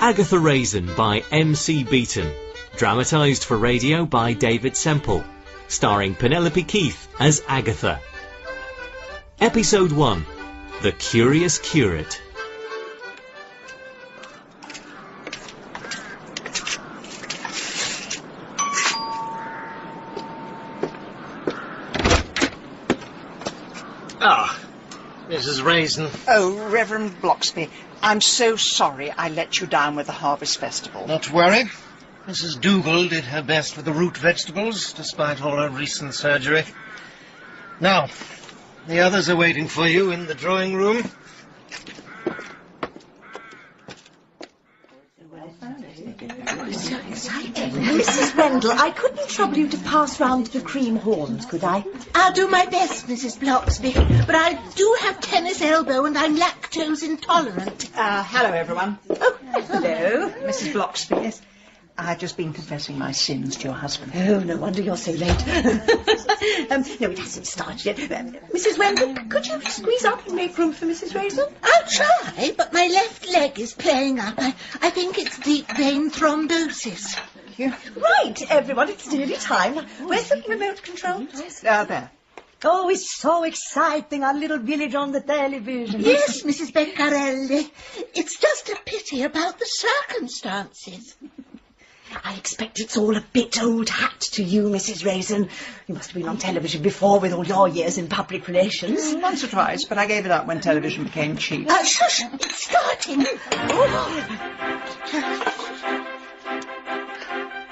Agatha Raisin by MC Beaton. Dramatised for radio by David Semple. Starring Penelope Keith as Agatha. Episode 1. The Curious Curate. Mrs. Raisin. Oh, Reverend Bloxby, I'm so sorry I let you down with the Harvest Festival. Not to worry. Mrs. Dougal did her best with the root vegetables, despite all her recent surgery. Now, the others are waiting for you in the drawing room. So exciting. Mrs. Wendell, I couldn't trouble you to pass round the cream horns, could I? I'll do my best, Mrs. Bloxby, but I do have tennis elbow and I'm lactose intolerant. Hello, everyone. Oh, hello. Mrs. Bloxby. Yes. I've just been confessing my sins to your husband. Oh, no wonder you're so late. No, it hasn't started yet. Mrs. Wendell, could you squeeze up and make room for Mrs. Raisin? I'll try, but my left leg is playing up. I think it's deep vein thrombosis. Right, everyone, it's nearly time. Where's the remote control? There. Oh, it's so exciting, our little village on the television. Yes, Mrs. Beccarelli. It's just a pity about the circumstances. I expect it's all a bit old hat to you, Mrs. Raisin. You must have been on television before with all your years in public relations. Once or twice, but I gave it up when television became cheap. Shush, it's starting.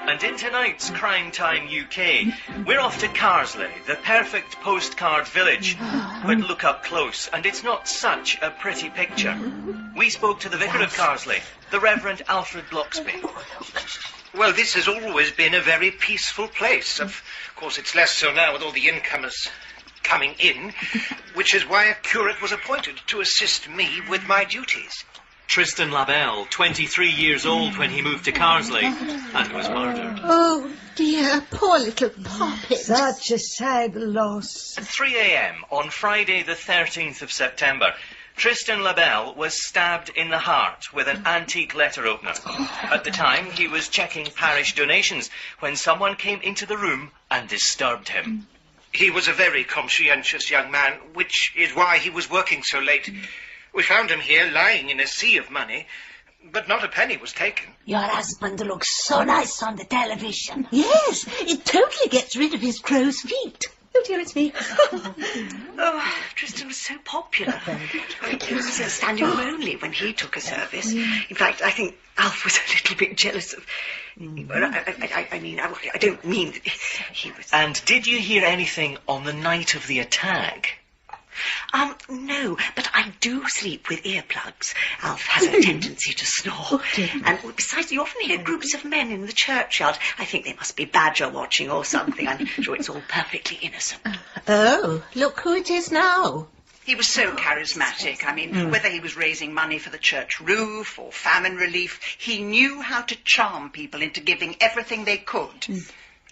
And in tonight's Crime Time UK, we're off to Carsley, the perfect postcard village. But look up close, and it's not such a pretty picture. We spoke to the vicar of Carsley, the Reverend Alfred Bloxby. Well, this has always been a very peaceful place. Of course, it's less so now with all the incomers coming in, which is why a curate was appointed to assist me with my duties. Tristan Labelle, 23 years old when he moved to Carsley, and was murdered. Oh, dear, poor little poppet. Such a sad loss. 3 a.m. on Friday the 13th of September, Tristan Labelle was stabbed in the heart with an antique letter opener. At the time, he was checking parish donations when someone came into the room and disturbed him. He was a very conscientious young man, which is why he was working so late. We found him here lying in a sea of money, but not a penny was taken. Your husband looks so nice on the television. Yes, it totally gets rid of his crow's feet. Oh dear, it's me. Oh, Tristan was so popular. He was standing room only when he took a service. In fact, I think Alf was a little bit jealous of... I don't mean that he was... And did you hear anything on the night of the attack? No, but I do sleep with earplugs. Alf has a tendency to snore. And besides, you often hear groups of men in the churchyard. I think they must be badger watching or something. I'm sure it's all perfectly innocent. Oh, look who it is now. He was so charismatic. I mean, whether he was raising money for the church roof or famine relief, he knew how to charm people into giving everything they could.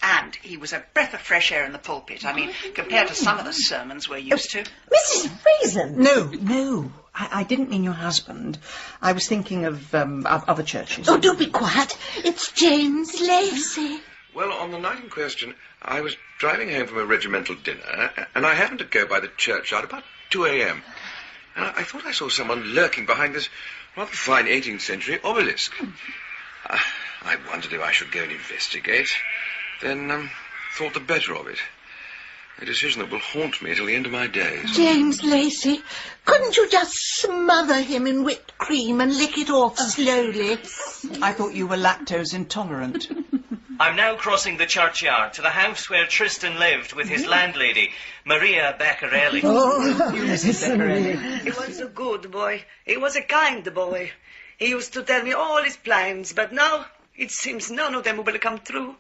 And he was a breath of fresh air in the pulpit. I mean, compared to some of the sermons we're used to. Mrs. Raisin! No. I didn't mean your husband. I was thinking of other churches. Oh, do be quiet. It's James Lacey. Well, on the night in question, I was driving home from a regimental dinner, and I happened to go by the churchyard about 2 a.m. And I thought I saw someone lurking behind this rather fine 18th century obelisk. I wondered if I should go and investigate. Then thought the better of it. A decision that will haunt me till the end of my days. James Lacey, couldn't you just smother him in whipped cream and lick it off slowly? I thought you were lactose intolerant. I'm now crossing the churchyard to the house where Tristan lived with his landlady, Maria Beccarelli. Mrs. Beccarelli. He was a good boy. He was a kind boy. He used to tell me all his plans, but now it seems none of them will come true.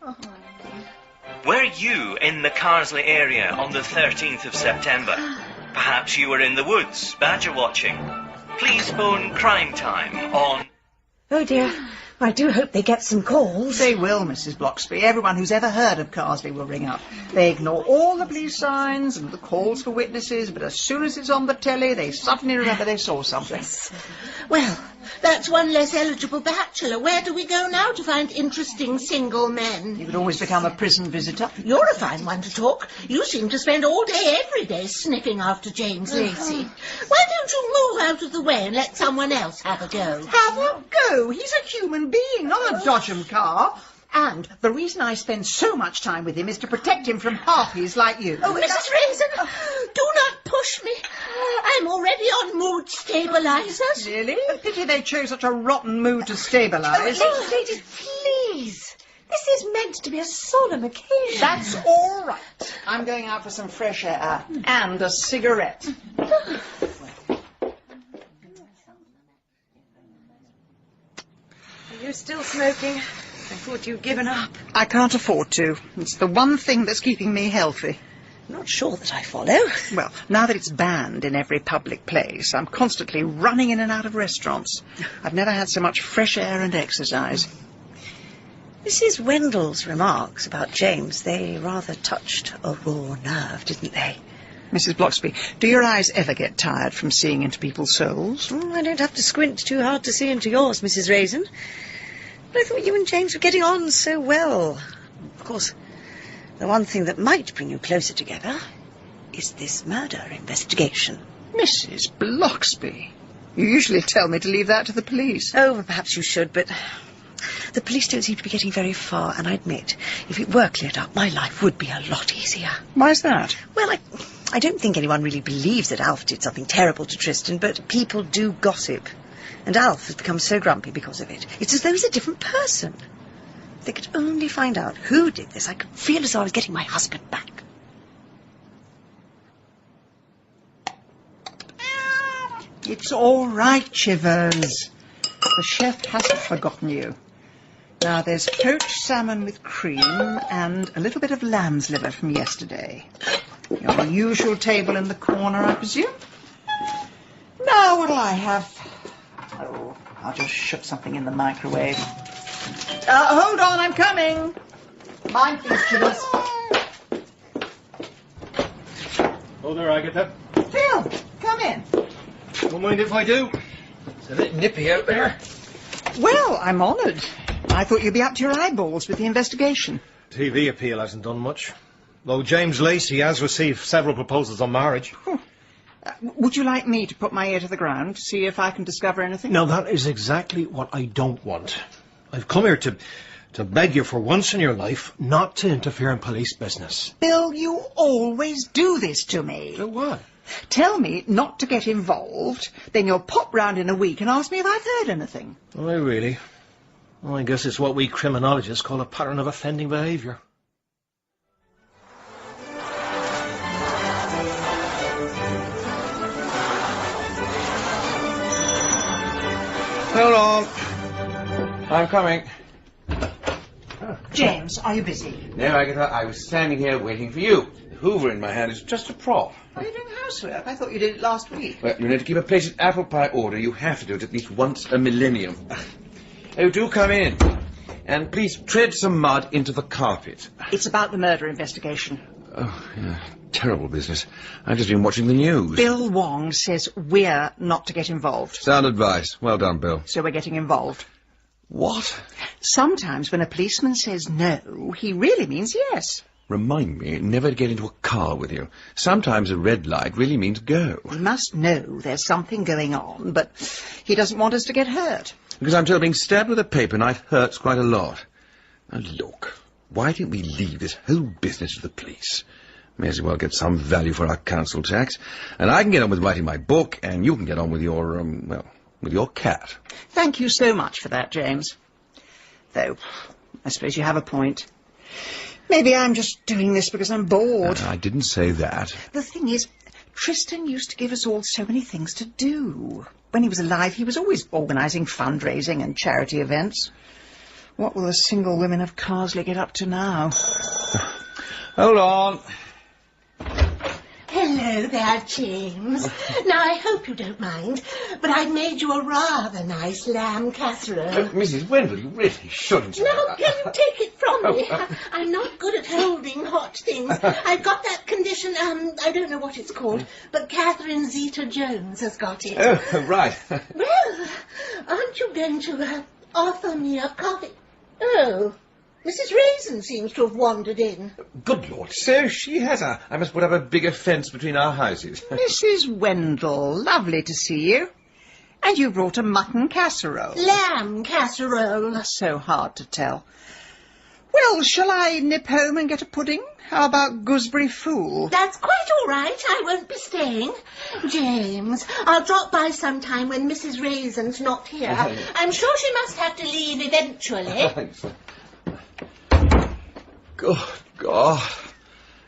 Were you in the Carsley area on the 13th of September? Perhaps you were in the woods, badger watching. Please phone Crime Time on... Oh dear, I do hope they get some calls. They will, Mrs. Bloxby. Everyone who's ever heard of Carsley will ring up. They ignore all the police signs and the calls for witnesses, but as soon as it's on the telly, they suddenly remember they saw something. Well, That's one less eligible bachelor. Where do we go now to find interesting single men? You could always become a prison visitor. You're a fine one to talk. You seem to spend all day, every day, sniffing after James Lacey. Why don't you move out of the way and let someone else have a go? Have a go? He's a human being, not a dodgem car. And the reason I spend so much time with him is to protect him from harpies like you. Oh, Mrs. Raisin, do not push me. I'm already on mood stabilisers. Really? Pity they chose such a rotten mood to stabilise. Oh, ladies, please. This is meant to be a solemn occasion. That's all right. I'm going out for some fresh air and a cigarette. Are you still smoking? I thought you'd given up. I can't afford to. It's the one thing that's keeping me healthy. Not sure that I follow. Well, now that it's banned in every public place, I'm constantly running in and out of restaurants. I've never had so much fresh air and exercise. Mrs. Wendell's remarks about James, they rather touched a raw nerve, didn't they? Mrs. Bloxby, do your eyes ever get tired from seeing into people's souls? I don't have to squint too hard to see into yours, Mrs. Raisin. But I thought you and James were getting on so well. Of course, the one thing that might bring you closer together is this murder investigation. Mrs. Bloxby, you usually tell me to leave that to the police. Oh, well, perhaps you should, but the police don't seem to be getting very far, and I admit, if it were cleared up, my life would be a lot easier. Why's that? Well, I don't think anyone really believes that Alf did something terrible to Tristan, but people do gossip. And Alf has become so grumpy because of it. It's as though he's a different person. If they could only find out who did this, I could feel as though I was getting my husband back. It's all right, Chivers. The chef hasn't forgotten you. Now, there's poached salmon with cream and a little bit of lamb's liver from yesterday. Your usual table in the corner, I presume? Now, what'll I have? Oh, I'll just shove something in the microwave. Hold on, I'm coming. Mind, please, Chivers. Oh, there, Agatha. Phil, come in. Don't mind if I do. It's a bit nippy out there. Well, I'm honoured. I thought you'd be up to your eyeballs with the investigation. TV appeal hasn't done much. Though James Lacey has received several proposals on marriage. Would you like me to put my ear to the ground to see if I can discover anything? No, that is exactly what I don't want. I've come here to beg you for once in your life not to interfere in police business. Bill, you always do this to me. So what? Tell me not to get involved, then you'll pop round in a week and ask me if I've heard anything. Oh, really? Well, I guess it's what we criminologists call a pattern of offending behaviour. Hold on. I'm coming. James, are you busy? No, Agatha, I was standing here waiting for you. The Hoover in my hand is just a prop. Are you doing housework? I thought you did it last week. Well, you know, to keep a place in apple pie order, you have to do it at least once a millennium. Oh, do come in. And please tread some mud into the carpet. It's about the murder investigation. Oh, yeah, terrible business. I've just been watching the news. Bill Wong says we're not to get involved. Sound advice. Well done, Bill. So we're getting involved. What? Sometimes when a policeman says no, he really means yes. Remind me never to get into a car with you. Sometimes a red light really means go. He must know there's something going on, but he doesn't want us to get hurt. Because I'm told being stabbed with a paper knife hurts quite a lot. Now look, why don't we leave this whole business to the police? May as well get some value for our council tax. And I can get on with writing my book, and you can get on with your, with your cat. Thank you so much for that, James. Though, I suppose you have a point. Maybe I'm just doing this because I'm bored. I didn't say that. The thing is, Tristan used to give us all so many things to do. When he was alive, he was always organising fundraising and charity events. What will the single women of Carsley get up to now? Hold on. Hello, Hello there, James. Now, I hope you don't mind, but I've made you a rather nice lamb casserole. Mrs. Wendell, you really shouldn't. Now, can you take it from me? I'm not good at holding hot things. I've got that condition, I don't know what it's called, but Catherine Zeta-Jones has got it. Oh, right. Well, aren't you going to offer me a coffee? Oh, Mrs. Raisin seems to have wandered in. Good Lord, so she has. I must put up a bigger fence between our houses. Mrs. Wendell, lovely to see you. And you brought a mutton casserole. Lamb casserole. So hard to tell. Well, shall I nip home and get a pudding? How about gooseberry fool? That's quite all right. I won't be staying. James, I'll drop by sometime when Mrs. Raisin's not here. I'm sure she must have to leave eventually. Good God.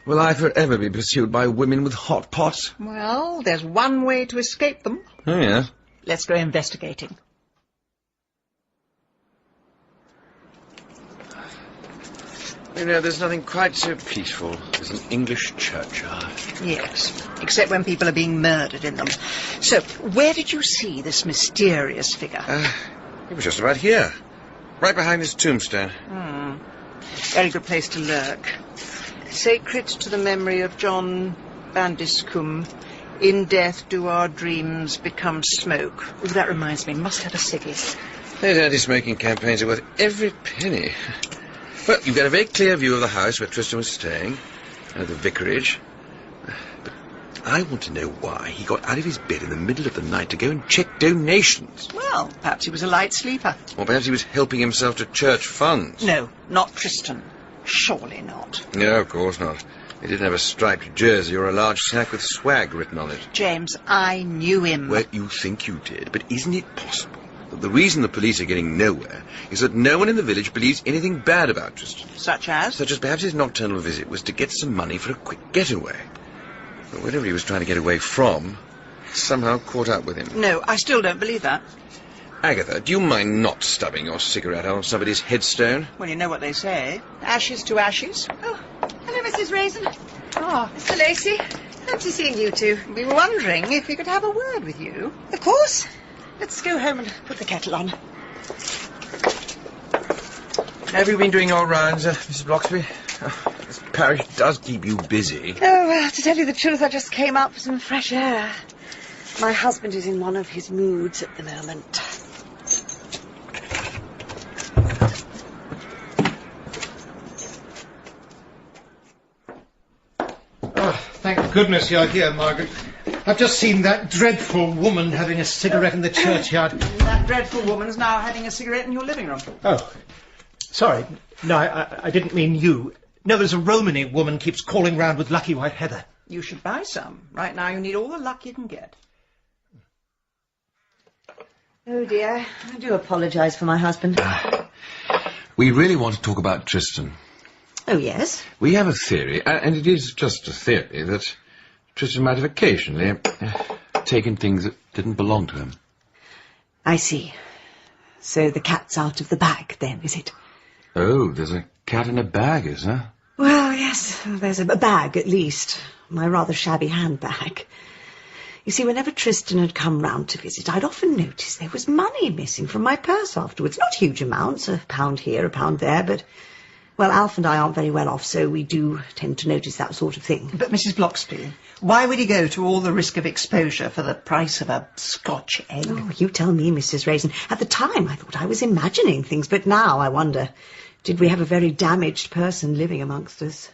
Will I forever be pursued by women with hot pots? Well, there's one way to escape them. Oh, yes. Let's go investigating. You know, there's nothing quite so peaceful as an English churchyard. Yes, except when people are being murdered in them. So, where did you see this mysterious figure? It was just about here. Right behind this tombstone. Very good place to lurk. Sacred to the memory of John Bandiscombe. In death do our dreams become smoke. Oh, that reminds me, must have a ciggy. Those anti-smoking campaigns are worth every penny. Well, you've got a very clear view of the house where Tristan was staying, and of the vicarage. But I want to know why he got out of his bed in the middle of the night to go and check donations. Well, perhaps he was a light sleeper. Or perhaps he was helping himself to church funds. No, not Tristan. Surely not. No, of course not. He didn't have a striped jersey or a large sack with swag written on it. James, I knew him. Well, you think you did, but isn't it possible that the reason the police are getting nowhere is that no one in the village believes anything bad about Tristan? Such as? Such as perhaps his nocturnal visit was to get some money for a quick getaway. But whatever he was trying to get away from, somehow caught up with him. No, I still don't believe that. Agatha, do you mind not stubbing your cigarette on somebody's headstone? Well, you know what they say. Ashes to ashes. Oh, hello, Mrs. Raisin. Oh, Mr. Lacey. Fancy seeing you two. We were wondering if we could have a word with you. Of course. Let's go home and put the kettle on. Have you been doing your rounds, Mrs. Bloxby? This parish does keep you busy. Oh, well, to tell you the truth, I just came out for some fresh air. My husband is in one of his moods at the moment. Thank goodness you're here, Margaret. I've just seen that dreadful woman having a cigarette in the churchyard. That dreadful woman's now having a cigarette in your living room. Oh, sorry. No, I didn't mean you. No, there's a Romany woman keeps calling round with lucky white heather. You should buy some. Right now you need all the luck you can get. Oh, dear. I do apologise for my husband. We really want to talk about Tristan. Oh, yes? We have a theory, and it is just a theory, that Tristan might have occasionally taken things that didn't belong to him. I see. So the cat's out of the bag, then, is it? Oh, there's a cat in a bag, is there? Well, yes, there's a bag, at least. My rather shabby handbag. You see, whenever Tristan had come round to visit, I'd often noticed there was money missing from my purse afterwards. Not huge amounts, a pound here, a pound there, but... Well, Alf and I aren't very well off, so we do tend to notice that sort of thing. But, Mrs. Bloxby, why would he go to all the risk of exposure for the price of a Scotch egg? Oh, you tell me, Mrs. Raisin. At the time, I thought I was imagining things, but now I wonder, did we have a very damaged person living amongst us?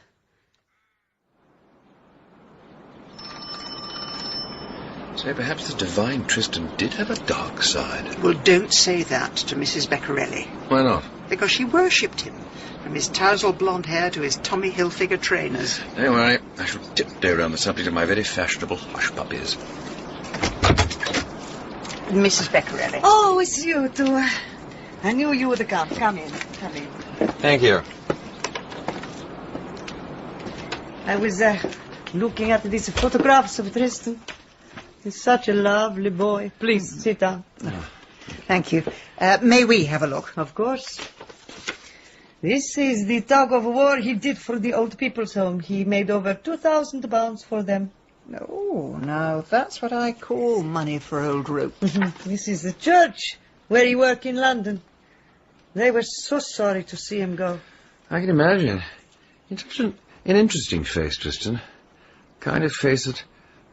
So perhaps the divine Tristan did have a dark side. Well, don't say that to Mrs. Beccarelli. Why not? Because she worshipped him. From his tousled blonde hair to his Tommy Hilfiger trainers. Don't worry, I shall tiptoe around the subject of my very fashionable hush puppies. Mrs. Beccarelli. Oh, it's you two. I knew you would come. Come in. Come in. Thank you. I was looking at these photographs of Tristan. He's such a lovely boy. Please, sit down. Thank you. May we have a look? Of course. This is the tug of war he did for the old people's home. He made over £2,000 for them. Oh, now that's what I call money for old rope. This is the church where he worked in London. They were so sorry to see him go. I can imagine. It's such an interesting face, Tristan. Kind of face that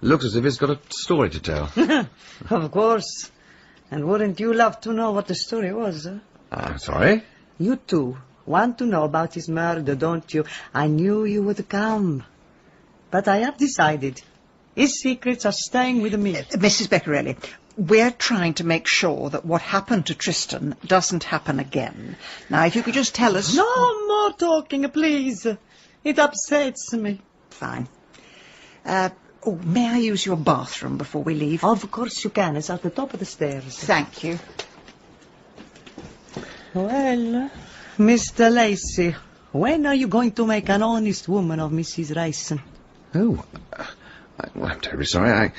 looks as if it's got a story to tell. Of course. And wouldn't you love to know what the story was? I'm sorry? You too want to know about his murder, don't you? I knew you would come. But I have decided. His secrets are staying with me. Mrs. Beccarelli, we're trying to make sure that what happened to Tristan doesn't happen again. Now, if you could just tell us... No more talking, please. It upsets me. Fine. May I use your bathroom before we leave? Of course you can. It's at the top of the stairs. Thank you. Well, Mr. Lacey, when are you going to make an honest woman of Mrs. Raisin? Oh, well, I'm terribly sorry.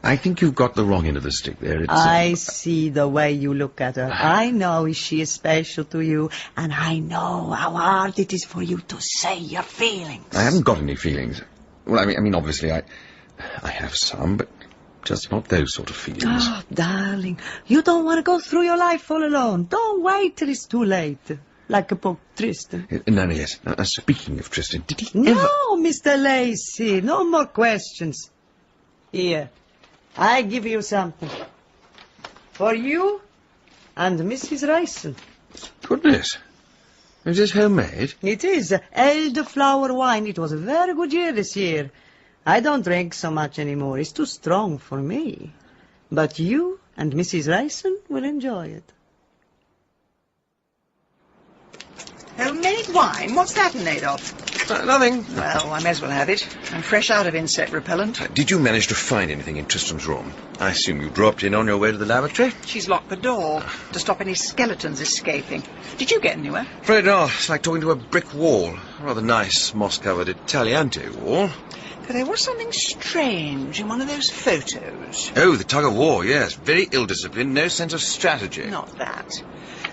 I think you've got the wrong end of the stick there. I see the way you look at her. I know she is special to you, and I know how hard it is for you to say your feelings. I haven't got any feelings. Well, I mean, obviously, I have some, but just not those sort of feelings. Oh, darling, you don't want to go through your life all alone. Don't wait till it's too late. Like a poor Tristan. No, yes. Now, speaking of Tristan, did he ever... No, Mr. Lacey, no more questions. Here, I give you something. For you and Mrs. Raisin. Goodness. Is this homemade? It is. Elderflower wine. It was a very good year this year. I don't drink so much anymore. It's too strong for me. But you and Mrs. Raisin will enjoy it. Homemade wine? What's that made of? Nothing. Well, I may as well have it. I'm fresh out of insect repellent. Did you manage to find anything in Tristram's room? I assume you dropped in on your way to the lavatory? She's locked the door to stop any skeletons escaping. Did you get anywhere? Afraid not. It's like talking to a brick wall. A rather nice moss-covered Italiante wall. But there was something strange in one of those photos. Oh, the tug-of-war, yes. Very ill-disciplined, no sense of strategy. Not that.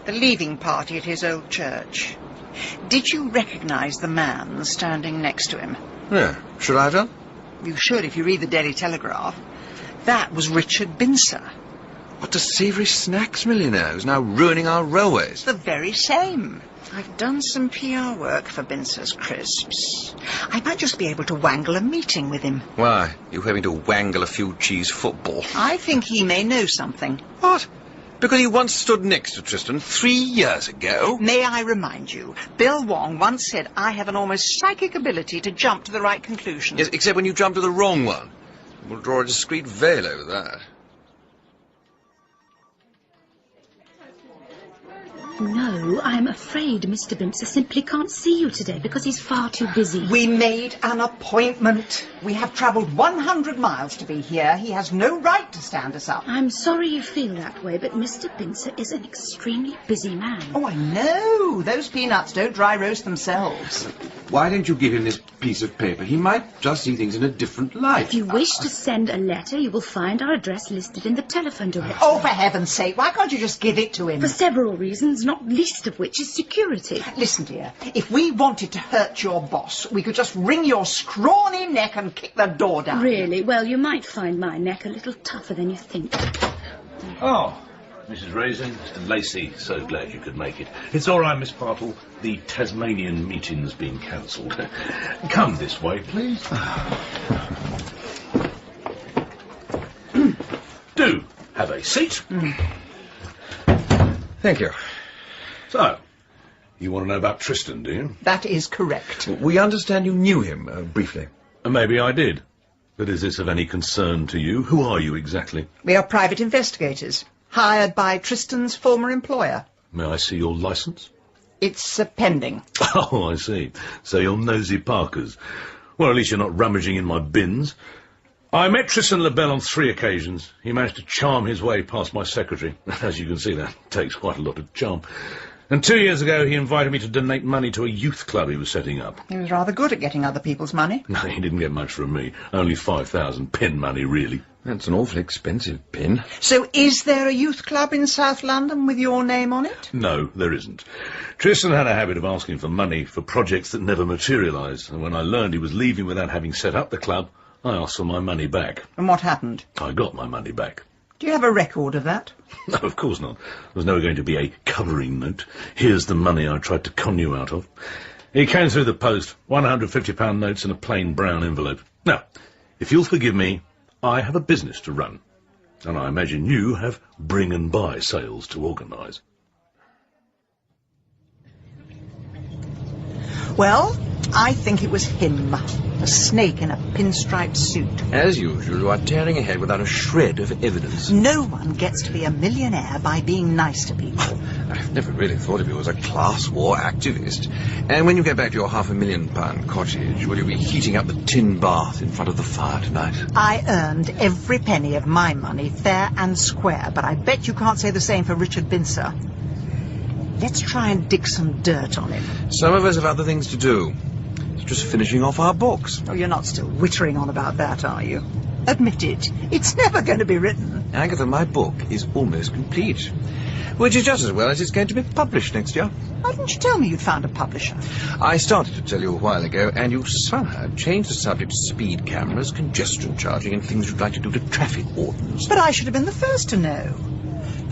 The leaving party at his old church. Did you recognise the man standing next to him? No. Should I have done? You should if you read the Daily Telegraph. That was Richard Bincer. What, the savoury snacks millionaire who's now ruining our railways? The very same. I've done some PR work for Bincer's Crisps. I might just be able to wangle a meeting with him. Why? You having to wangle a few cheese football? I think he may know something. What? Because he once stood next to Tristan 3 years ago? May I remind you, Bill Wong once said I have an almost psychic ability to jump to the right conclusion. Yes, except when you jump to the wrong one. We'll draw a discreet veil over that. No, I'm afraid Mr. Bincer simply can't see you today because he's far too busy. We made an appointment. We have travelled 100 miles to be here. He has no right to stand us up. I'm sorry you feel that way, but Mr. Bincer is an extremely busy man. Oh, I know. Those peanuts don't dry roast themselves. Why don't you give him this piece of paper? He might just see things in a different light. If you wish to send a letter, you will find our address listed in the telephone directory. Oh, for heaven's sake, why can't you just give it to him? For several reasons, not least of which is security. Listen, dear, if we wanted to hurt your boss, we could just wring your scrawny neck and kick the door down. Really? Well, you might find my neck a little tougher than you think. Oh, Mrs. Raisin and Lacey, so glad you could make it. It's all right, Miss Bartle. The Tasmanian meeting's been cancelled. Come this way, please. Do have a seat. Thank you. So, you want to know about Tristan, do you? That is correct. We understand you knew him, briefly. Maybe I did. But is this of any concern to you? Who are you exactly? We are private investigators, hired by Tristan's former employer. May I see your licence? It's pending. Oh, I see. So you're nosy Parkers. Well, at least you're not rummaging in my bins. I met Tristan LaBelle on 3 occasions. He managed to charm his way past my secretary. As you can see, that takes quite a lot of charm. And 2 years ago, he invited me to donate money to a youth club he was setting up. He was rather good at getting other people's money. No, he didn't get much from me. Only 5,000 pin money, really. That's an awfully expensive pin. So is there a youth club in South London with your name on it? No, there isn't. Tristan had a habit of asking for money for projects that never materialised. And when I learned he was leaving without having set up the club, I asked for my money back. And what happened? I got my money back. Do you have a record of that? No, of course not. There's never going to be a covering note. Here's the money I tried to con you out of. It came through the post, £150 notes in a plain brown envelope. Now, if you'll forgive me, I have a business to run. And I imagine you have bring and buy sales to organise. Well, I think it was him. A snake in a pinstriped suit. As usual, you are tearing ahead without a shred of evidence. No one gets to be a millionaire by being nice to people. I've never really thought of you as a class war activist. And when you get back to your £500,000 cottage, will you be heating up the tin bath in front of the fire tonight? I earned every penny of my money fair and square, but I bet you can't say the same for Richard Bincer. Let's try and dig some dirt on him. Some of us have other things to do. Just finishing off our books. Oh, you're not still wittering on about that, are you? Admit it. It's never going to be written. Agatha, my book is almost complete. Which is just as well as it's going to be published next year. Why didn't you tell me you'd found a publisher? I started to tell you a while ago, and you somehow changed the subject to speed cameras, congestion charging, and things you'd like to do to traffic wardens. But I should have been the first to know.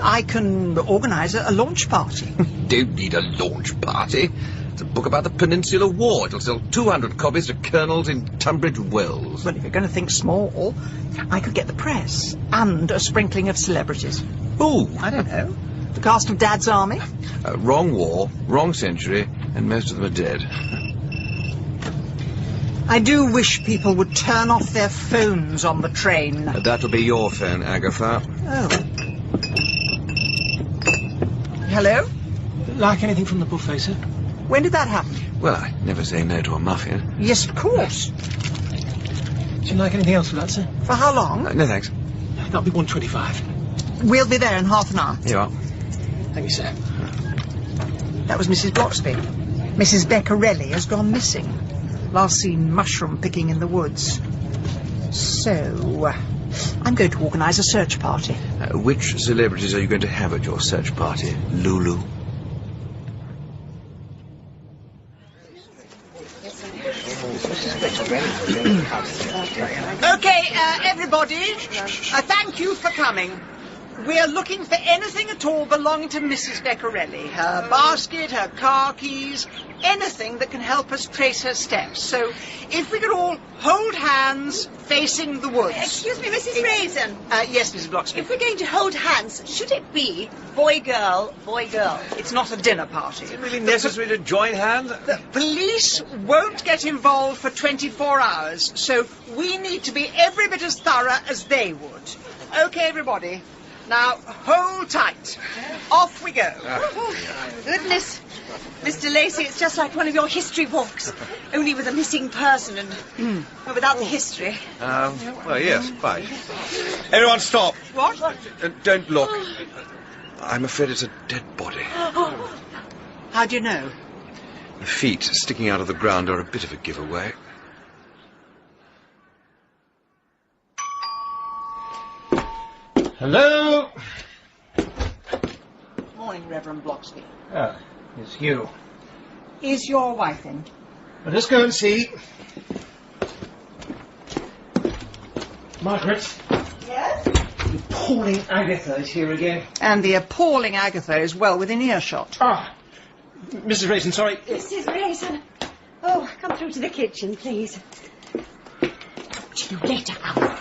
I can organise a launch party. Don't need a launch party. It's a book about the Peninsular War. It'll sell 200 copies to colonels in Tunbridge Wells. Well, if you're going to think small, I could get the press and a sprinkling of celebrities. Who? I don't know. The cast of Dad's Army? Wrong war, wrong century, and most of them are dead. I do wish people would turn off their phones on the train. That'll be your phone, Agatha. Oh. Hello? Like anything from the buffet, sir? When did that happen? Well, I never say no to a muffin. Yes, of course. Would you like anything else for that, sir? For how long? No, thanks. That'll be 1:25. We'll be there in half an hour. Here you are. Thank you, sir. That was Mrs. Bloxby. Mrs. Beccarelli has gone missing. Last seen mushroom picking in the woods. So, I'm going to organise a search party. Which celebrities are you going to have at your search party, Lulu? Okay, everybody, thank you for coming. We're looking for anything at all belonging to Mrs. Beccarelli. Her basket, her car keys, anything that can help us trace her steps. So, if we could all hold hands facing the woods. Excuse me, Mrs. Raisin. Yes, Mrs. Bloxby. If we're going to hold hands, should it be boy-girl, boy-girl? It's not a dinner party. Is it really necessary to join hands? The police won't get involved for 24 hours, so we need to be every bit as thorough as they would. Okay, everybody. Now, hold tight. Off we go. Goodness, Mr. Lacey, it's just like one of your history books, only with a missing person and without the history. Well, yes, quite. Everyone stop. What? Don't look. I'm afraid it's a dead body. How do you know? The feet sticking out of the ground are a bit of a giveaway. Hello? Morning, Reverend Bloxby. Ah, it's you. Is your wife in? Let us go and see. Margaret, Yes? the appalling Agatha is here again. And the appalling Agatha is well within earshot. Ah, Mrs. Raisin, sorry. Mrs. Raisin. Oh, come through to the kitchen, please. You let her out.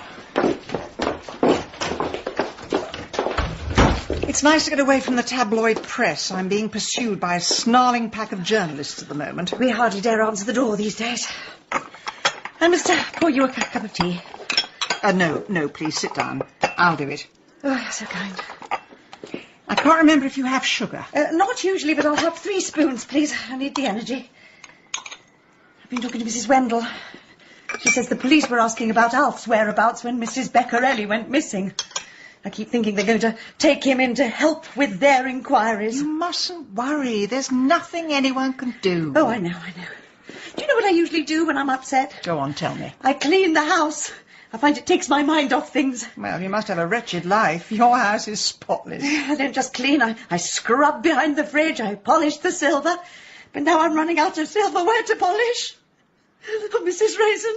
It's nice to get away from the tabloid press. I'm being pursued by a snarling pack of journalists at the moment. We hardly dare answer the door these days. I must pour you a cup of tea. No, please sit down. I'll do it. Oh, you're so kind. I can't remember if you have sugar. Not usually, but I'll have 3 spoons, please. I need the energy. I've been talking to Mrs. Wendell. She says the police were asking about Alf's whereabouts when Mrs. Beccarelli went missing. I keep thinking they're going to take him in to help with their inquiries. You mustn't worry. There's nothing anyone can do. Oh, I know. Do you know what I usually do when I'm upset? Go on, tell me. I clean the house. I find it takes my mind off things. Well, you must have a wretched life. Your house is spotless. I don't just clean. I scrub behind the fridge. I polish the silver. But now I'm running out of silverware to polish. Oh, Mrs. Raisin,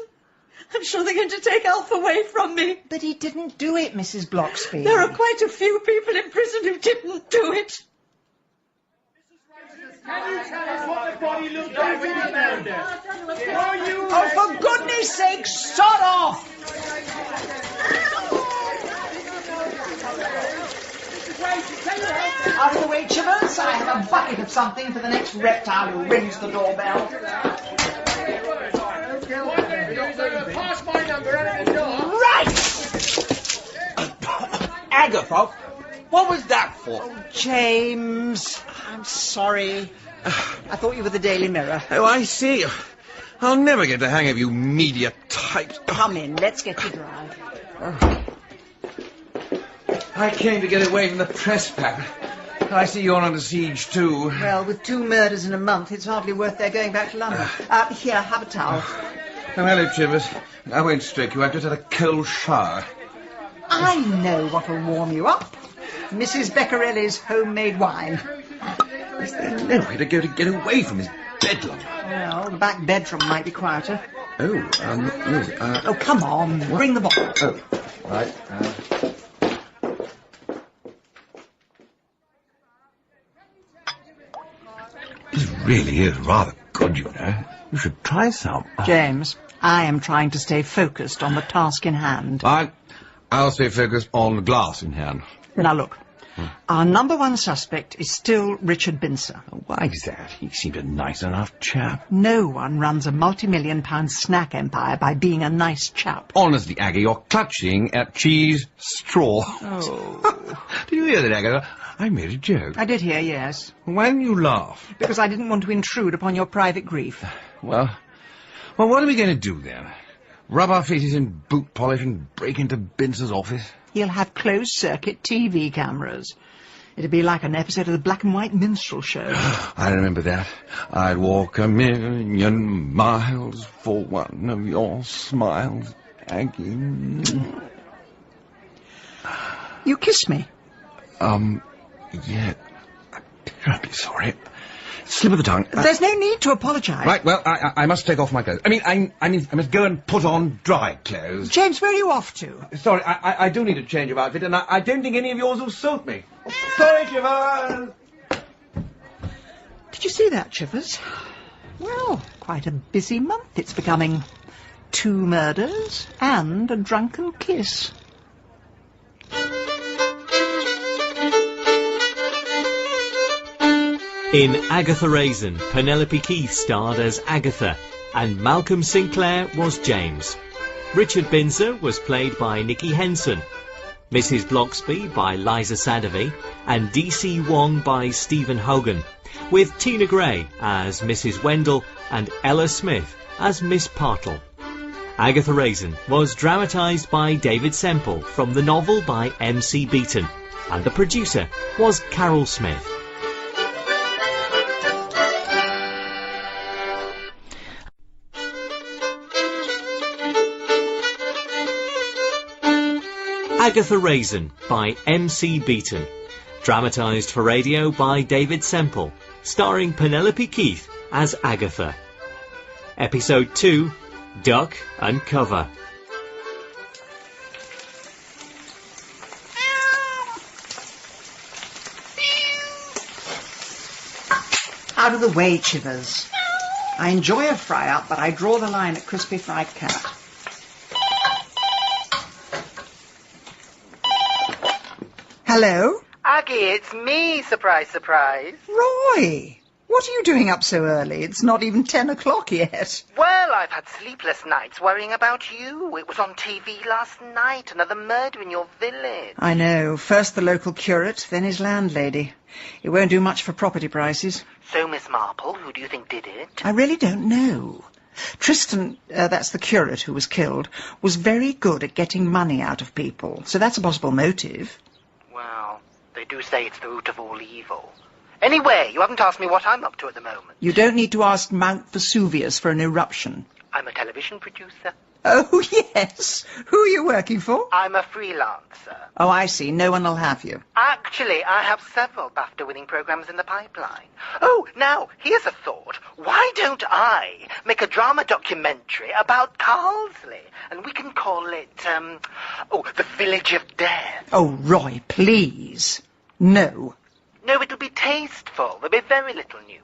I'm sure they're going to take Alf away from me. But he didn't do it, Mrs. Bloxby. There are quite a few people in prison who didn't do it. Can you tell us what the body looked like when you found it? Oh, for goodness sake, sod off! Out of the way, Chivers. I have a bucket of something for the next reptile who rings the doorbell. Pass my number out of the door. Right! Agatha, what was that for? Oh, James, I'm sorry. I thought you were the Daily Mirror. Oh, I see. I'll never get the hang of you media types. Come in, let's get you dry. I came to get away from the press pack. I see you're under siege too. Well, with 2 murders in a month, it's hardly worth their going back to London. Here, have a towel. Oh, hello, Chivers. I won't stroke you. I've just had a cold shower. I know what'll warm you up. Mrs. Beccarelli's homemade wine. Is there no way to get away from this bedlam? Well, the back bedroom might be quieter. Oh, Oh, come on. What? Bring the bottle. Oh, right. This really is rather good, you know. You should try some. James, I am trying to stay focused on the task in hand. I'll stay focused on the glass in hand. Now look, our number 1 suspect is still Richard Bincer. Why is that? He seemed a nice enough chap. No one runs a multi-million-pound snack empire by being a nice chap. Honestly, Aggie, you're clutching at cheese straw. Oh. Did you hear that, Agatha? I made a joke. I did hear, yes. Why didn't you laugh? Because I didn't want to intrude upon your private grief. Well, what are we going to do then? Rub our faces in boot polish and break into Bincer's office? He'll have closed-circuit TV cameras. It'd be like an episode of the black and white minstrel show. I remember that. I'd walk 1,000,000 miles for one of your smiles, Aggie. You kissed me. Yeah. I'm terribly sorry. Slip of the tongue. There's no need to apologise. Right, well, I must take off my clothes. I must go and put on dry clothes. James, where are you off to? Sorry, I do need a change of outfit, and I don't think any of yours will suit me. Sorry, Chivers! Did you see that, Chivers? Well, quite a busy month it's becoming. 2 murders and a drunken kiss. In Agatha Raisin, Penelope Keith starred as Agatha, and Malcolm Sinclair was James. Richard Bincer was played by Nikki Henson, Mrs. Bloxby by Liza Sadovy, and D.C. Wong by Stephen Hogan, with Tina Gray as Mrs. Wendell and Ella Smith as Miss Partle. Agatha Raisin was dramatised by David Semple from the novel by M.C. Beaton, and the producer was Carol Smith. Agatha Raisin by M.C. Beaton, dramatised for radio by David Semple, starring Penelope Keith as Agatha. Episode 2, Duck and Cover. Out of the way, Chivers. I enjoy a fry-up, but I draw the line at crispy fried cat. Hello? Aggie, it's me, surprise, surprise. Roy! What are you doing up so early? It's not even 10 o'clock yet. Well, I've had sleepless nights worrying about you. It was on TV last night, another murder in your village. I know. First the local curate, then his landlady. It won't do much for property prices. So, Miss Marple, who do you think did it? I really don't know. Tristan, that's the curate who was killed, was very good at getting money out of people. So that's a possible motive. Well, they do say it's the root of all evil. Anyway, you haven't asked me what I'm up to at the moment. You don't need to ask Mount Vesuvius for an eruption. I'm a television producer. Oh, yes. Who are you working for? I'm a freelancer. Oh, I see. No one will have you. Actually, I have several BAFTA-winning programs in the pipeline. Oh, now, here's a thought. Why don't I make a drama documentary about Carsley? And we can call it, The Village of Death. Oh, Roy, please. No. No, it'll be tasteful. There'll be very little nudity.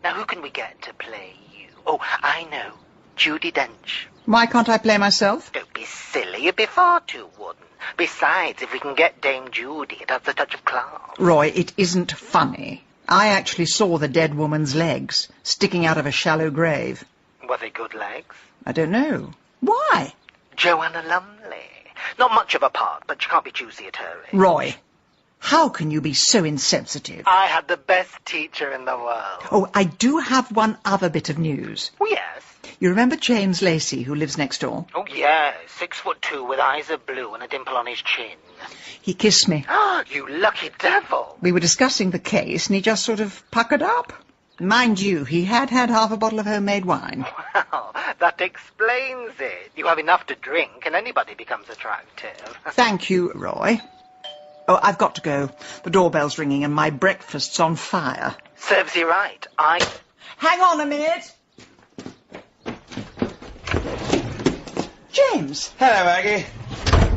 Now, who can we get to play you? Oh, I know. Judi Dench. Why can't I play myself? Don't be silly. You'd be far too wooden. Besides, if we can get Dame Judy, it has a touch of class. Roy, it isn't funny. I actually saw the dead woman's legs sticking out of a shallow grave. Were they good legs? I don't know. Why? Joanna Lumley. Not much of a part, but you can't be choosy at her age. Roy, how can you be so insensitive? I had the best teacher in the world. Oh, I do have one other bit of news. Oh, yes. You remember James Lacey, who lives next door? Oh, yes. 6'2" with eyes of blue and a dimple on his chin. He kissed me. Ah, you lucky devil. We were discussing the case, and he just sort of puckered up. Mind you, he had half a bottle of homemade wine. Well, that explains it. You have enough to drink, and anybody becomes attractive. Thank you, Roy. Oh, I've got to go. The doorbell's ringing, and my breakfast's on fire. Serves you right. Hang on a minute. James. Hello, Aggie.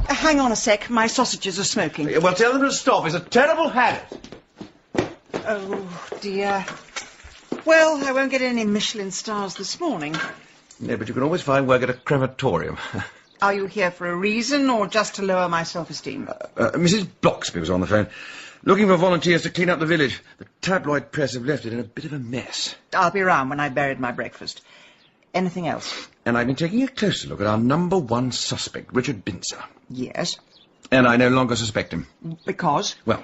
Hang on a sec. My sausages are smoking. Well, tell them to stop. It's a terrible habit. Oh, dear. Well, I won't get any Michelin stars this morning. No, but you can always find work at a crematorium. Are you here for a reason or just to lower my self-esteem? Mrs. Bloxby was on the phone, looking for volunteers to clean up the village. The tabloid press have left it in a bit of a mess. I'll be round when I've buried my breakfast. Anything else? And I've been taking a closer look at our #1 suspect, Richard Binzer. Yes. And I no longer suspect him. Because? Well,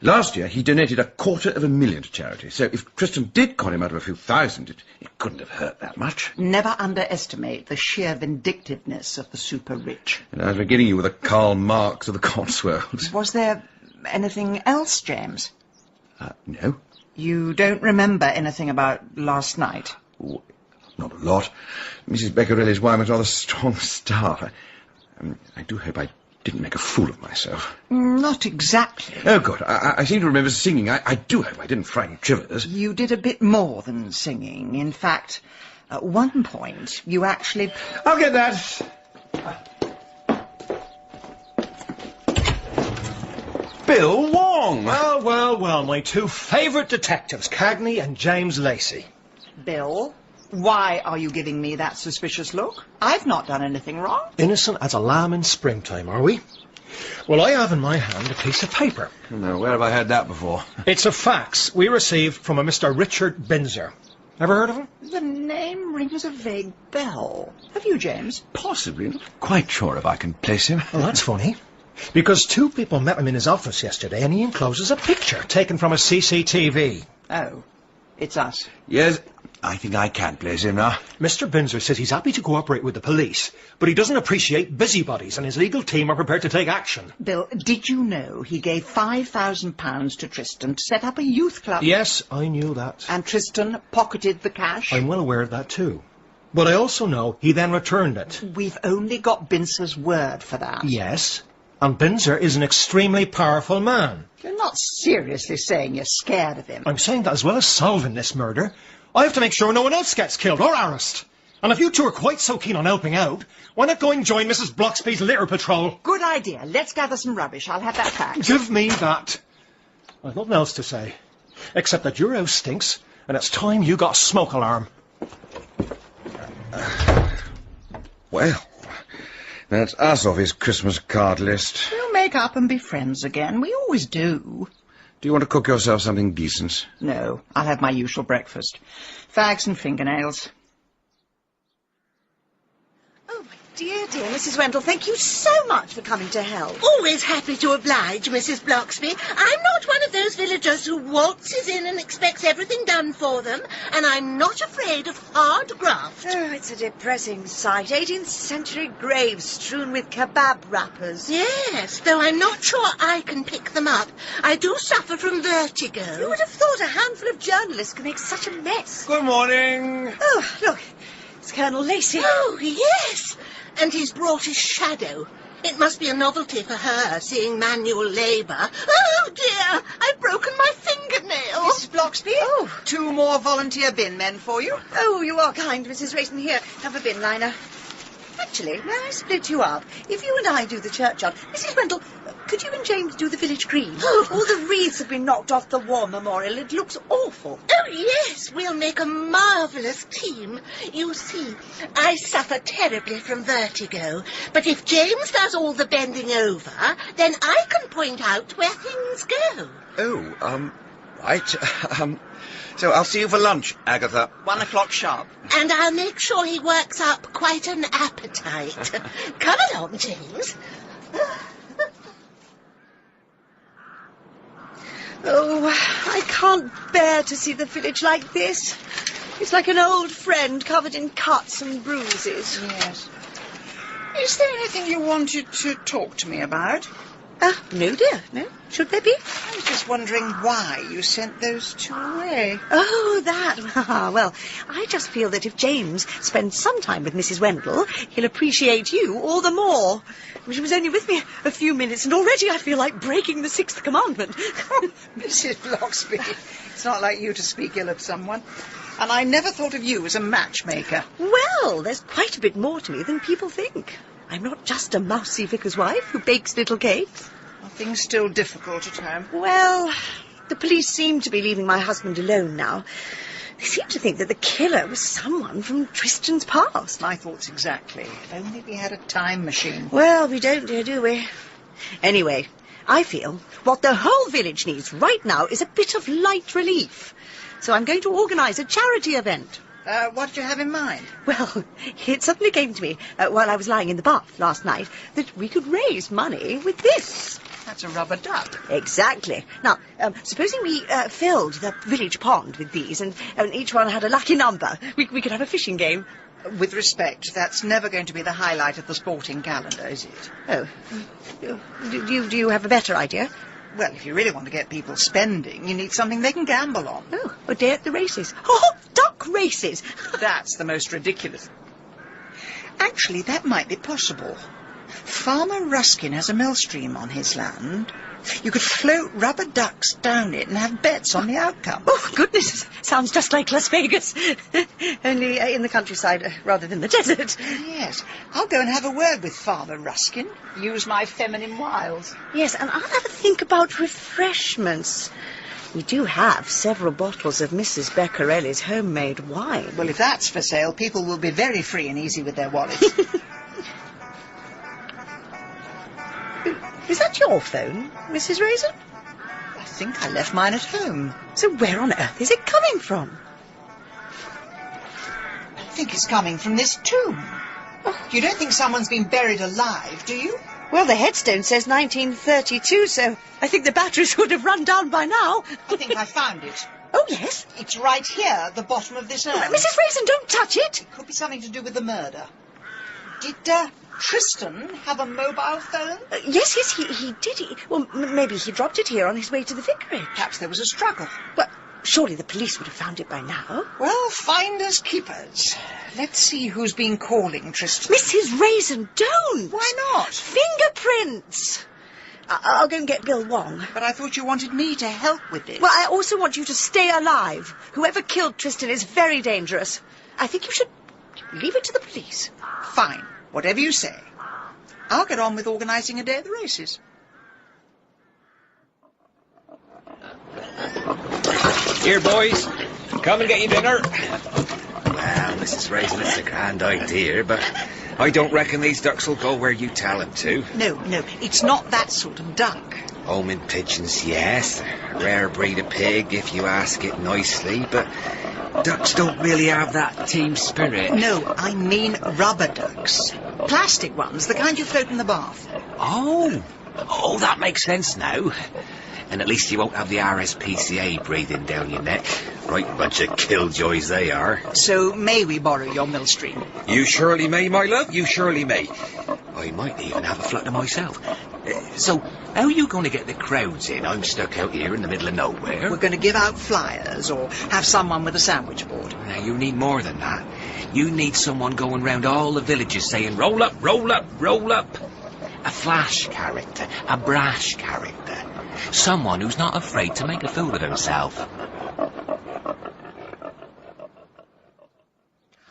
last year he donated $250,000 to charity, so if Tristan did con him out of a few thousand, it couldn't have hurt that much. Never underestimate the sheer vindictiveness of the super-rich. And I was beginning you with a Karl Marx of the Cotswolds. Was there anything else, James? No. You don't remember anything about last night? Oh, not a lot. Mrs. Beccarelli's wine was rather strong stuff. I do hope I didn't make a fool of myself. Not exactly. Oh, good. I seem to remember singing. I do hope I didn't frighten Chivers. You did a bit more than singing. In fact, at one point, you actually... I'll get that. Bill Wong! Well, well, well, my two favourite detectives, Cagney and James Lacey. Bill, why are you giving me that suspicious look? I've not done anything wrong. Innocent as a lamb in springtime, are we? Well, I have in my hand a piece of paper. No, where have I heard that before? It's a fax we received from a Mr. Richard Binzer. Ever heard of him? The name rings a vague bell. Have you, James? Possibly. Not quite sure if I can place him. Well, that's funny. Because two people met him in his office yesterday, and he encloses a picture taken from a CCTV. Oh, it's us. Yes, I think I can place him now. Mr. Binzer says he's happy to cooperate with the police, but he doesn't appreciate busybodies, and his legal team are prepared to take action. Bill, did you know he gave £5,000 to Tristan to set up a youth club? Yes, I knew that. And Tristan pocketed the cash? I'm well aware of that, too. But I also know he then returned it. We've only got Binzer's word for that. Yes. And Binzer is an extremely powerful man. You're not seriously saying you're scared of him. I'm saying that as well as solving this murder, I have to make sure no one else gets killed or harassed. And if you two are quite so keen on helping out, why not go and join Mrs. Bloxby's litter patrol? Good idea. Let's gather some rubbish. I'll have that fax. Give me that. I've nothing else to say, except that your house stinks, and it's time you got a smoke alarm. Well, that's us off his Christmas card list. We'll make up and be friends again. We always do. Do you want to cook yourself something decent? No, I'll have my usual breakfast. Fags and fingernails. Oh, my dear, dear Mrs. Wendell, thank you so much for coming to help. Always happy to oblige, Mrs. Bloxby. I'm not one of those villagers who waltzes in and expects everything done for them, and I'm not afraid of hard graft. Oh, it's a depressing sight. 18th century graves strewn with kebab wrappers. Yes, though I'm not sure I can pick them up. I do suffer from vertigo. Who would have thought a handful of journalists could make such a mess? Good morning. Oh, look. It's Colonel Lacey. Oh, yes. And he's brought his shadow. It must be a novelty for her, seeing manual labour. Oh, dear, I've broken my fingernail. Mrs. Bloxby? Oh. 2 more volunteer bin men for you. Oh, you are kind, Mrs. Raisin. Here, have a bin liner. Actually, may I split you up? If you and I do the churchyard, Mrs. Wendell, could you and James do the village green? Oh. All the wreaths have been knocked off the war memorial. It looks awful. Oh, yes, we'll make a marvellous team. You see, I suffer terribly from vertigo, but if James does all the bending over, then I can point out where things go. Oh, right. So I'll see you for lunch, Agatha. 1 o'clock sharp. And I'll make sure he works up quite an appetite. Come along, James. Oh, I can't bear to see the village like this. It's like an old friend covered in cuts and bruises. Yes. Is there anything you wanted to talk to me about? No, dear, no. Should there be? I was just wondering why you sent those 2 away. Oh, that. Well, I just feel that if James spends some time with Mrs. Wendell, he'll appreciate you all the more. She was only with me a few minutes, and already I feel like breaking the 6th commandment. Mrs. Bloxby, it's not like you to speak ill of someone. And I never thought of you as a matchmaker. Well, there's quite a bit more to me than people think. I'm not just a mousy vicar's wife who bakes little cakes. Are things still difficult at home? Well, the police seem to be leaving my husband alone now. They seem to think that the killer was someone from Tristan's past. My thoughts exactly. If only we had a time machine. Well, we don't, dear, do we? Anyway, I feel what the whole village needs right now is a bit of light relief. So I'm going to organise a charity event. What did you have in mind? Well, it suddenly came to me while I was lying in the bath last night that we could raise money with this. That's a rubber duck. Exactly. Now, supposing we filled the village pond with these and each one had a lucky number, we could have a fishing game. With respect, that's never going to be the highlight of the sporting calendar, is it? Oh. Do you have a better idea? Well, if you really want to get people spending, you need something they can gamble on. Oh, a day at the races. Oh, duck races! That's the most ridiculous. Actually, that might be possible. Farmer Ruskin has a mill stream on his land. You could float rubber ducks down it and have bets on the outcome. Oh, goodness, sounds just like Las Vegas. Only in the countryside rather than the desert. Yes, I'll go and have a word with Farmer Ruskin. Use my feminine wiles. Yes, and I'll have a think about refreshments. We do have several bottles of Mrs. Beccarelli's homemade wine. Well, if that's for sale, people will be very free and easy with their wallets. Is that your phone, Mrs. Raisin? I think I left mine at home. So where on earth is it coming from? I think it's coming from this tomb. Oh. You don't think someone's been buried alive, do you? Well, the headstone says 1932, so I think the batteries would have run down by now. I think I found it. Oh, yes? It's right here at the bottom of this urn. Mrs. Raisin, don't touch it. It could be something to do with the murder. Did Tristan have a mobile phone? Yes, he did. Well, maybe he dropped it here on his way to the vicarage. Perhaps there was a struggle. Well, surely the police would have found it by now. Well, finders keepers. Let's see who's been calling Tristan. Mrs. Raisin, don't! Why not? Fingerprints! I'll go and get Bill Wong. But I thought you wanted me to help with this. Well, I also want you to stay alive. Whoever killed Tristan is very dangerous. I think you should leave it to the police. Fine. Whatever you say. I'll get on with organising a day at the races. Here, boys. Come and get your dinner. Well, Mrs. Raisin, it's a grand idea, but I don't reckon these ducks will go where you tell them to. No, it's not that sort of duck. Homing pigeons, yes. A rare breed of pig, if you ask it nicely, but ducks don't really have that team spirit. No, I mean rubber ducks. Plastic ones, the kind you float in the bath. Oh, that makes sense now. And at least you won't have the RSPCA breathing down your neck. Right bunch of killjoys they are. So may we borrow your mill stream? You surely may, my love, you surely may. I might even have a flutter myself. So, how are you going to get the crowds in? I'm stuck out here in the middle of nowhere. We're going to give out flyers or have someone with a sandwich board. Now, you need more than that. You need someone going round all the villages saying, roll up, roll up, roll up. A flash character, a brash character. Someone who's not afraid to make a fool of himself.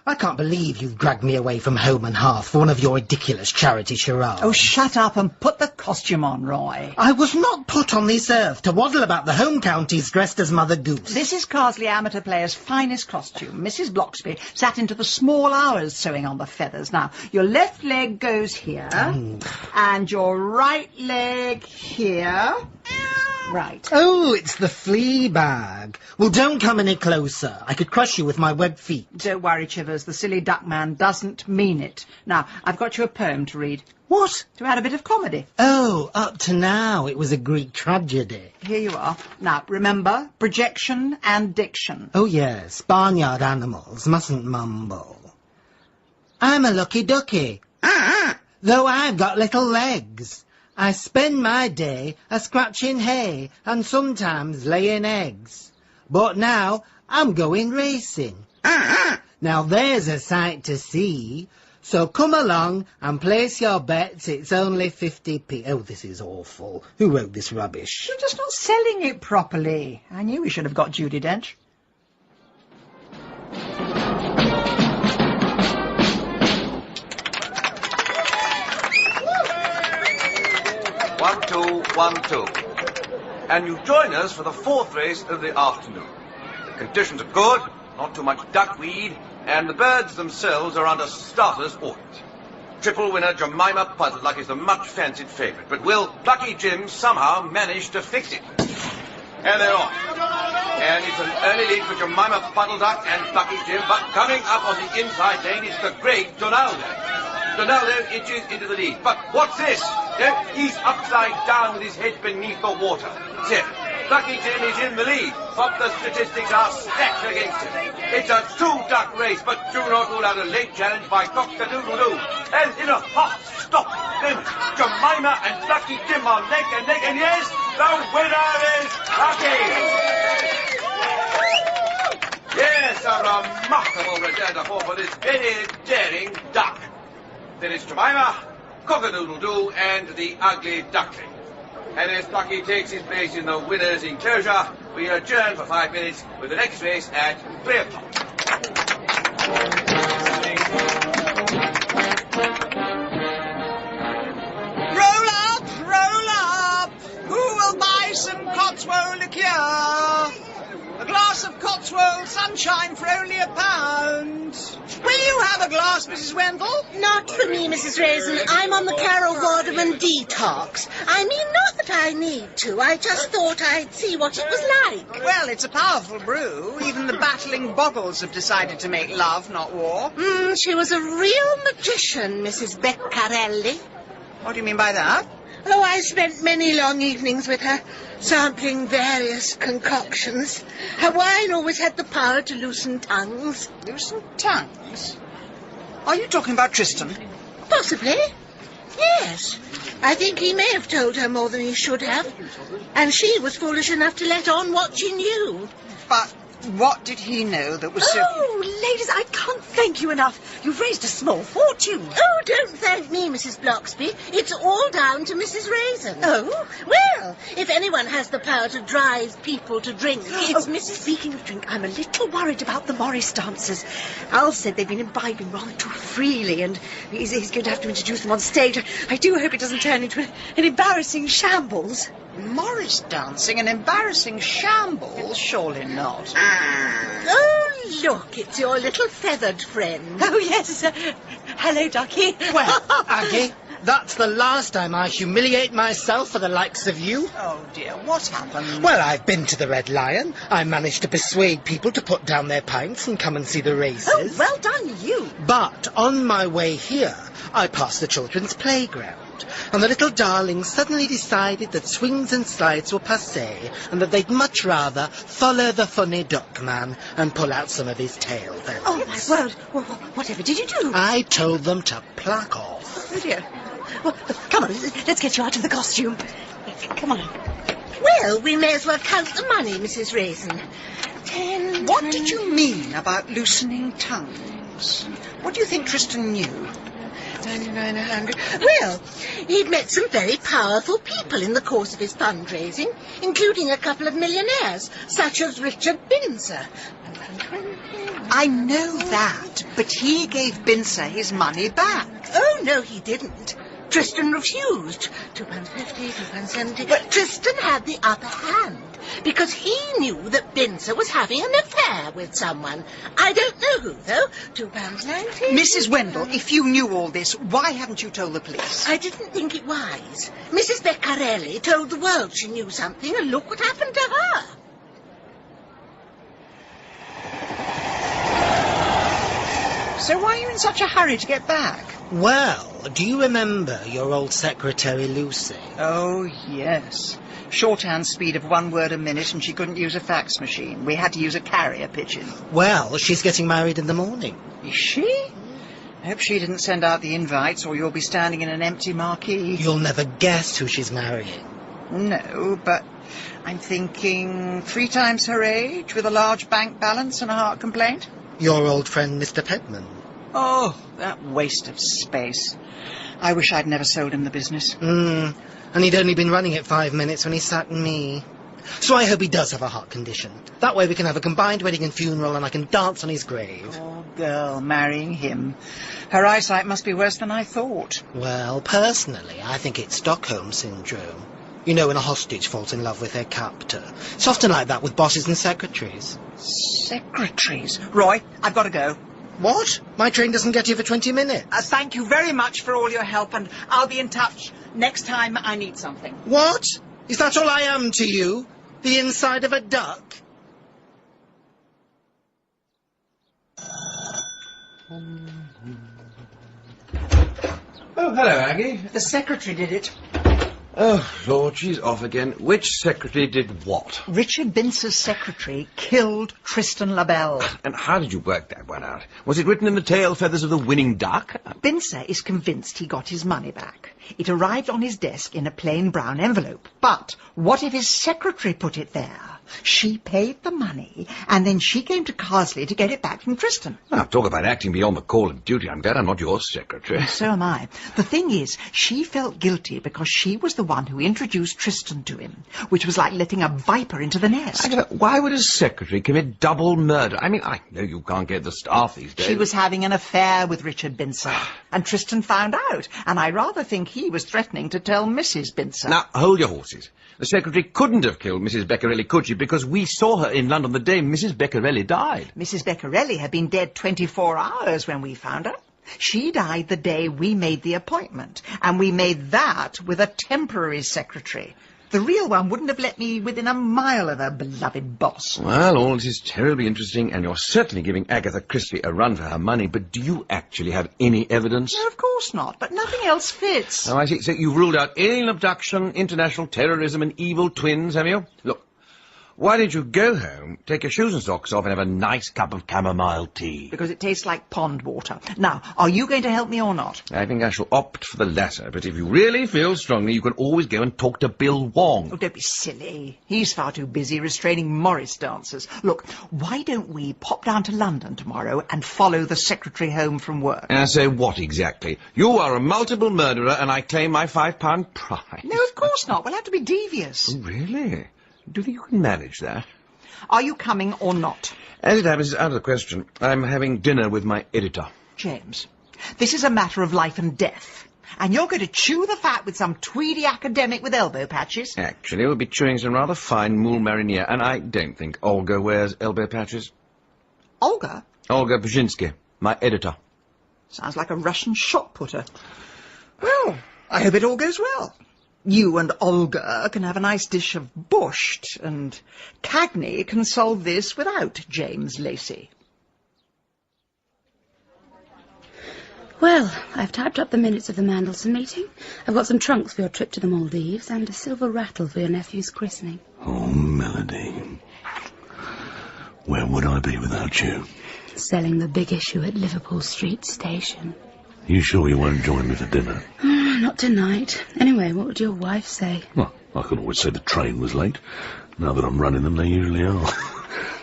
I can't believe you've dragged me away from home and hearth for one of your ridiculous charity charades. Oh, shut up and put the costume on, Roy. I was not put on this earth to waddle about the home counties dressed as Mother Goose. This is Carsley Amateur Player's finest costume. Mrs. Bloxby sat into the small hours sewing on the feathers. Now, your left leg goes here, and your right leg here. Right. Oh, it's the flea bag. Well, don't come any closer. I could crush you with my web feet. Don't worry, Chivers. The silly duck man doesn't mean it. Now, I've got you a poem to read. What? To add a bit of comedy. Oh, up to now it was a Greek tragedy. Here you are. Now, remember, projection and diction. Oh, yes. Barnyard animals mustn't mumble. I'm a lucky ducky. Though I've got little legs. I spend my day a-scratching hay and sometimes laying eggs. But now I'm going racing. Now there's a sight to see. So come along and place your bets. It's only 50p. Oh, this is awful. Who wrote this rubbish? You're just not selling it properly. I knew we should have got Judi Dench. One, two. And you join us for the fourth race of the afternoon. The conditions are good, not too much duckweed, and the birds themselves are under starter's audit. Triple winner Jemima Puddleduck is the much-fancied favourite, but will Plucky Jim somehow manage to fix it? And they're off. And it's an early lead for Jemima Puddleduck and Plucky Jim, but coming up on the inside lane is the great Donaldo. Donaldo inches into the lead. But what's this? He's upside down with his head beneath the water. Zip. Plucky Jim is in the lead, but the statistics are stacked against him. It's a two-duck race, but do not rule out a late challenge by Cock-a-doodle-doo. And in a hot stop, then Jemima and Plucky Jim are neck and neck, and yes, the winner is Plucky! Yes, a remarkable return to form for this very daring duck. Then it's Jemima, Cock-a-doodle-doo, and the ugly duckling. And as Plucky takes his place in the winner's enclosure, we adjourn for 5 minutes with the next race at 3 o'clock. Roll up, roll up! Who will buy some Cotswold liqueur? A glass of Cotswold sunshine for only £1. Will you have a glass, Mrs. Wendell? Not for me, Mrs. Raisin. I'm on the Carol Vorderman detox. I mean, not that I need to. I just thought I'd see what it was like. Well, it's a powerful brew. Even the battling Boggles have decided to make love, not war. She was a real magician, Mrs. Beccarelli. What do you mean by that? Oh, I spent many long evenings with her, sampling various concoctions. Her wine always had the power to loosen tongues. Loosen tongues? Are you talking about Tristan? Possibly. Yes. I think he may have told her more than he should have. And she was foolish enough to let on what she knew. But what did he know that was so... Oh, ladies, I can't thank you enough. You've raised a small fortune. Oh, don't thank me, Mrs. Bloxby. It's all down to Mrs. Raisin. Oh? Well, if anyone has the power to drive people to drink, it's Mrs... Speaking of drink, I'm a little worried about the Morris dancers. Al said they've been imbibing rather too freely, and he's going to have to introduce them on stage. I do hope it doesn't turn into an embarrassing shambles. Morris dancing an embarrassing shambles? Surely not. Oh, look, it's your little feathered friend. Oh, yes. Hello, Ducky. Well, Aggie, that's the last time I humiliate myself for the likes of you. Oh, dear, what happened? Well, I've been to the Red Lion. I managed to persuade people to put down their pints and come and see the races. Oh, well done, you. But on my way here, I passed the children's playground. And the little darlings suddenly decided that swings and slides were passé, and that they'd much rather follow the funny duck man and pull out some of his tail feathers. Oh, my word. Well, whatever did you do? I told them to pluck off. Oh, dear. Well, come on, let's get you out of the costume. Come on. Well, we may as well count the money, Mrs. Raisin. 10. What did you mean about loosening tongues? boss. What do you think Tristan knew? 99, 100. Well, he'd met some very powerful people in the course of his fundraising, including a couple of millionaires, such as Richard Binzer. I know that, but he gave Binzer his money back. Oh, no, he didn't. Tristan refused. £2.50, £2.70. But Tristan had the upper hand, because he knew that Binzer was having an affair with someone. I don't know who, though. £2.90. Mrs. Wendell, if you knew all this, why haven't you told the police? I didn't think it wise. Mrs. Beccarelli told the world she knew something, and look what happened to her. So why are you in such a hurry to get back? Well, do you remember your old secretary, Lucy? Oh, yes. Shorthand speed of 1 word a minute, and she couldn't use a fax machine. We had to use a carrier pigeon. Well, she's getting married in the morning. Is she? I hope she didn't send out the invites, or you'll be standing in an empty marquee. You'll never guess who she's marrying. No, but I'm thinking 3 times her age, with a large bank balance and a heart complaint. Your old friend, Mr. Pedman. Oh, that waste of space. I wish I'd never sold him the business. And he'd only been running it 5 minutes when he sacked me. So I hope he does have a heart condition. That way we can have a combined wedding and funeral, and I can dance on his grave. Poor girl, marrying him. Her eyesight must be worse than I thought. Well, personally, I think it's Stockholm Syndrome. You know, when a hostage falls in love with their captor. It's often like that with bosses and secretaries. Secretaries? Roy, I've got to go. What? My train doesn't get here for 20 minutes. Thank you very much for all your help, and I'll be in touch next time I need something. What? Is that all I am to you? The inside of a duck? Oh, hello, Aggie. The secretary did it. Oh, Lord, she's off again. Which secretary did what? Richard Binzer's secretary killed Tristan LaBelle. And how did you work that one out? Was it written in the tail feathers of the winning duck? Binzer is convinced he got his money back. It arrived on his desk in a plain brown envelope. But what if his secretary put it there? She paid the money, and then she came to Carsley to get it back from Tristan. Now, talk about acting beyond the call of duty. I'm glad I'm not your secretary. So am I. The thing is, she felt guilty because she was the one who introduced Tristan to him, which was like letting a viper into the nest. Agatha, why would a secretary commit double murder? I mean, I know you can't get the staff these days. She was having an affair with Richard Binzer, and Tristan found out, and I rather think he was threatening to tell Mrs. Binzer. Now, hold your horses. The secretary couldn't have killed Mrs. Beccarelli, could she? Because we saw her in London the day Mrs. Beccarelli died. Mrs. Beccarelli had been dead 24 hours when we found her. She died the day we made the appointment, and we made that with a temporary secretary. The real one wouldn't have let me within a mile of her beloved boss. Well, all this is terribly interesting, and you're certainly giving Agatha Christie a run for her money, but do you actually have any evidence? No, of course not, but nothing else fits. Oh, I see. So you've ruled out alien abduction, international terrorism, and evil twins, have you? Look, why don't you go home, take your shoes and socks off, and have a nice cup of chamomile tea? Because it tastes like pond water. Now, are you going to help me or not? I think I shall opt for the latter, but if you really feel strongly, you can always go and talk to Bill Wong. Oh, don't be silly. He's far too busy restraining Morris dancers. Look, why don't we pop down to London tomorrow and follow the secretary home from work? And say what exactly? You are a multiple murderer, and I claim my £5 prize. No, of course not. We'll have to be devious. Oh, really? Do you think you can manage that? Are you coming or not? As it happens, it's out of the question. I'm having dinner with my editor. James, this is a matter of life and death. And you're going to chew the fat with some tweedy academic with elbow patches? Actually, we'll be chewing some rather fine moule marinier, and I don't think Olga wears elbow patches. Olga? Olga Brzezinski, my editor. Sounds like a Russian shot putter. Well, I hope it all goes well. You and Olga can have a nice dish of borscht, and Cagney can solve this without James Lacey. Well, I've typed up the minutes of the Mandelson meeting. I've got some trunks for your trip to the Maldives and a silver rattle for your nephew's christening. Oh, Melody. Where would I be without you? Selling the big issue at Liverpool Street Station. You sure you won't join me for dinner? not tonight. Anyway, what would your wife say? Well, I can always say the train was late. Now that I'm running them, they usually are.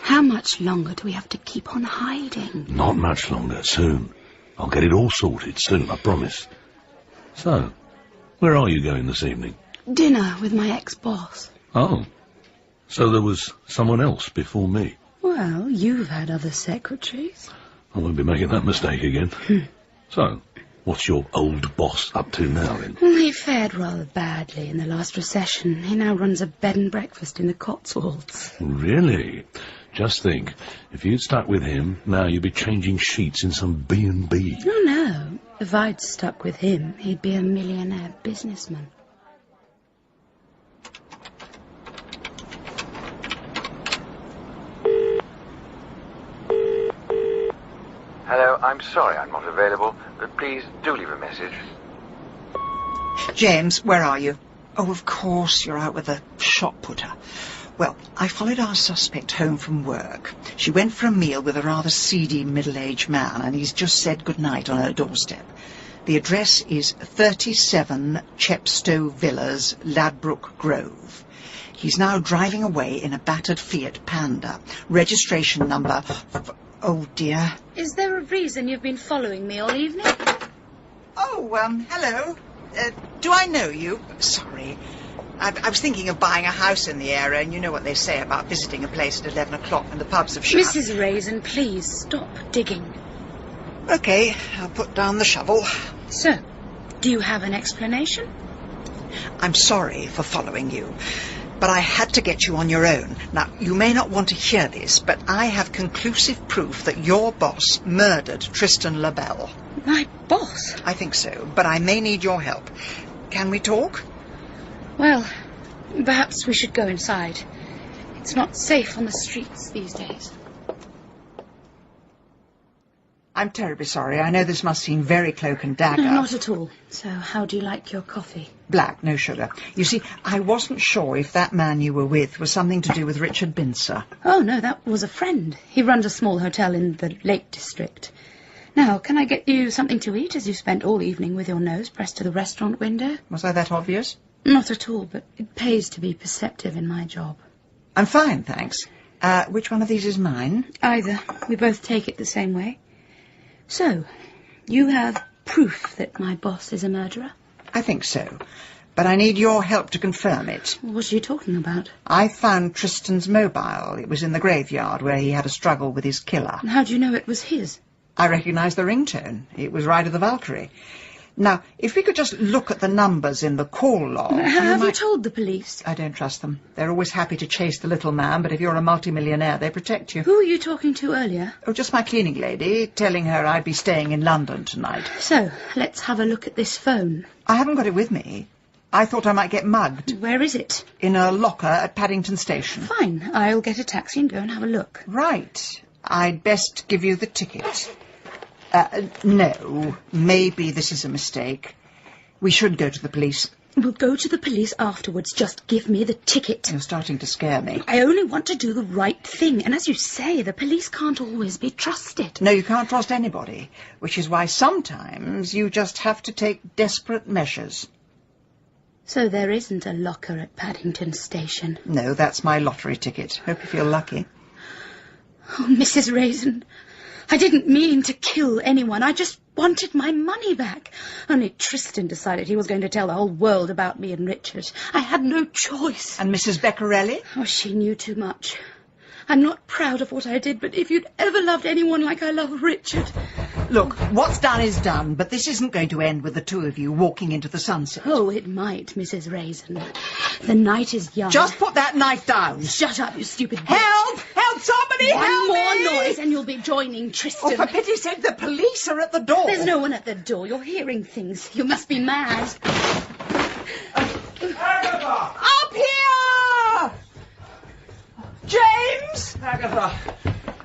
How much longer do we have to keep on hiding? Not much longer. Soon. I'll get it all sorted soon, I promise. So, where are you going this evening? Dinner with my ex-boss. Oh. So there was someone else before me. Well, you've had other secretaries. I won't be making that mistake again. So, what's your old boss up to now, then? Well, he fared rather badly in the last recession. He now runs a bed and breakfast in the Cotswolds. Really? Just think, if you'd stuck with him, now you'd be changing sheets in some B&B. Oh, no. If I'd stuck with him, he'd be a millionaire businessman. Hello, I'm sorry I'm not available, but please do leave a message. James, where are you? Oh, of course, you're out with a shot putter. Well, I followed our suspect home from work. She went for a meal with a rather seedy middle-aged man, and he's just said goodnight on her doorstep. The address is 37 Chepstow Villas, Ladbroke Grove. He's now driving away in a battered Fiat Panda. Registration number... Oh, dear. Is there a reason you've been following me all evening? Oh, hello. Do I know you? Sorry. I was thinking of buying a house in the area, and you know what they say about visiting a place at 11 o'clock when the pubs have shut. Mrs. Raisin, please stop digging. OK, I'll put down the shovel. So, do you have an explanation? I'm sorry for following you, but I had to get you on your own. Now, you may not want to hear this, but I have conclusive proof that your boss murdered Tristan LaBelle. My boss? I think so, but I may need your help. Can we talk? Well, perhaps we should go inside. It's not safe on the streets these days. I'm terribly sorry. I know this must seem very cloak and dagger. No, not at all. So, how do you like your coffee? Black, no sugar. You see, I wasn't sure if that man you were with was something to do with Richard Bincer. Oh, no, that was a friend. He runs a small hotel in the Lake District. Now, can I get you something to eat, as you spent all evening with your nose pressed to the restaurant window? Was I that obvious? Not at all, but it pays to be perceptive in my job. I'm fine, thanks. Which one of these is mine? Either. We both take it the same way. So, you have proof that my boss is a murderer? I think so. But I need your help to confirm it. What are you talking about? I found Tristan's mobile. It was in the graveyard where he had a struggle with his killer. And how do you know it was his? I recognised the ringtone. It was Ride of the Valkyrie. Now, if we could just look at the numbers in the call log... Have you told the police? I don't trust them. They're always happy to chase the little man, but if you're a multimillionaire, they protect you. Who were you talking to earlier? Oh, just my cleaning lady, telling her I'd be staying in London tonight. So, let's have a look at this phone. I haven't got it with me. I thought I might get mugged. Where is it? In a locker at Paddington Station. Fine. I'll get a taxi and go and have a look. Right. I'd best give you the ticket. No. Maybe this is a mistake. We should go to the police. We'll go to the police afterwards. Just give me the ticket. You're starting to scare me. I only want to do the right thing. And as you say, the police can't always be trusted. No, you can't trust anybody. Which is why sometimes you just have to take desperate measures. So there isn't a locker at Paddington Station? No, that's my lottery ticket. Hope you feel lucky. Oh, Mrs. Raisin, I didn't mean to kill anyone. I just wanted my money back. Only Tristan decided he was going to tell the whole world about me and Richard. I had no choice. And Mrs. Beccarelli? Oh, she knew too much. I'm not proud of what I did, but if you'd ever loved anyone like I love Richard... Look, what's done is done, but this isn't going to end with the two of you walking into the sunset. Oh, it might, Mrs. Raisin. The night is young. Just put that knife down. Shut up, you stupid bitch. Help! Help somebody! Help One more me! noise and you'll be joining Tristan. Oh, for pity's sake, the police are at the door. There's no one at the door. You're hearing things. You must be mad. Agatha! Up here! James! Agatha!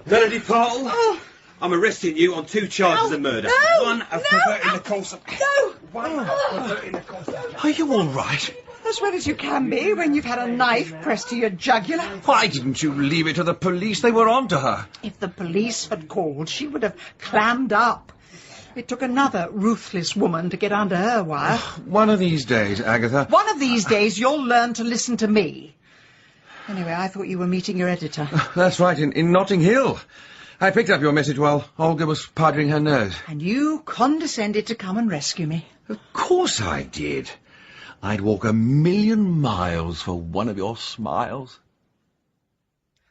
Melody Paul! Oh. I'm arresting you on 2 charges of murder. No! One of perverting the course of... No! One of perverting the course of... Are you all right? As well as you can be when you've had a knife pressed to your jugular. Why didn't you leave it to the police? They were on to her. If the police had called, she would have clammed up. It took another ruthless woman to get under her wire. One of these days, Agatha. One of these days you'll learn to listen to me. Anyway, I thought you were meeting your editor. That's right, in Notting Hill. I picked up your message while Olga was powdering her nose. And you condescended to come and rescue me. Of course I did. I'd walk 1,000,000 miles for one of your smiles.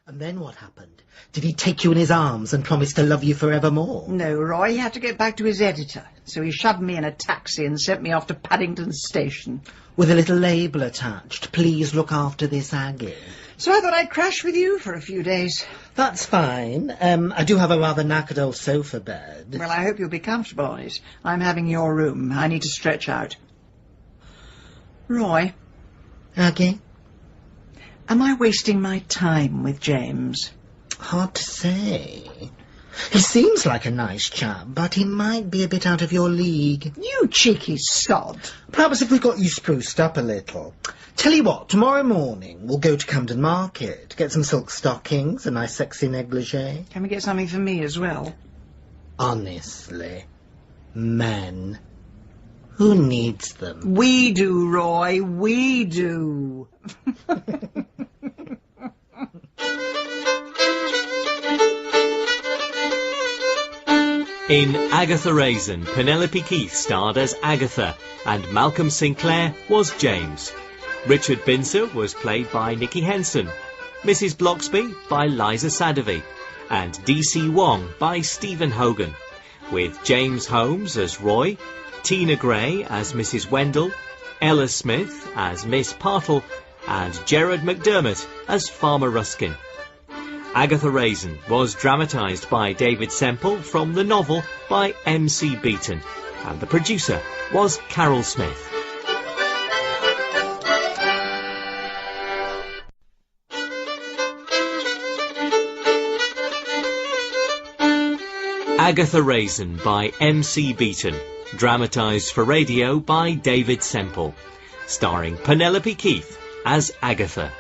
And then what happened? Did he take you in his arms and promise to love you forevermore? No, Roy, he had to get back to his editor. So he shoved me in a taxi and sent me off to Paddington Station. With a little label attached, please look after this Aggie. So I thought I'd crash with you for a few days. That's fine. I do have a rather knackered old sofa bed. Well, I hope you'll be comfortable on it. I'm having your room. I need to stretch out. Roy. Aggie? Am I wasting my time with James? Hard to say. He seems like a nice chap, but he might be a bit out of your league. You cheeky sod. Perhaps if we got you spruced up a little. Tell you what, tomorrow morning we'll go to Camden Market, get some silk stockings, a nice sexy negligee. Can we get something for me as well? Honestly, men. Who needs them? We do, Roy, we do. In Agatha Raisin, Penelope Keith starred as Agatha, and Malcolm Sinclair was James. Richard Binzer was played by Nicky Henson, Mrs. Bloxby by Liza Sadovy, and D.C. Wong by Stephen Hogan, with James Holmes as Roy, Tina Gray as Mrs. Wendell, Ella Smith as Miss Partle, and Gerard McDermott as Farmer Ruskin. Agatha Raisin was dramatised by David Semple from the novel by M.C. Beaton, and the producer was Carol Smith. Agatha Raisin by M.C. Beaton, dramatised for radio by David Semple, starring Penelope Keith as Agatha.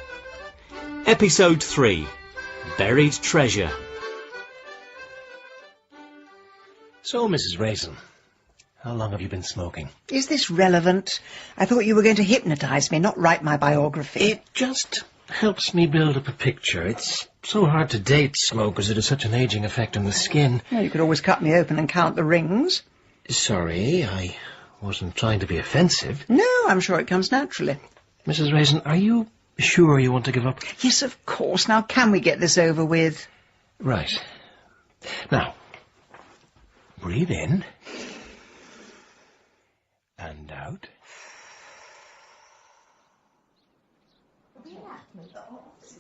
Episode 3, Buried Treasure. So, Mrs. Raisin, how long have you been smoking? Is this relevant? I thought you were going to hypnotise me, not write my biography. It just helps me build up a picture. It's so hard to date smoke as it has such an ageing effect on the skin. Well, you could always cut me open and count the rings. Sorry, I wasn't trying to be offensive. No, I'm sure it comes naturally. Mrs. Raisin, are you sure you want to give up? Yes, of course. Now, can we get this over with? Right. Now, breathe in. And out.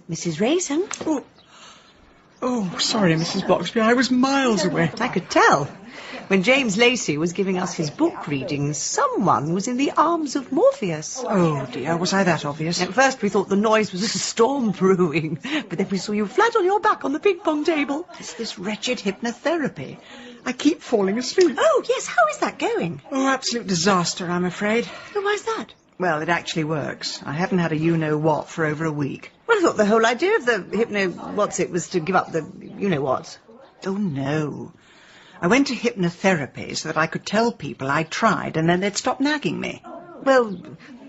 Mrs. Raisin? Oh, sorry, Mrs. Bloxby. I was miles away. I could tell. When James Lacey was giving us his book readings, someone was in the arms of Morpheus. Oh, dear. Was I that obvious? At first we thought the noise was a storm brewing, but then we saw you flat on your back on the ping-pong table. It's this wretched hypnotherapy. I keep falling asleep. Oh, yes. How is that going? Oh, absolute disaster, I'm afraid. Oh, why's that? Well, it actually works. I haven't had a you-know-what for over a week. Well, I thought the whole idea of the was to give up the you-know-what. Oh, no. I went to hypnotherapy so that I could tell people I tried and then they'd stop nagging me. Well,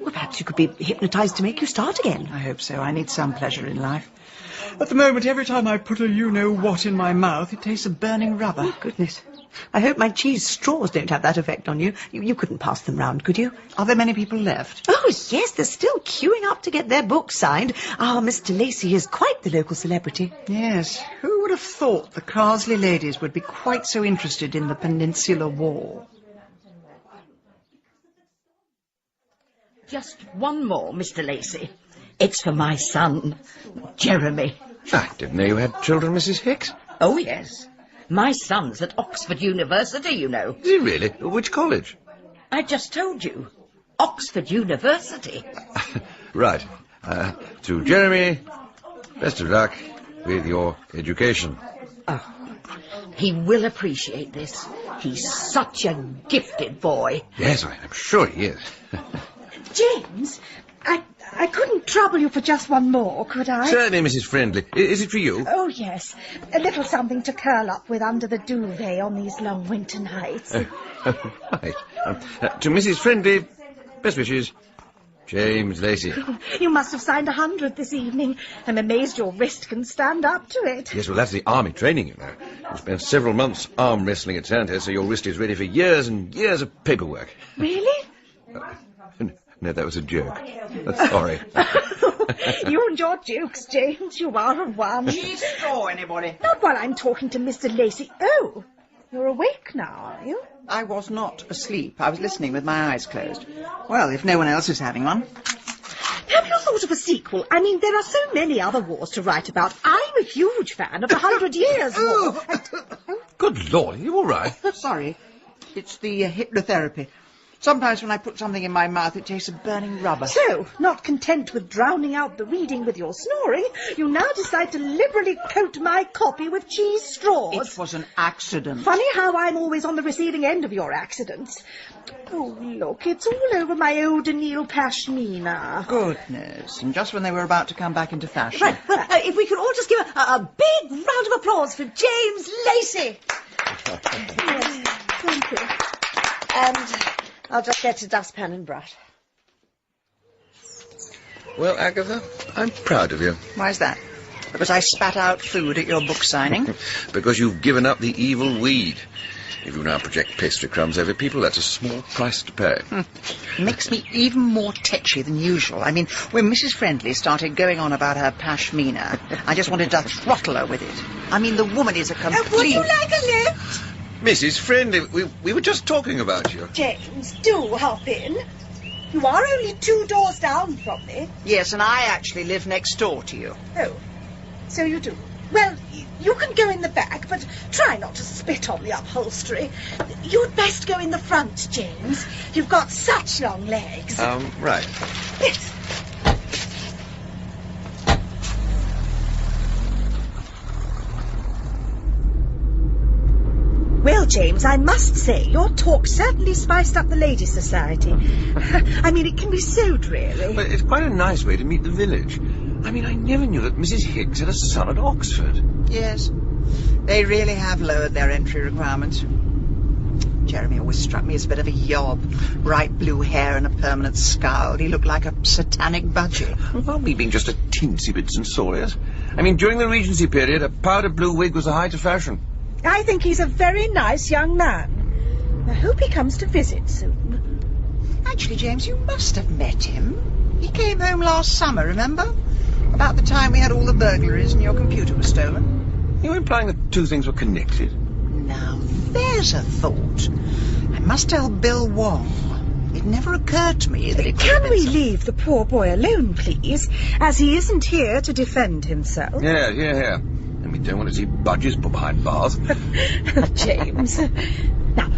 perhaps you could be hypnotised to make you start again. I hope so. I need some pleasure in life. At the moment, every time I put a you-know-what in my mouth, it tastes of burning rubber. Oh, goodness. I hope my cheese straws don't have that effect on you. You couldn't pass them round, could you? Are there many people left? Oh, yes, they're still queuing up to get their books signed. Ah, Mr. Lacey is quite the local celebrity. Yes. Who would have thought the Carsley ladies would be quite so interested in the Peninsular War? Just one more, Mr. Lacey. It's for my son, Jeremy. I didn't know you had children, Mrs. Hicks. Oh, yes. My son's at Oxford University, you know. Is he really? Which college? I just told you. Oxford University. Right. To Jeremy, best of luck with your education. Oh, he will appreciate this. He's such a gifted boy. Yes, I'm sure he is. James, I couldn't trouble you for just one more, could I? Certainly, Mrs. Friendly. Is it for you? Oh, yes. A little something to curl up with under the duvet on these long winter nights. Right. To Mrs. Friendly, best wishes, James Lacey. You must have signed 100 this evening. I'm amazed your wrist can stand up to it. Yes, well, that's the army training, you know. You spent several months arm wrestling at Sandhurst, so your wrist is ready for years and years of paperwork. Really? No, that was a joke. Sorry. You and your jokes, James. You are a one. Cheese straw, anybody? Not while I'm talking to Mr. Lacey. Oh, you're awake now, are you? I was not asleep. I was listening with my eyes closed. Well, if no one else is having one. Have you thought of a sequel? I mean, there are so many other wars to write about. I'm a huge fan of the 100 Years' War. Good Lord, are you all right? Sorry. It's the hypnotherapy. Sometimes when I put something in my mouth, it tastes of burning rubber. So, not content with drowning out the reading with your snoring, you now decide to liberally coat my copy with cheese straws. It was an accident. Funny how I'm always on the receiving end of your accidents. Oh, look, it's all over my old Daniil pashmina. Goodness, and just when they were about to come back into fashion. Right, well, if we could all just give a big round of applause for James Lacey. Yes, thank you. And I'll just get a dustpan and brush. Well, Agatha, I'm proud of you. Why's that? Because I spat out food at your book signing? Because you've given up the evil weed. If you now project pastry crumbs over people, that's a small price to pay. Makes me even more tetchy than usual. I mean, when Mrs. Friendly started going on about her pashmina, I just wanted to throttle her with it. I mean, the woman is a complete... Would you like a lift? Mrs. Friendly, we were just talking about you. James, do hop in. You are only 2 doors down from me. Yes, and I actually live next door to you. Oh, so you do. Well, you can go in the back, but try not to spit on the upholstery. You'd best go in the front, James. You've got such long legs. Right. Yes. Well, James, I must say, your talk certainly spiced up the Ladies' Society. I mean, it can be so dreary. But it's quite a nice way to meet the village. I mean, I never knew that Mrs. Higgs had a son at Oxford. Yes, they really have lowered their entry requirements. Jeremy always struck me as a bit of a yob. Bright blue hair and a permanent scowl. He looked like a satanic budgie. Well, me being just a teensy bit censorious. I mean, during the Regency period, a powder blue wig was the height of fashion. I think he's a very nice young man. I hope he comes to visit soon. Actually, James, you must have met him. He came home last summer, remember? About the time we had all the burglaries and your computer was stolen. You're implying that two things were connected? Now, there's a thought. I must tell Bill Wong. It never occurred to me that it could have Can been we leave the poor boy alone, please, as he isn't here to defend himself? Yeah. And we don't want to see budgies put behind bars. James. Now,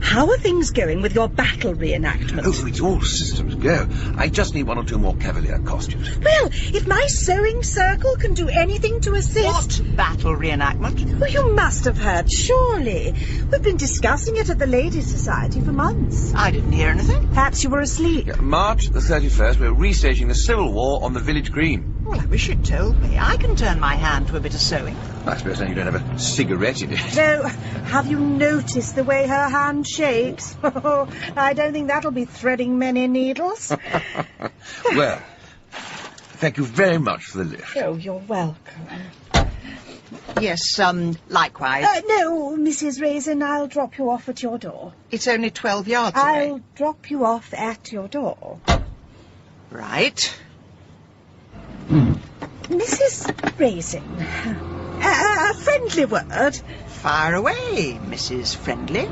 how are things going with your battle reenactment? Oh, it's all systems go. I just need 1 or 2 more Cavalier costumes. Well, if my sewing circle can do anything to assist... What battle reenactment? Well, you must have heard, surely. We've been discussing it at the Ladies' Society for months. I didn't hear anything. Perhaps you were asleep. Yeah, March the 31st, we're restaging the Civil War on the village green. Well, I wish you'd told me. I can turn my hand to a bit of sewing. I suppose then you don't have a cigarette in it. No, have you noticed the way her hand shakes? Oh, I don't think that'll be threading many needles. Well, thank you very much for the lift. Oh, you're welcome. Yes, likewise. No, Mrs. Raisin, I'll drop you off at your door. It's only 12 yards away. I'll drop you off at your door. Right. Mrs. Raisin, a friendly word. Fire away, Mrs. Friendly.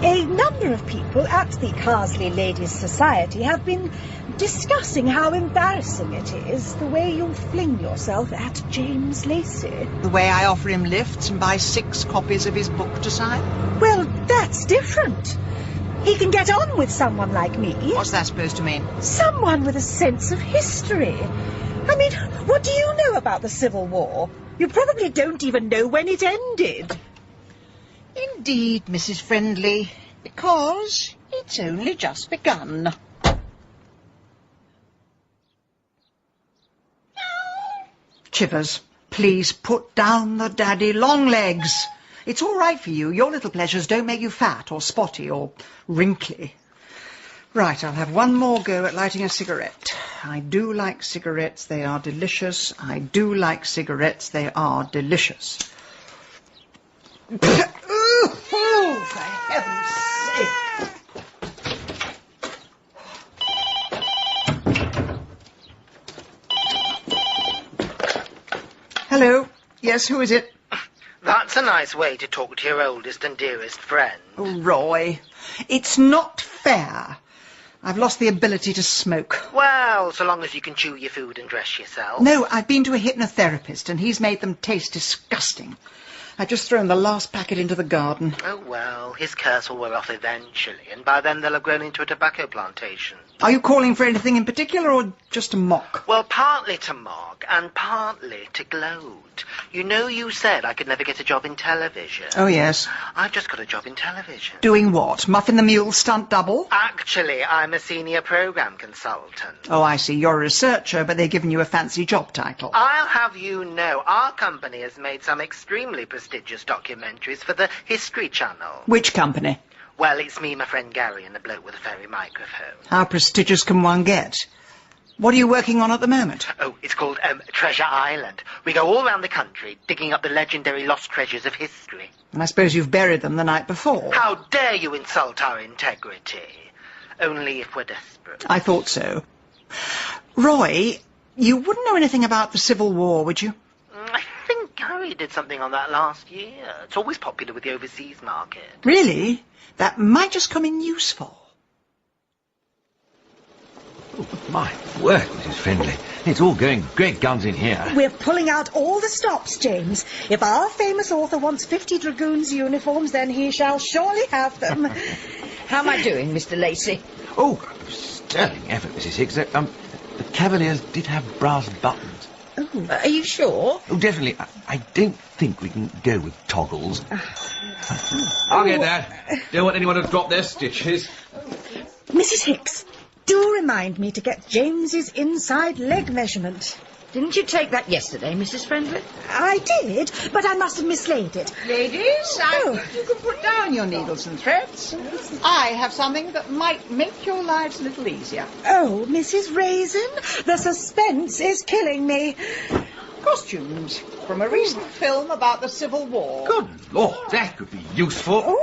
A number of people at the Carsley Ladies' Society have been discussing how embarrassing it is the way you fling yourself at James Lacey. The way I offer him lifts and buy 6 copies of his book to sign? Well, that's different. He can get on with someone like me. What's that supposed to mean? Someone with a sense of history. I mean, what do you know about the Civil War? You probably don't even know when it ended. Indeed, Mrs. Friendly, because it's only just begun. Chivers, please put down the daddy long legs. It's all right for you. Your little pleasures don't make you fat or spotty or wrinkly. Right, I'll have one more go at lighting a cigarette. I do like cigarettes. They are delicious. I do like cigarettes. They are delicious. Oh, for heaven's sake. Hello. Yes, who is it? That's a nice way to talk to your oldest and dearest friend. Oh, Roy, it's not fair. I've lost the ability to smoke. Well, so long as you can chew your food and dress yourself. No, I've been to a hypnotherapist and he's made them taste disgusting. I've just thrown the last packet into the garden. Oh, well, his curse will wear off eventually, and by then they'll have grown into a tobacco plantation. Are you calling for anything in particular or just to mock? Well, partly to mock and partly to gloat. You know you said I could never get a job in television. Oh, yes. I've just got a job in television. Doing what? Muffin the Mule stunt double? Actually, I'm a senior program consultant. Oh, I see. You're a researcher, but they've given you a fancy job title. I'll have you know, our company has made some extremely prestigious documentaries for the History Channel. Which company? Well, it's me, my friend Gary, and the bloke with a fairy microphone. How prestigious can one get? What are you working on at the moment? Oh, it's called Treasure Island. We go all around the country digging up the legendary lost treasures of history. And I suppose you've buried them the night before. How dare you insult our integrity? Only if we're desperate. I thought so. Roy, you wouldn't know anything about the Civil War, would you? I think Gary did something on that last year. It's always popular with the overseas market. Really? That might just come in useful. Oh, my word, Mrs. Findlay. It's all going great guns in here. We're pulling out all the stops, James. If our famous author wants 50 dragoons' uniforms, then he shall surely have them. How am I doing, Mr. Lacey? Oh, sterling effort, Mrs. Higgs. The Cavaliers did have brass buttons. Oh, are you sure? Oh, definitely. I don't think we can go with toggles. I'll get that. Don't want anyone to drop their stitches. Mrs. Hicks, do remind me to get James's inside leg measurement. Didn't you take that yesterday, Mrs. Friendly? I did, but I must have mislaid it. Ladies, I think you can put down your needles and threads. I have something that might make your lives a little easier. Oh, Mrs. Raisin, the suspense is killing me. Costumes from a recent film about the Civil War. Good Lord, that could be useful.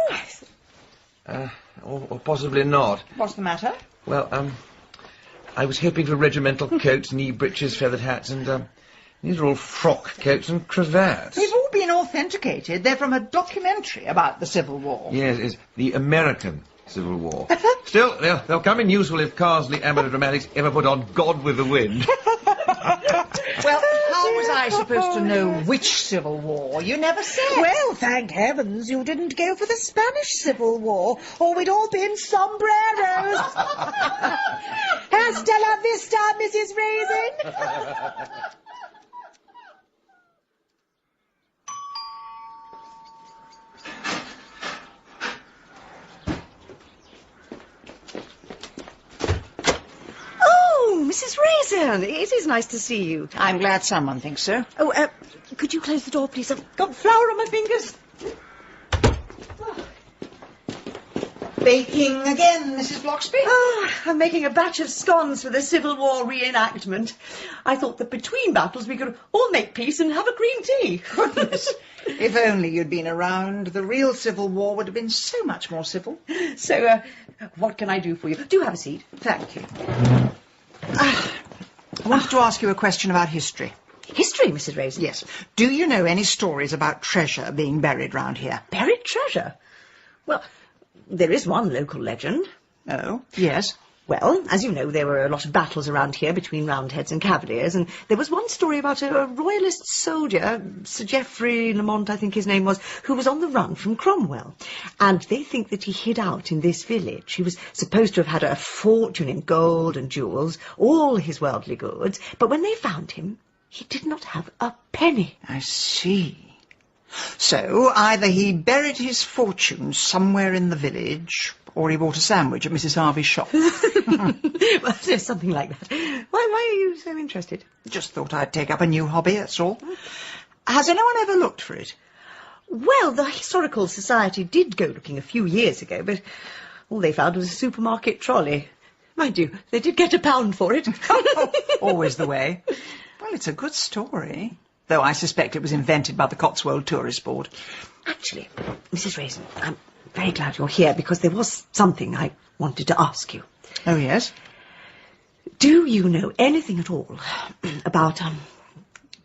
Oh. Or possibly not. What's the matter? Well, I was hoping for regimental coats, knee breeches, feathered hats, and, these are all frock coats and cravats. They've all been authenticated. They're from a documentary about the Civil War. Yes, it's the American Civil War. Still, they'll come in useful if Carsley Amateur Dramatics ever put on God with the Wind. Well, how was I supposed to know which Civil War? You never said. Well, thank heavens you didn't go for the Spanish Civil War, or we'd all be in sombreros. Hasta la vista, Mrs. Raisin. Mrs. Raisin, it is nice to see you. I'm glad someone thinks so. Oh, could you close the door, please? I've got flour on my fingers. Baking again, Mrs. Bloxby? Oh, I'm making a batch of scones for the Civil War reenactment. I thought that between battles we could all make peace and have a green tea. If only you'd been around, the real Civil War would have been so much more civil. So, what can I do for you? Do have a seat. Thank you. I wanted to ask you a question about history. History, Mrs. Raisin? Yes. Do you know any stories about treasure being buried round here? Buried treasure? Well, there is one local legend. Oh, yes. Well, as you know, there were a lot of battles around here between Roundheads and Cavaliers, and there was one story about a royalist soldier, Sir Geoffrey Lamont, I think his name was, who was on the run from Cromwell. And they think that he hid out in this village. He was supposed to have had a fortune in gold and jewels, all his worldly goods, but when they found him, he did not have a penny. I see. So, either he buried his fortune somewhere in the village, Or he bought a sandwich at Mrs. Harvey's shop. Well, there's something like that. Why are you so interested? Just thought I'd take up a new hobby, that's all. Has anyone ever looked for it? Well, the Historical Society did go looking a few years ago, but all they found was a supermarket trolley. Mind you, they did get £1 for it. Always the way. Well, it's a good story. Though I suspect it was invented by the Cotswold Tourist Board. Actually, Mrs. Raisin, I'm very glad you're here, because there was something I wanted to ask you. Oh, yes? Do you know anything at all about,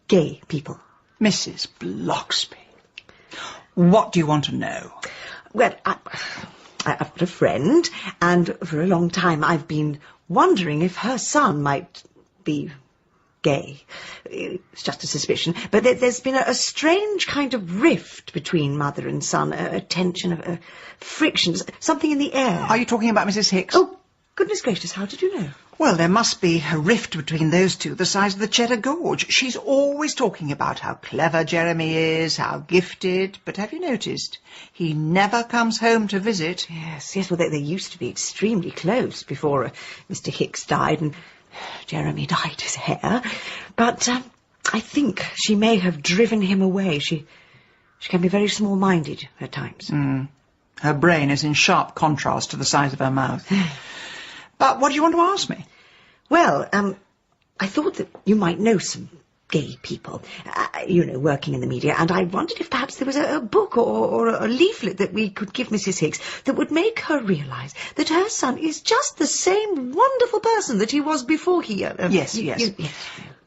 gay people? Mrs. Bloxby. What do you want to know? Well, I've got a friend, and for a long time I've been wondering if her son might be gay. It's just a suspicion. But there's been a strange kind of rift between mother and son, a tension, a friction, something in the air. Are you talking about Mrs. Hicks? Oh, goodness gracious, how did you know? Well, there must be a rift between those two the size of the Cheddar Gorge. She's always talking about how clever Jeremy is, how gifted. But have you noticed? He never comes home to visit. Yes, well, they used to be extremely close before Mr. Hicks died and Jeremy dyed his hair. But I think she may have driven him away. She can be very small-minded at times. Her brain is in sharp contrast to the size of her mouth. But what do you want to ask me? Well, I thought that you might know some gay people, working in the media, and I wondered if perhaps there was a book or a leaflet that we could give Mrs. Hicks that would make her realise that her son is just the same wonderful person that he was before he... Yes.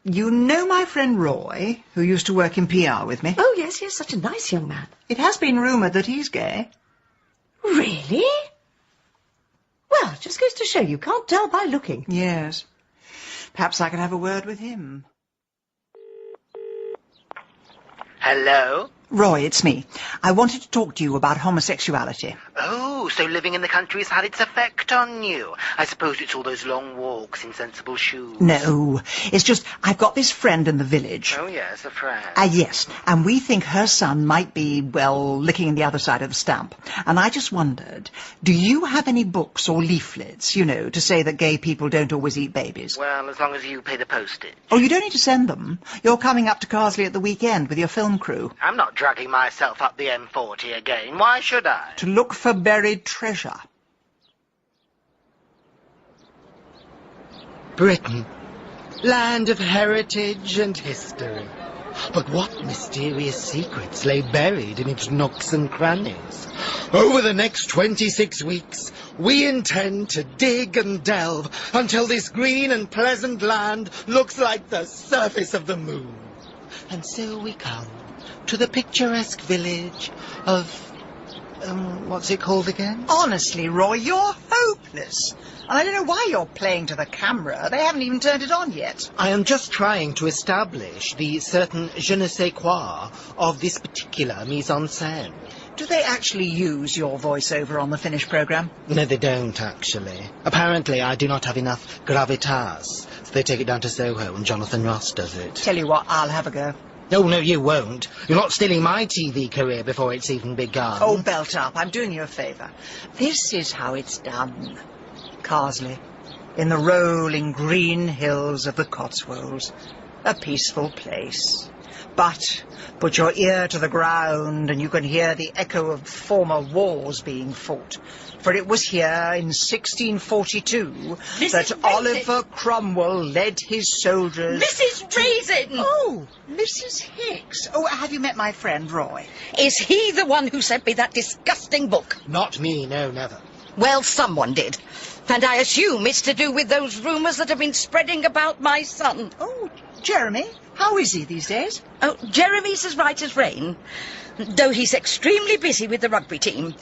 You know my friend Roy, who used to work in PR with me? Oh, yes, such a nice young man. It has been rumoured that he's gay. Really? Well, it just goes to show you can't tell by looking. Yes. Perhaps I could have a word with him. Hello? Roy, it's me. I wanted to talk to you about homosexuality. Oh, so living in the country's had its effect on you. I suppose it's all those long walks in sensible shoes. No, it's just I've got this friend in the village. Oh, yes, a friend. Yes, and we think her son might be, well, licking the other side of the stamp. And I just wondered, do you have any books or leaflets, to say that gay people don't always eat babies? Well, as long as you pay the postage. Oh, you don't need to send them. You're coming up to Carsley at the weekend with your film crew. I'm not dragging myself up the M40 again. Why should I? To look for buried treasure. Britain, land of heritage and history. But what mysterious secrets lay buried in its nooks and crannies? Over the next 26 weeks, we intend to dig and delve until this green and pleasant land looks like the surface of the moon. And so we come to the picturesque village of... what's it called again? Honestly, Roy, you're hopeless. And I don't know why you're playing to the camera. They haven't even turned it on yet. I am just trying to establish the certain je ne sais quoi of this particular mise-en-scène. Do they actually use your voiceover on the finished programme? No, they don't, actually. Apparently, I do not have enough gravitas, so they take it down to Soho and Jonathan Ross does it. Tell you what, I'll have a go. No, you won't. You're not stealing my TV career before it's even begun. Oh, belt up. I'm doing you a favour. This is how it's done. Carsley, in the rolling green hills of the Cotswolds. A peaceful place. But put your ear to the ground and you can hear the echo of former wars being fought. For it was here in 1642 that Oliver Cromwell led his soldiers... Mrs. Raisin! Oh, Mrs. Hicks. Oh, have you met my friend Roy? Is he the one who sent me that disgusting book? Not me, no, never. Well, someone did. And I assume it's to do with those rumours that have been spreading about my son. Oh, Jeremy? How is he these days? Oh, Jeremy's as right as rain. Though he's extremely busy with the rugby team.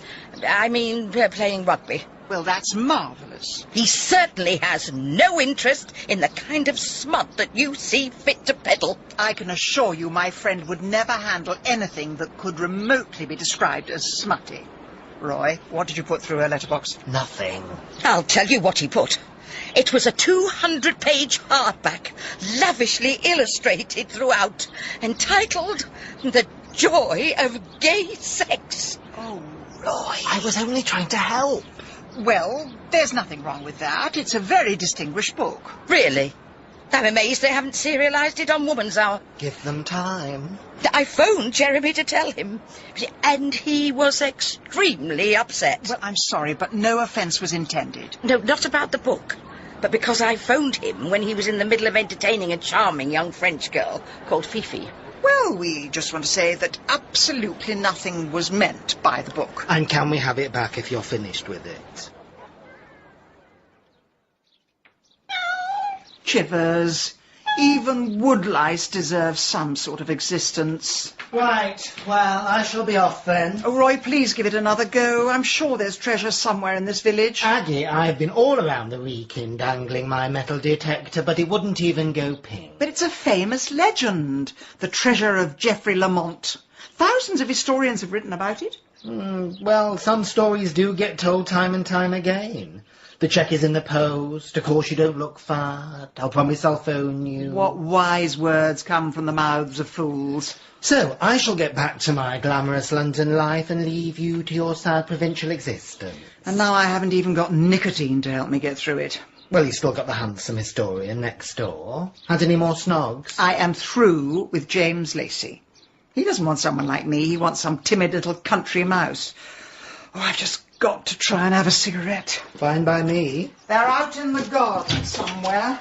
I mean, playing rugby. Well, that's marvellous. He certainly has no interest in the kind of smut that you see fit to peddle. I can assure you my friend would never handle anything that could remotely be described as smutty. Roy, what did you put through her letterbox? Nothing. I'll tell you what he put. It was a 200-page hardback, lavishly illustrated throughout, entitled The Joy of Gay Sex. Oh, Roy. I was only trying to help. Well, there's nothing wrong with that. It's a very distinguished book. Really? I'm amazed they haven't serialised it on Woman's Hour. Give them time. I phoned Jeremy to tell him, and he was extremely upset. Well, I'm sorry, but no offence was intended. No, not about the book, but because I phoned him when he was in the middle of entertaining a charming young French girl called Fifi. Well, we just want to say that absolutely nothing was meant by the book. And can we have it back if you're finished with it? Chivers, even woodlice deserve some sort of existence. Right, well, I shall be off then. Oh, Roy, please give it another go. I'm sure there's treasure somewhere in this village. Aggie, I've been all around the weekend angling my metal detector, but it wouldn't even go ping. But it's a famous legend, the treasure of Geoffrey Lamont. Thousands of historians have written about it. Well, some stories do get told time and time again. The cheque is in the post. Of course you don't look fat. I'll promise I'll phone you. What wise words come from the mouths of fools. So, I shall get back to my glamorous London life and leave you to your sad provincial existence. And now I haven't even got nicotine to help me get through it. Well, you've still got the handsome historian next door. Had any more snogs? I am through with James Lacey. He doesn't want someone like me. He wants some timid little country mouse. Oh, I've just got to try and have a cigarette. Fine by me. They're out in the garden somewhere.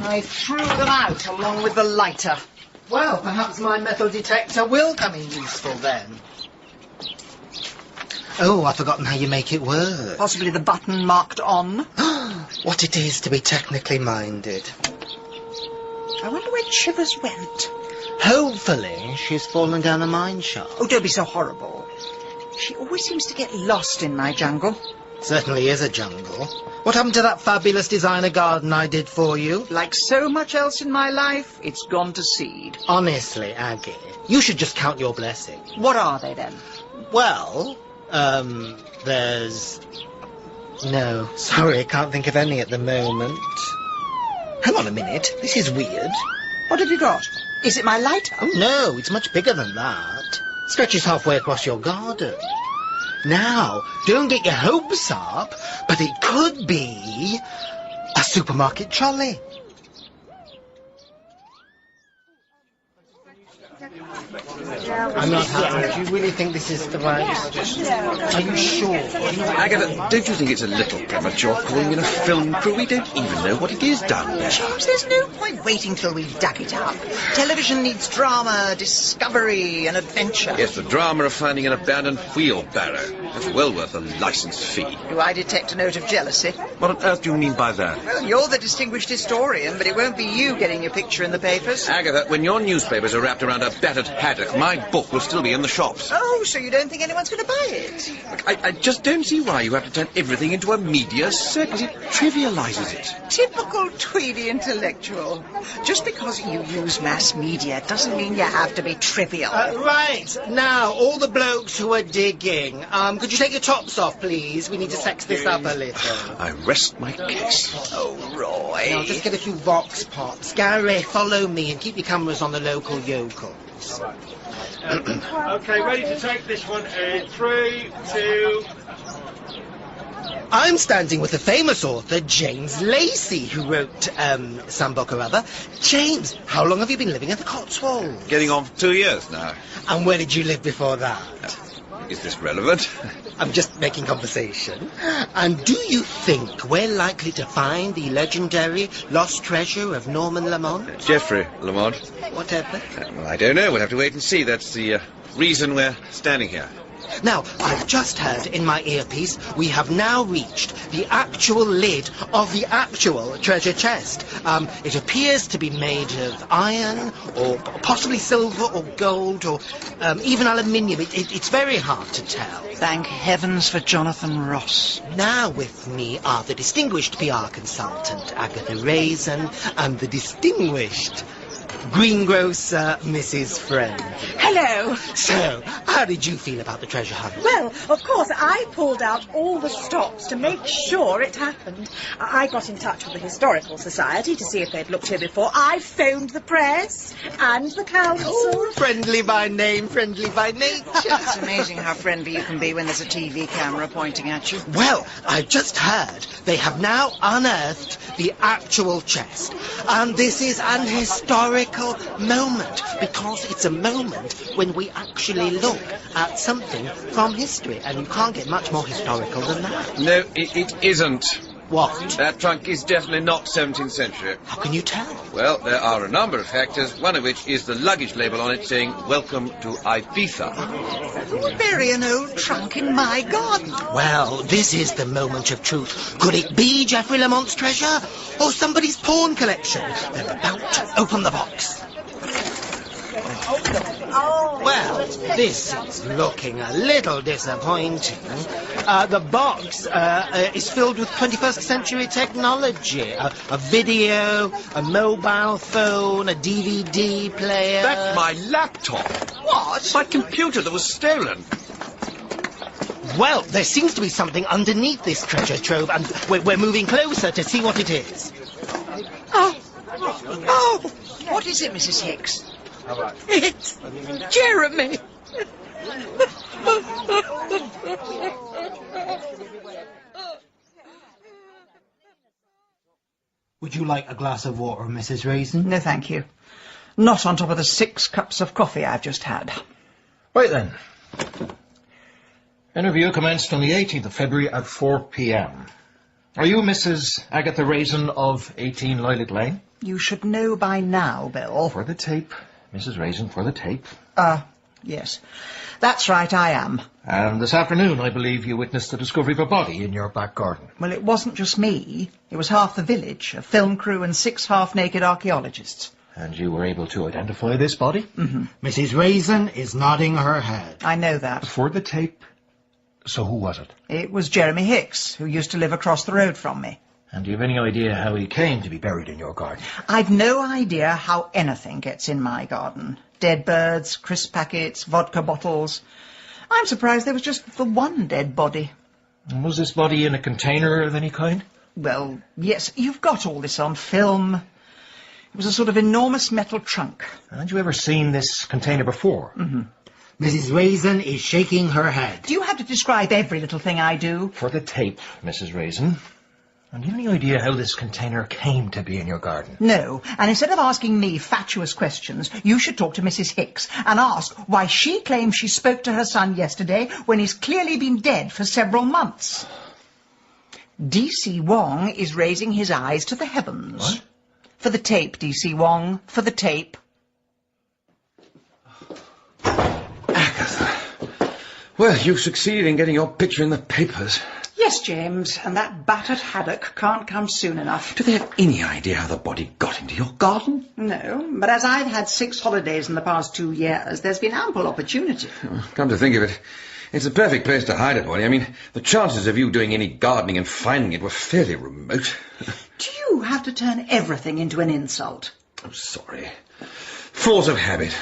I threw them out along with the lighter. Well, perhaps my metal detector will come in useful then. Oh, I've forgotten how you make it work. Possibly the button marked on. What it is to be technically minded. I wonder where Chivers went. Hopefully she's fallen down a mine shaft. Oh, don't be so horrible. She always seems to get lost in my jungle. Certainly is a jungle. What happened to that fabulous designer garden I did for you? Like so much else in my life, it's gone to seed. Honestly, Aggie, you should just count your blessings. What are they then? Well, there's... No, sorry, I can't think of any at the moment. Hang on a minute, this is weird. What have you got? Is it my lighter? Oh, no, it's much bigger than that. Stretches halfway across your garden. Now, don't get your hopes up, but it could be a supermarket trolley. I'm not happy. Do you really think this is the right? Are you sure? Agatha, don't you think it's a little premature calling in a film crew? We don't even know what it is down there. James, there's no point waiting till we've dug it up. Television needs drama, discovery, and adventure. Yes, the drama of finding an abandoned wheelbarrow. That's well worth a licence fee. Do I detect a note of jealousy? What on earth do you mean by that? Well, you're the distinguished historian, but it won't be you getting your picture in the papers. Agatha, when your newspapers are wrapped around a battered haddock, my book will still be in the shops. Oh, so you don't think anyone's going to buy it? Look, I just don't see why you have to turn everything into a media circus. It trivialises it. Typical Tweedy intellectual. Just because you use mass media doesn't mean you have to be trivial. Right, now, all the blokes who are digging, could you take your tops off, please? We need to sex this up a little. I rest my case. Oh, Roy. Now, just get a few vox pops. Gary, follow me and keep your cameras on the local yokels. Okay, ready to take this one in 3, 2... I'm standing with the famous author James Lacey, who wrote, some book or other. James, how long have you been living in the Cotswolds? Getting on for 2 years now. And where did you live before that? Is this relevant? I'm just making conversation. And do you think we're likely to find the legendary lost treasure of Norman Lamont? Geoffrey Lamont. Whatever. Well, I don't know. We'll have to wait and see. That's the reason we're standing here. Now, I've just heard in my earpiece we have now reached the actual lid of the actual treasure chest. It appears to be made of iron, or possibly silver, or gold, or even aluminium. It's very hard to tell. Thank heavens for Jonathan Ross. Now with me are the distinguished PR consultant, Agatha Raisin, and the distinguished Greengrocer Mrs. Friend. Hello. So, how did you feel about the treasure hunt? Well, of course, I pulled out all the stops to make sure it happened. I got in touch with the Historical Society to see if they'd looked here before. I phoned the press and the council. Oh, friendly by name, friendly by nature. It's amazing how friendly you can be when there's a TV camera pointing at you. Well, I've just heard they have now unearthed the actual chest. And this is an historical moment, because it's a moment when we actually look at something from history, and you can't get much more historical than that. No, it isn't. What? That trunk is definitely not 17th century. How can you tell? Well, there are a number of factors, one of which is the luggage label on it saying, "Welcome to Ibiza." Who would bury an old trunk in my garden? Well, this is the moment of truth. Could it be Geoffrey Lamont's treasure? Or somebody's pawn collection? They're about to open the box. Well, this is looking a little disappointing. The box is filled with 21st century technology. A video, a mobile phone, a DVD player. That's my laptop. What? My computer that was stolen. Well, there seems to be something underneath this treasure trove, and we're moving closer to see what it is. Oh! What is it, Mrs. Hicks? It's Jeremy. Would you like a glass of water, Mrs. Raisin? No, thank you. Not on top of the 6 cups of coffee I've just had. Right then. Interview commenced on the 18th of February at 4 p.m. Are you Mrs. Agatha Raisin of 18 Lilac Lane? You should know by now, Bill. For the tape. Mrs. Raisin, for the tape. Yes. That's right, I am. And this afternoon, I believe you witnessed the discovery of a body in your back garden. Well, it wasn't just me. It was half the village, a film crew and 6 half-naked archaeologists. And you were able to identify this body? Mm-hmm. Mrs. Raisin is nodding her head. I know that. For the tape. So who was it? It was Jeremy Hicks, who used to live across the road from me. And do you have any idea how he came to be buried in your garden? I've no idea how anything gets in my garden. Dead birds, crisp packets, vodka bottles. I'm surprised there was just the one dead body. And was this body in a container of any kind? Well, yes, you've got all this on film. It was a sort of enormous metal trunk. Had you ever seen this container before? Mm-hmm. Mrs. Raisin is shaking her head. Do you have to describe every little thing I do? For the tape, Mrs. Raisin. And do you have any idea how this container came to be in your garden? No, and instead of asking me fatuous questions, you should talk to Mrs. Hicks and ask why she claims she spoke to her son yesterday when he's clearly been dead for several months. D.C. Wong is raising his eyes to the heavens. What? For the tape, D.C. Wong, for the tape. Agatha. Well, you succeeded in getting your picture in the papers. Yes, James, and that battered haddock can't come soon enough. Do they have any idea how the body got into your garden? No, but as I've had 6 holidays in the past 2 years, there's been ample opportunity. Come to think of it, it's a perfect place to hide a body. I mean, the chances of you doing any gardening and finding it were fairly remote. Do you have to turn everything into an insult? I'm sorry. Force of habit.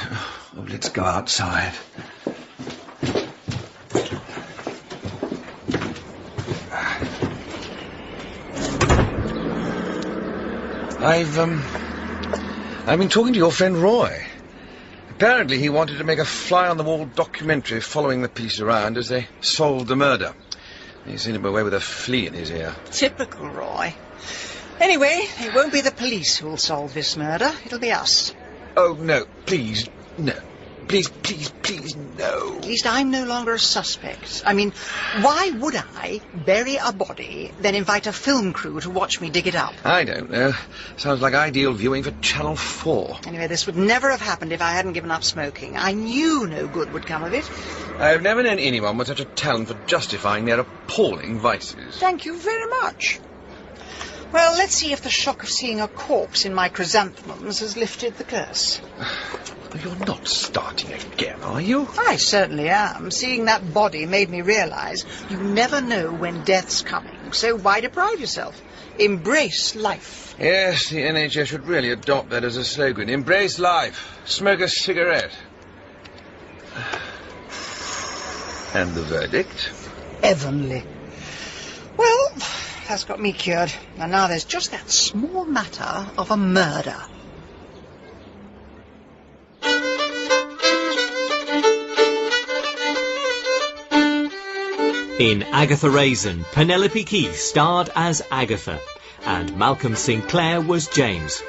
Oh, let's go outside. I've been talking to your friend Roy. Apparently he wanted to make a fly-on-the-wall documentary following the police around as they solved the murder. He sent him away with a flea in his ear. Typical Roy. Anyway, it won't be the police who'll solve this murder. It'll be us. Oh, no, please, no. Please, please, please, no. At least I'm no longer a suspect. I mean, why would I bury a body, then invite a film crew to watch me dig it up? I don't know. Sounds like ideal viewing for Channel 4. Anyway, this would never have happened if I hadn't given up smoking. I knew no good would come of it. I've never known anyone with such a talent for justifying their appalling vices. Thank you very much. Well, let's see if the shock of seeing a corpse in my chrysanthemums has lifted the curse. You're not starting again, are you? I certainly am. Seeing that body made me realise you never know when death's coming. So why deprive yourself? Embrace life. Yes, the NHS should really adopt that as a slogan. Embrace life. Smoke a cigarette. And the verdict? Heavenly. Well, that's got me cured. And now there's just that small matter of a murder. In Agatha Raisin, Penelope Keith starred as Agatha, and Malcolm Sinclair was James.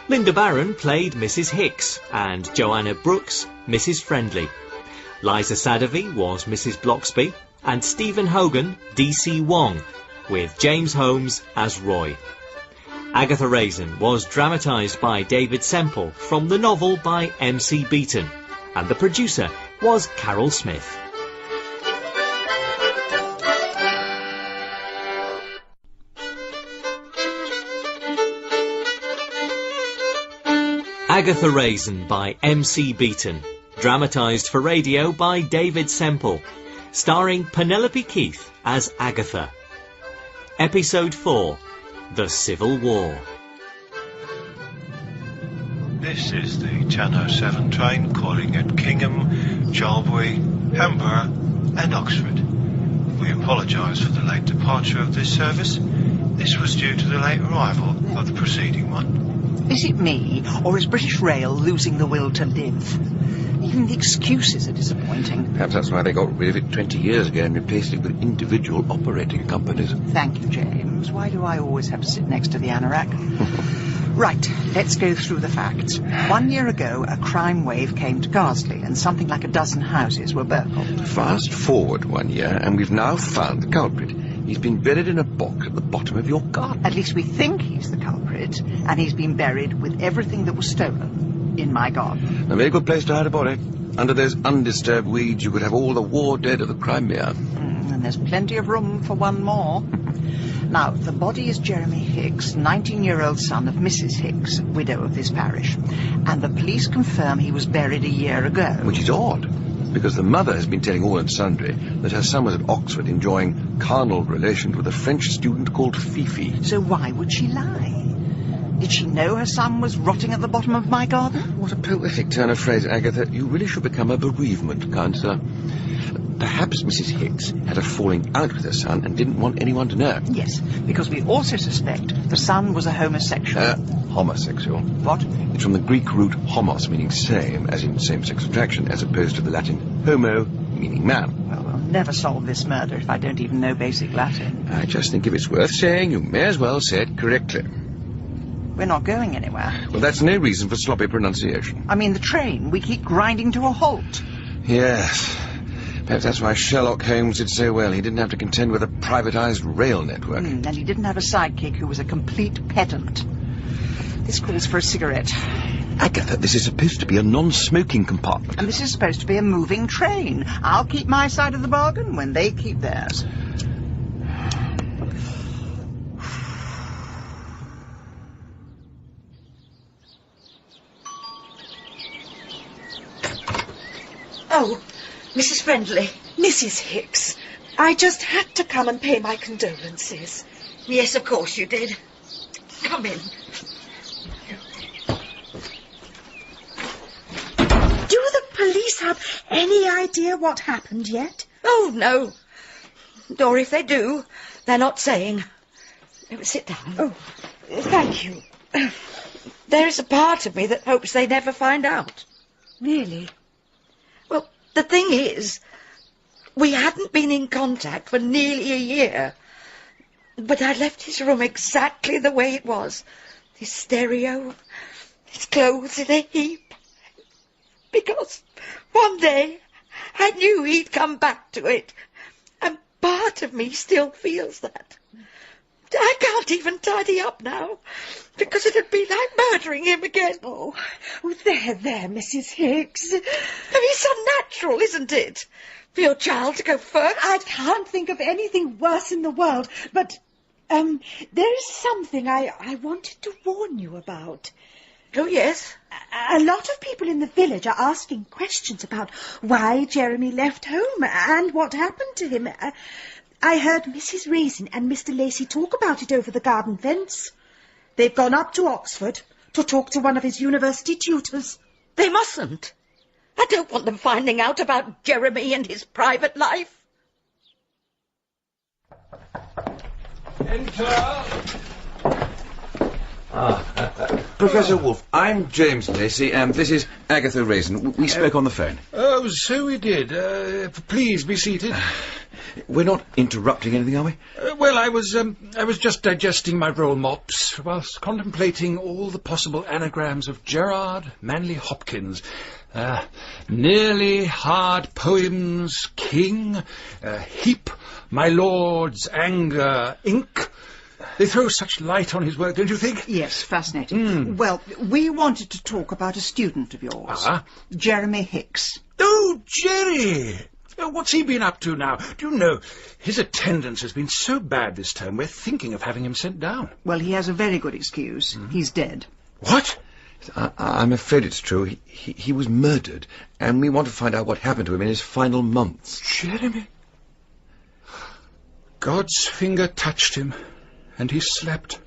Linda Barron played Mrs. Hicks, and Joanna Brooks, Mrs. Friendly. Liza Sadovy was Mrs. Bloxby, and Stephen Hogan, D.C. Wong, with James Holmes as Roy. Agatha Raisin was dramatised by David Semple from the novel by M.C. Beaton, and the producer was Carol Smith. Agatha Raisin by M.C. Beaton, dramatised for radio by David Semple, starring Penelope Keith as Agatha. Episode 4, The Civil War. This is the 10:07 train calling at Kingham, Jarbury, Hamburg and Oxford. We apologise for the late departure of this service. This was due to the late arrival of the preceding one. Is it me, or is British Rail losing the will to live? Even the excuses are disappointing. Perhaps that's why they got rid of it 20 years ago and replaced it with individual operating companies. Thank you, James. Why do I always have to sit next to the anorak? Right, let's go through the facts. 1 year ago, a crime wave came to Garsley, and something like a dozen houses were burgled. Fast forward 1 year, and we've now found the culprit. He's been buried in a box at the bottom of your garden. At least we think he's the culprit, and he's been buried with everything that was stolen in my garden. A very good place to hide a body. Under those undisturbed weeds, you could have all the war dead of the Crimea. And there's plenty of room for one more. Now, the body is Jeremy Hicks, 19-year-old son of Mrs. Hicks, widow of this parish. And the police confirm he was buried a year ago. Which is odd, because the mother has been telling all and sundry that her son was at Oxford enjoying carnal relations with a French student called Fifi. So why would she lie? Did she know her son was rotting at the bottom of my garden? What a poetic turn of phrase, Agatha. You really should become a bereavement counsellor. Perhaps Mrs. Hicks had a falling out with her son and didn't want anyone to know. Yes, because we also suspect the son was a homosexual. Homosexual. What? It's from the Greek root homos, meaning same, as in same-sex attraction, as opposed to the Latin homo, meaning man. Well, I'll never solve this murder if I don't even know basic Latin. I just think if it's worth saying, you may as well say it correctly. We're not going anywhere. Well, that's no reason for sloppy pronunciation. I mean, the train. We keep grinding to a halt. Yes. Perhaps that's why Sherlock Holmes did so well. He didn't have to contend with a privatised rail network. And he didn't have a sidekick who was a complete pedant. This calls for a cigarette. Agatha, this is supposed to be a non-smoking compartment. And this is supposed to be a moving train. I'll keep my side of the bargain when they keep theirs. Oh, Mrs. Friendly. Mrs. Hicks, I just had to come and pay my condolences. Yes, of course you did. Come in. Do the police have any idea what happened yet? Oh, no. Or if they do, they're not saying. Sit down. Oh, thank you. There is a part of me that hopes they never find out. Really? Well, the thing is, we hadn't been in contact for nearly a year. But I left his room exactly the way it was. His stereo, his clothes in a heap. Because one day I knew he'd come back to it. And part of me still feels that. I can't even tidy up now, because it'd be like murdering him again. Oh, there, Mrs. Hicks. I mean, it's unnatural, isn't it, for your child to go first? I can't think of anything worse in the world, but, there is something I wanted to warn you about. Oh, yes? A lot of people in the village are asking questions about why Jeremy left home and what happened to him. I heard Mrs. Raisin and Mr. Lacey talk about it over the garden fence. They've gone up to Oxford to talk to one of his university tutors. They mustn't. I don't want them finding out about Jeremy and his private life. Enter. Professor Wolfe, I'm James Lacey, and this is Agatha Raisin. We spoke on the phone. Oh, so we did. Please be seated. We're not interrupting anything, are we? Well, I was just digesting my roll mops whilst contemplating all the possible anagrams of Gerard Manley Hopkins. Nearly hard poems, king, heap, my lord's anger, ink. They throw such light on his work, don't you think? Yes, fascinating. Well, we wanted to talk about a student of yours, Jeremy Hicks. Oh, Jerry! What's he been up to now? Do you know, his attendance has been so bad this term, we're thinking of having him sent down. Well, he has a very good excuse. He's dead. What? I'm afraid it's true. He was murdered, and we want to find out what happened to him in his final months. Jeremy? God's finger touched him, and he slept.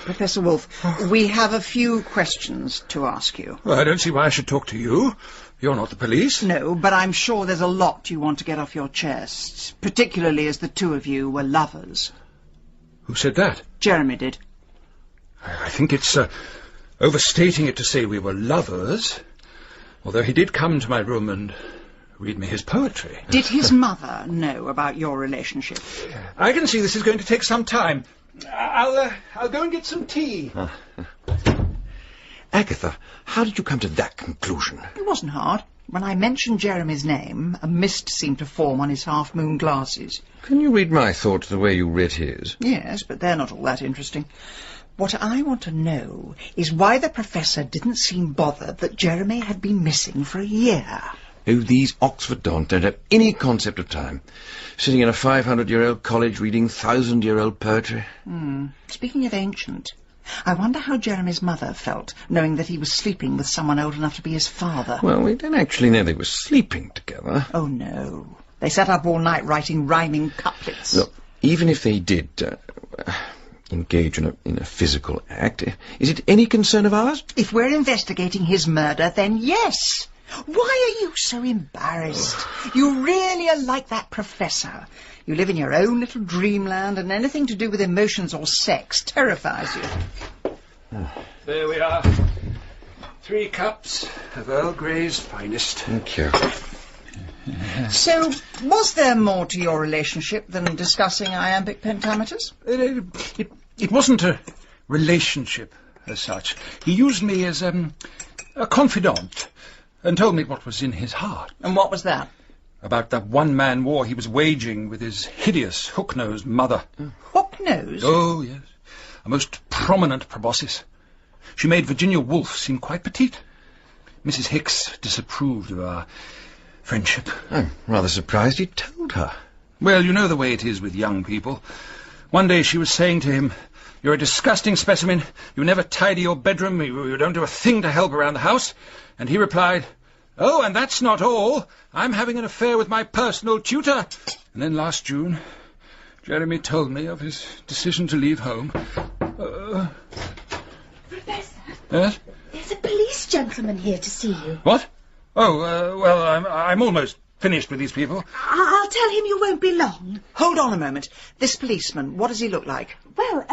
Professor Wolfe, we have a few questions to ask you. Well, I don't see why I should talk to you. You're not the police. No, but I'm sure there's a lot you want to get off your chests, particularly as the two of you were lovers. Who said that? Jeremy did. I think it's overstating it to say we were lovers, although he did come to my room and read me his poetry. Did his mother know about your relationship? I can see this is going to take some time. I'll go and get some tea. Agatha, how did you come to that conclusion? It wasn't hard. When I mentioned Jeremy's name, a mist seemed to form on his half-moon glasses. Can you read my thoughts the way you read his? Yes, but they're not all that interesting. What I want to know is why the professor didn't seem bothered that Jeremy had been missing for a year. Oh, these Oxford dons don't have any concept of time. Sitting in a 500-year-old college reading 1,000-year-old poetry. Speaking of ancient, I wonder how Jeremy's mother felt, knowing that he was sleeping with someone old enough to be his father. Well, we don't actually know they were sleeping together. Oh, no. They sat up all night writing rhyming couplets. Look, even if they did engage in a physical act, is it any concern of ours? If we're investigating his murder, then yes. Why are you so embarrassed? You really are like that professor. You live in your own little dreamland, and anything to do with emotions or sex terrifies you. There we are. 3 cups of Earl Grey's finest. Thank you. So, was there more to your relationship than discussing iambic pentameters? It wasn't a relationship as such. He used me as a confidant and told me what was in his heart. And what was that? About that one-man war he was waging with his hideous hook-nosed mother. Hook-nosed? Oh, yes. A most prominent proboscis. She made Virginia Woolf seem quite petite. Mrs. Hicks disapproved of our friendship. I'm rather surprised you told her. Well, you know the way it is with young people. One day she was saying to him, "You're a disgusting specimen. You never tidy your bedroom. You don't do a thing to help around the house." And he replied, "Oh, and that's not all. I'm having an affair with my personal tutor." And then last June, Jeremy told me of his decision to leave home. Professor? Yes? There's a police gentleman here to see you. What? Oh, well, I'm almost finished with these people. I'll tell him you won't be long. Hold on a moment. This policeman, what does he look like? Well,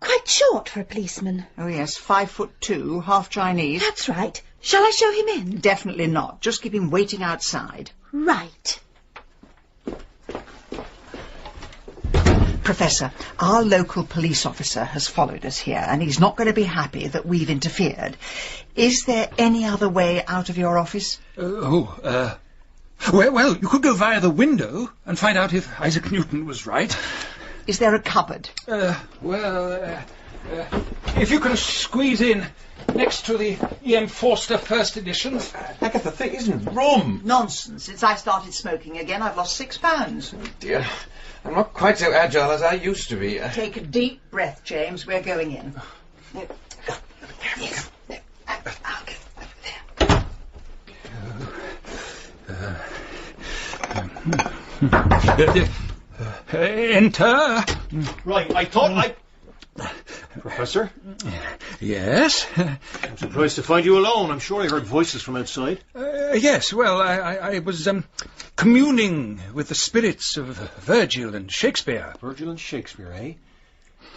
quite short for a policeman. Oh, yes, 5'2", half Chinese. That's right. Shall I show him in? Definitely not. Just keep him waiting outside. Right. Professor, our local police officer has followed us here, and he's not going to be happy that we've interfered. Is there any other way out of your office? Well, you could go via the window and find out if Isaac Newton was right. Is there a cupboard? If you can squeeze in next to the E.M. Forster first editions. Agatha, there isn't room. Nonsense. Since I started smoking again, I've lost 6 pounds. Oh, dear. I'm not quite so agile as I used to be. Take a deep breath, James. We're going in. Yes. I'll get over there. Enter. Right, I thought Professor? Yes? I'm surprised to find you alone. I'm sure I heard voices from outside. Yes, well, I was communing with the spirits of Virgil and Shakespeare. Virgil and Shakespeare, eh?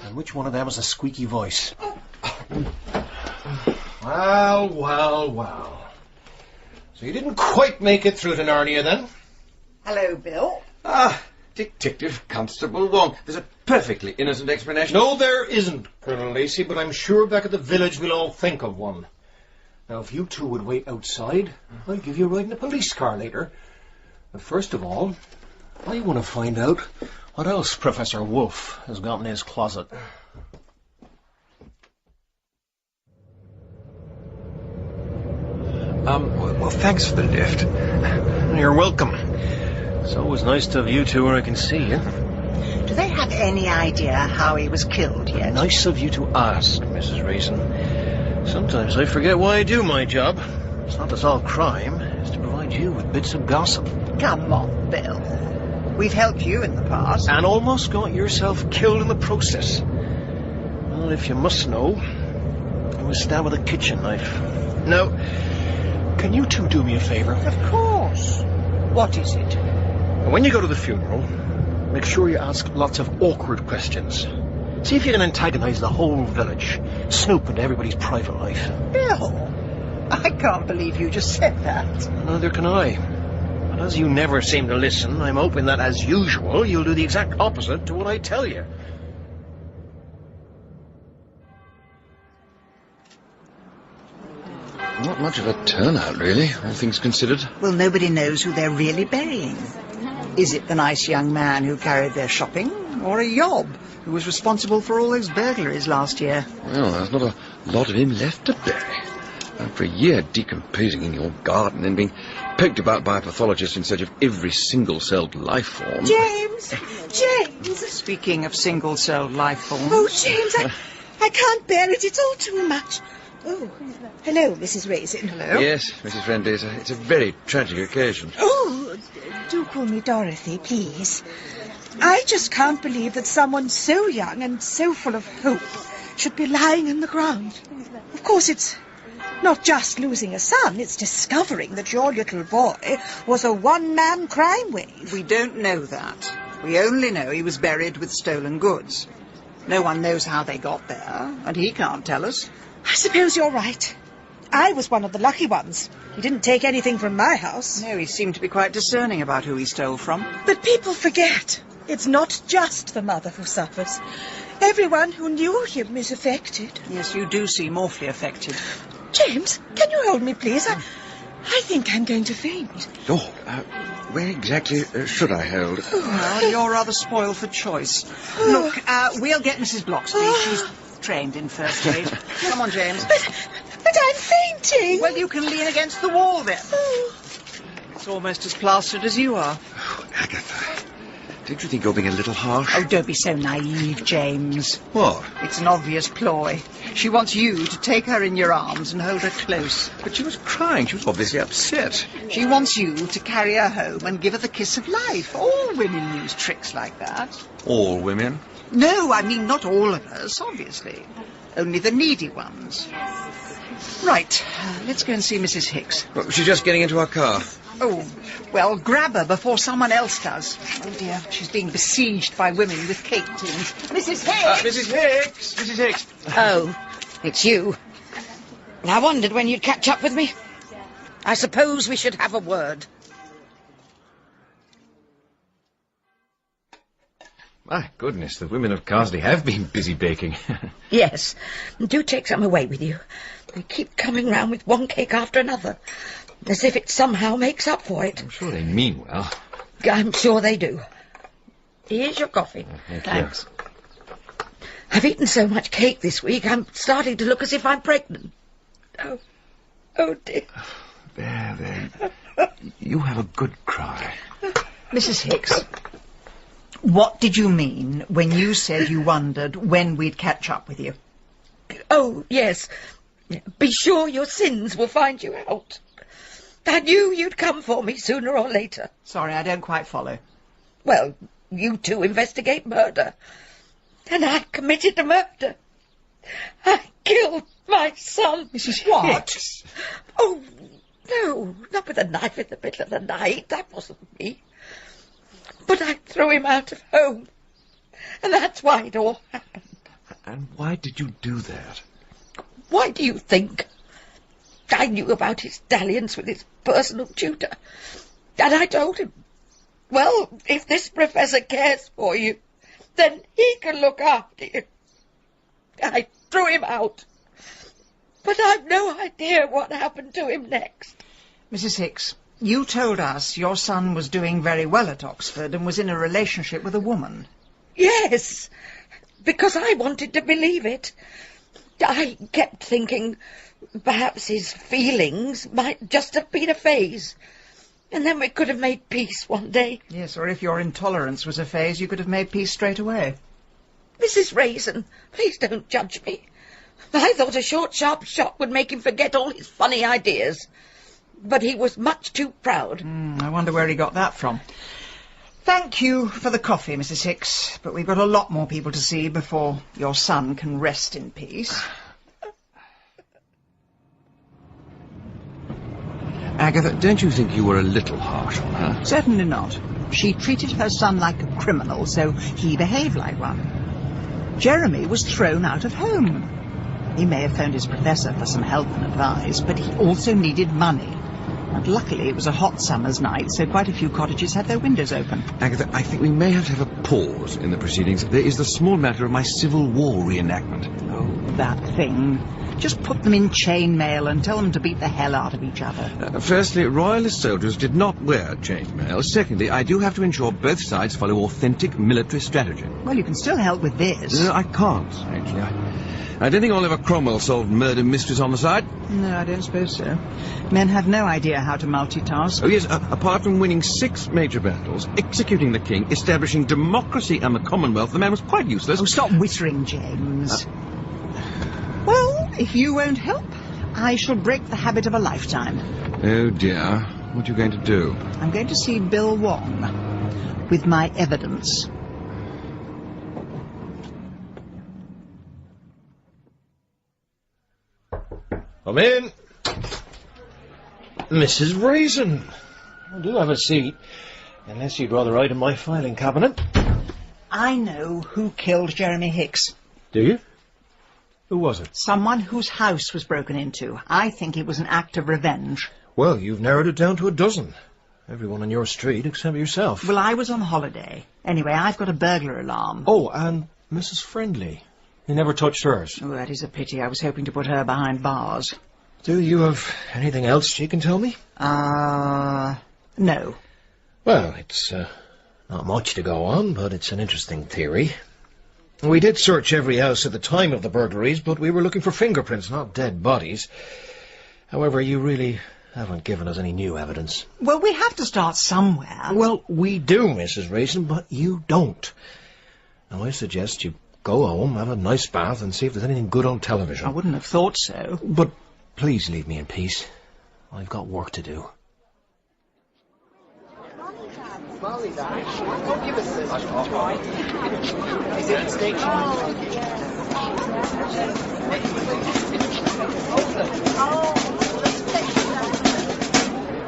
And which one of them has a squeaky voice? Well. So you didn't quite make it through to Narnia, then? Hello, Bill. Detective Constable Wong. There's a perfectly innocent explanation. No, there isn't, Colonel Lacey, but I'm sure back at the village we'll all think of one. Now, if you two would wait outside, I'll give you a ride in a police car later. But first of all, I want to find out what else Professor Wolf has got in his closet. Well, thanks for the lift. You're welcome. It's always nice to have you two where I can see you. Do they have any idea how he was killed yet? Nice of you to ask, Mrs. Raisin. Sometimes I forget why I do my job. It's not to solve crime, it's to provide you with bits of gossip. Come on, Bill. We've helped you in the past. And almost got yourself killed in the process. Well, if you must know, I was stabbed with a kitchen knife. Now, can you two do me a favour? Of course. What is it? When you go to the funeral, make sure you ask lots of awkward questions. See if you can antagonise the whole village, snoop into everybody's private life. Bill, I can't believe you just said that. Neither can I. But as you never seem to listen, I'm hoping that, as usual, you'll do the exact opposite to what I tell you. Not much of a turnout, really, all things considered. Well, nobody knows who they're really burying. Is it the nice young man who carried their shopping, or a yob who was responsible for all those burglaries last year? Well, there's not a lot of him left to bury. After a year decomposing in your garden and being poked about by a pathologist in search of every single-celled life form... James! Speaking of single-celled life forms... Oh, James, I can't bear it. It's all too much. Oh, hello, Mrs. Raisin. Hello? Yes, Mrs. Friendly, it's a very tragic occasion. Oh, do call me Dorothy, please. I just can't believe that someone so young and so full of hope should be lying in the ground. Of course, it's not just losing a son, it's discovering that your little boy was a one-man crime wave. We don't know that. We only know he was buried with stolen goods. No one knows how they got there, and he can't tell us. I suppose you're right. I was one of the lucky ones. He didn't take anything from my house. No, he seemed to be quite discerning about who he stole from. But people forget. It's not just the mother who suffers. Everyone who knew him is affected. Yes, you do seem awfully affected. James, can you hold me, please? I think I'm going to faint. Lord, where exactly should I hold? Well, you're rather spoiled for choice. Look, we'll get Mrs. Bloxby. She's trained in first aid. Come on, James. But I'm fainting. Well, you can lean against the wall then. It's almost as plastered as you are. Oh, Agatha, don't you think you're being a little harsh? Oh, don't be so naive, James. What? It's an obvious ploy. She wants you to take her in your arms and hold her close. But she was crying. She was obviously upset. She wants you to carry her home and give her the kiss of life. All women use tricks like that. All women? No, I mean not all of us, obviously. Only the needy ones. Right, let's go and see Mrs. Hicks. Well, she's just getting into our car. Oh, well, grab her before someone else does. Oh, dear, she's being besieged by women with cake tins. Mrs. Hicks! Mrs. Hicks! Mrs. Hicks! Oh, it's you. I wondered when you'd catch up with me. I suppose we should have a word. My goodness, the women of Carsley have been busy baking. Yes, do take some away with you. They keep coming round with one cake after another, as if it somehow makes up for it. I'm sure they mean well. I'm sure they do. Here's your coffee. Thanks. I've eaten so much cake this week, I'm starting to look as if I'm pregnant. Oh dear. There. You have a good cry. Mrs. Hicks, what did you mean when you said you wondered when we'd catch up with you? Oh, yes. Be sure your sins will find you out. I knew you'd come for me sooner or later. Sorry, I don't quite follow. Well, you two investigate murder. And I committed the murder. I killed my son. Mrs. What? Oh, no, not with a knife in the middle of the night. That wasn't me. But I threw him out of home. And that's why it all happened. And why did you do that? Why do you think? I knew about his dalliance with his personal tutor. And I told him, well, if this professor cares for you, then he can look after you. I threw him out. But I've no idea what happened to him next. Mrs. Hicks, you told us your son was doing very well at Oxford and was in a relationship with a woman. Yes, because I wanted to believe it. I kept thinking perhaps his feelings might just have been a phase. And then we could have made peace one day. Yes, or if your intolerance was a phase, you could have made peace straight away. Mrs. Raisin, please don't judge me. I thought a short, sharp shot would make him forget all his funny ideas. But he was much too proud. I wonder where he got that from. Thank you for the coffee, Mrs. Hicks, but we've got a lot more people to see before your son can rest in peace. Agatha, don't you think you were a little harsh on her? Certainly not. She treated her son like a criminal, so he behaved like one. Jeremy was thrown out of home. He may have phoned his professor for some help and advice, but he also needed money. And luckily it was a hot summer's night, so quite a few cottages had their windows open. Agatha, I think we may have to have a pause in the proceedings. There is the small matter of my Civil War reenactment. Oh, that thing. Just put them in chainmail and tell them to beat the hell out of each other. Firstly, royalist soldiers did not wear chainmail. Secondly, I do have to ensure both sides follow authentic military strategy. Well, you can still help with this. No, I can't, actually. I don't think Oliver Cromwell solved murder mysteries on the side. No, I don't suppose so. Men have no idea how to multitask. Oh, yes, apart from winning 6 major battles, executing the king, establishing democracy and the Commonwealth, the man was quite useless. Oh, stop whittering, James. Well, if you won't help, I shall break the habit of a lifetime. Oh, dear. What are you going to do? I'm going to see Bill Wong with my evidence. Come in. Mrs. Raisin. Do have a seat, unless you'd rather hide in my filing cabinet. I know who killed Jeremy Hicks. Do you? Who was it? Someone whose house was broken into. I think it was an act of revenge. Well, you've narrowed it down to a dozen. Everyone on your street except yourself. Well, I was on holiday. Anyway, I've got a burglar alarm. Oh, and Mrs. Friendly. You never touched hers. Oh, that is a pity. I was hoping to put her behind bars. Do you have anything else you can tell me? No. Well, it's not much to go on, but it's an interesting theory. We did search every house at the time of the burglaries, but we were looking for fingerprints, not dead bodies. However, you really haven't given us any new evidence. Well, we have to start somewhere. Well, we do, Mrs. Raisin, but you don't. Now, I suggest you go home, have a nice bath, and see if there's anything good on television. I wouldn't have thought so. But please leave me in peace. I've got work to do.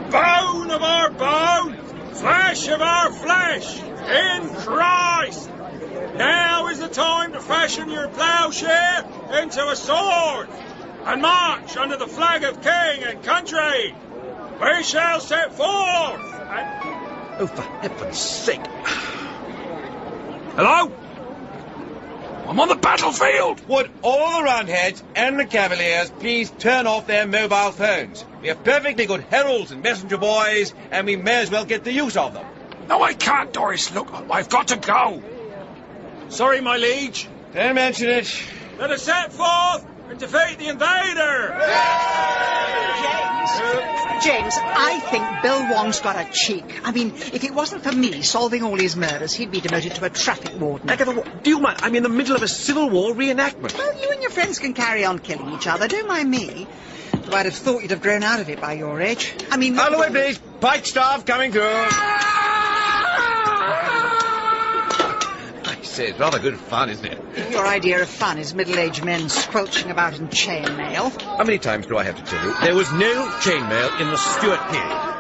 Bone of our bone, flesh of our flesh, in Christ! Now is the time to fashion your ploughshare into a sword, and march under the flag of king and country. We shall set forth and... Oh, for heaven's sake. Hello? I'm on the battlefield! Would all the Roundheads and the Cavaliers please turn off their mobile phones? We have perfectly good heralds and messenger boys, and we may as well get the use of them. No, I can't, Doris. Look, I've got to go. Sorry, my liege. Don't mention it. Let us set forth and defeat the invader! James, I think Bill Wong's got a cheek. I mean, if it wasn't for me solving all his murders, he'd be demoted to a traffic warden. Agatha, do you mind? I'm in the middle of a Civil War reenactment. Well, you and your friends can carry on killing each other. Don't mind me. Though I'd have thought you'd have grown out of it by your age. I mean... Out of the way, please. Pike staff coming through. say, it's rather good fun, isn't it? Your idea of fun is middle-aged men squelching about in chainmail. How many times do I have to tell you? There was no chainmail in the Stuart period.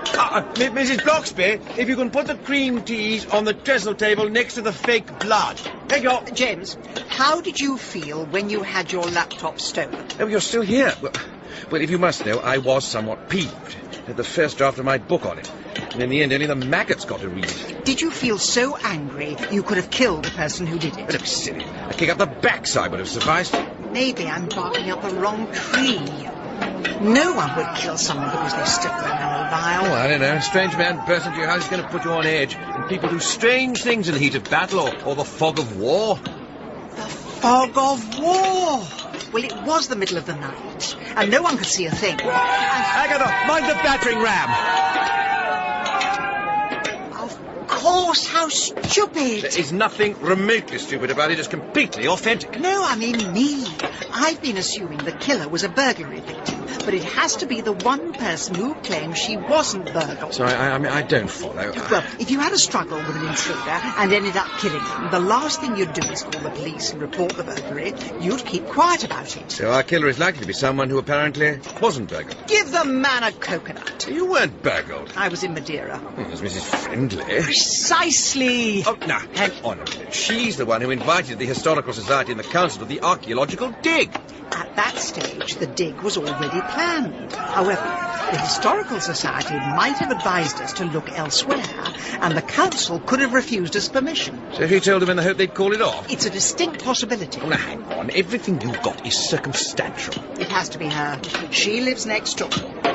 Mrs. Bloxby, if you can put the cream teas on the trestle table next to the fake blood. Thank you. James, how did you feel when you had your laptop stolen? Oh, you're still here. Well, if you must know, I was somewhat peeved at the first draft of my book on it. And in the end, only the maggots got to read it. Did you feel so angry you could have killed the person who did it? Don't be silly. A kick up the backside would have sufficed. Maybe I'm barking up the wrong tree. No one would kill someone because they stood there in a vial. Oh, I don't know. A strange man burst into your house is going to put you on edge. And people do strange things in the heat of battle or the fog of war. The fog of war! Well, it was the middle of the night, and no one could see a thing. Agatha, mind the battering ram! Of course, how stupid! There is nothing remotely stupid about it. It's completely authentic. No, I mean me. I've been assuming the killer was a burglary victim, but it has to be the one person who claims she wasn't burgled. Sorry, I don't follow. Well, if you had a struggle with an intruder and ended up killing him, the last thing you'd do is call the police and report the burglary. You'd keep quiet about it. So our killer is likely to be someone who apparently wasn't burgled. Give the man a coconut. You weren't burgled. I was in Madeira. It was Mrs. Friendly. Precisely. Oh, now, hang on a minute. She's the one who invited the Historical Society and the Council to the archaeological dig. At that stage, the dig was already planned. However, the Historical Society might have advised us to look elsewhere, and the Council could have refused us permission. So she told them in the hope they'd call it off? It's a distinct possibility. Oh, now, hang on. Everything you've got is circumstantial. It has to be her. She lives next door.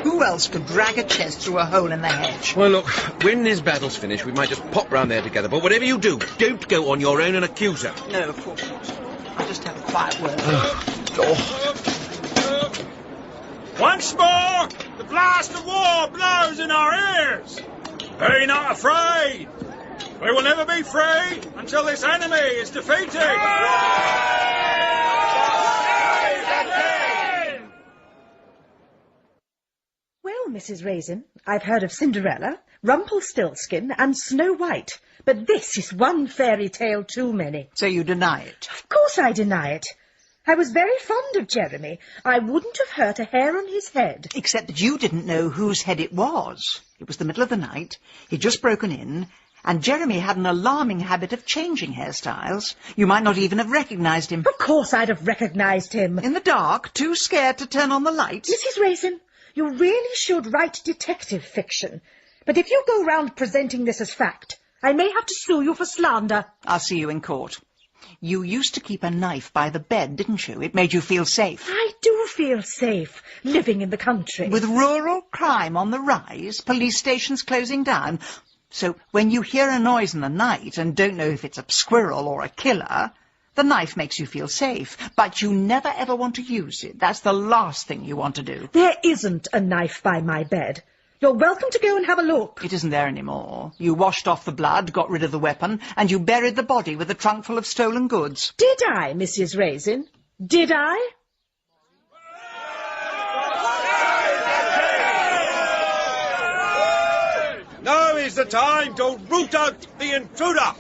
Who else could drag a chest through a hole in the hedge? Well, look, when this battle's finished, we might just pop round there together. But whatever you do, don't go on your own and accuse her. No, of course not. I'll just have a quiet word. Once more, the blast of war blows in our ears. Be not afraid. We will never be free until this enemy is defeated. Well, Mrs. Raisin, I've heard of Cinderella, Rumpelstiltskin and Snow White, but this is one fairy tale too many. So you deny it? Of course I deny it. I was very fond of Jeremy. I wouldn't have hurt a hair on his head. Except that you didn't know whose head it was. It was the middle of the night. He'd just broken in, and Jeremy had an alarming habit of changing hairstyles. You might not even have recognised him. Of course I'd have recognised him. In the dark, too scared to turn on the lights? Mrs. Raisin, you really should write detective fiction. But if you go round presenting this as fact, I may have to sue you for slander. I'll see you in court. You used to keep a knife by the bed, didn't you? It made you feel safe. I do feel safe, living in the country. With rural crime on the rise, police stations closing down. So when you hear a noise in the night and don't know if it's a squirrel or a killer, the knife makes you feel safe. But you never ever want to use it. That's the last thing you want to do. There isn't a knife by my bed. You're welcome to go and have a look. It isn't there anymore. You washed off the blood, got rid of the weapon, and you buried the body with a trunk full of stolen goods. Did I, Mrs. Raisin? Did I? Now is the time to root out the intruder.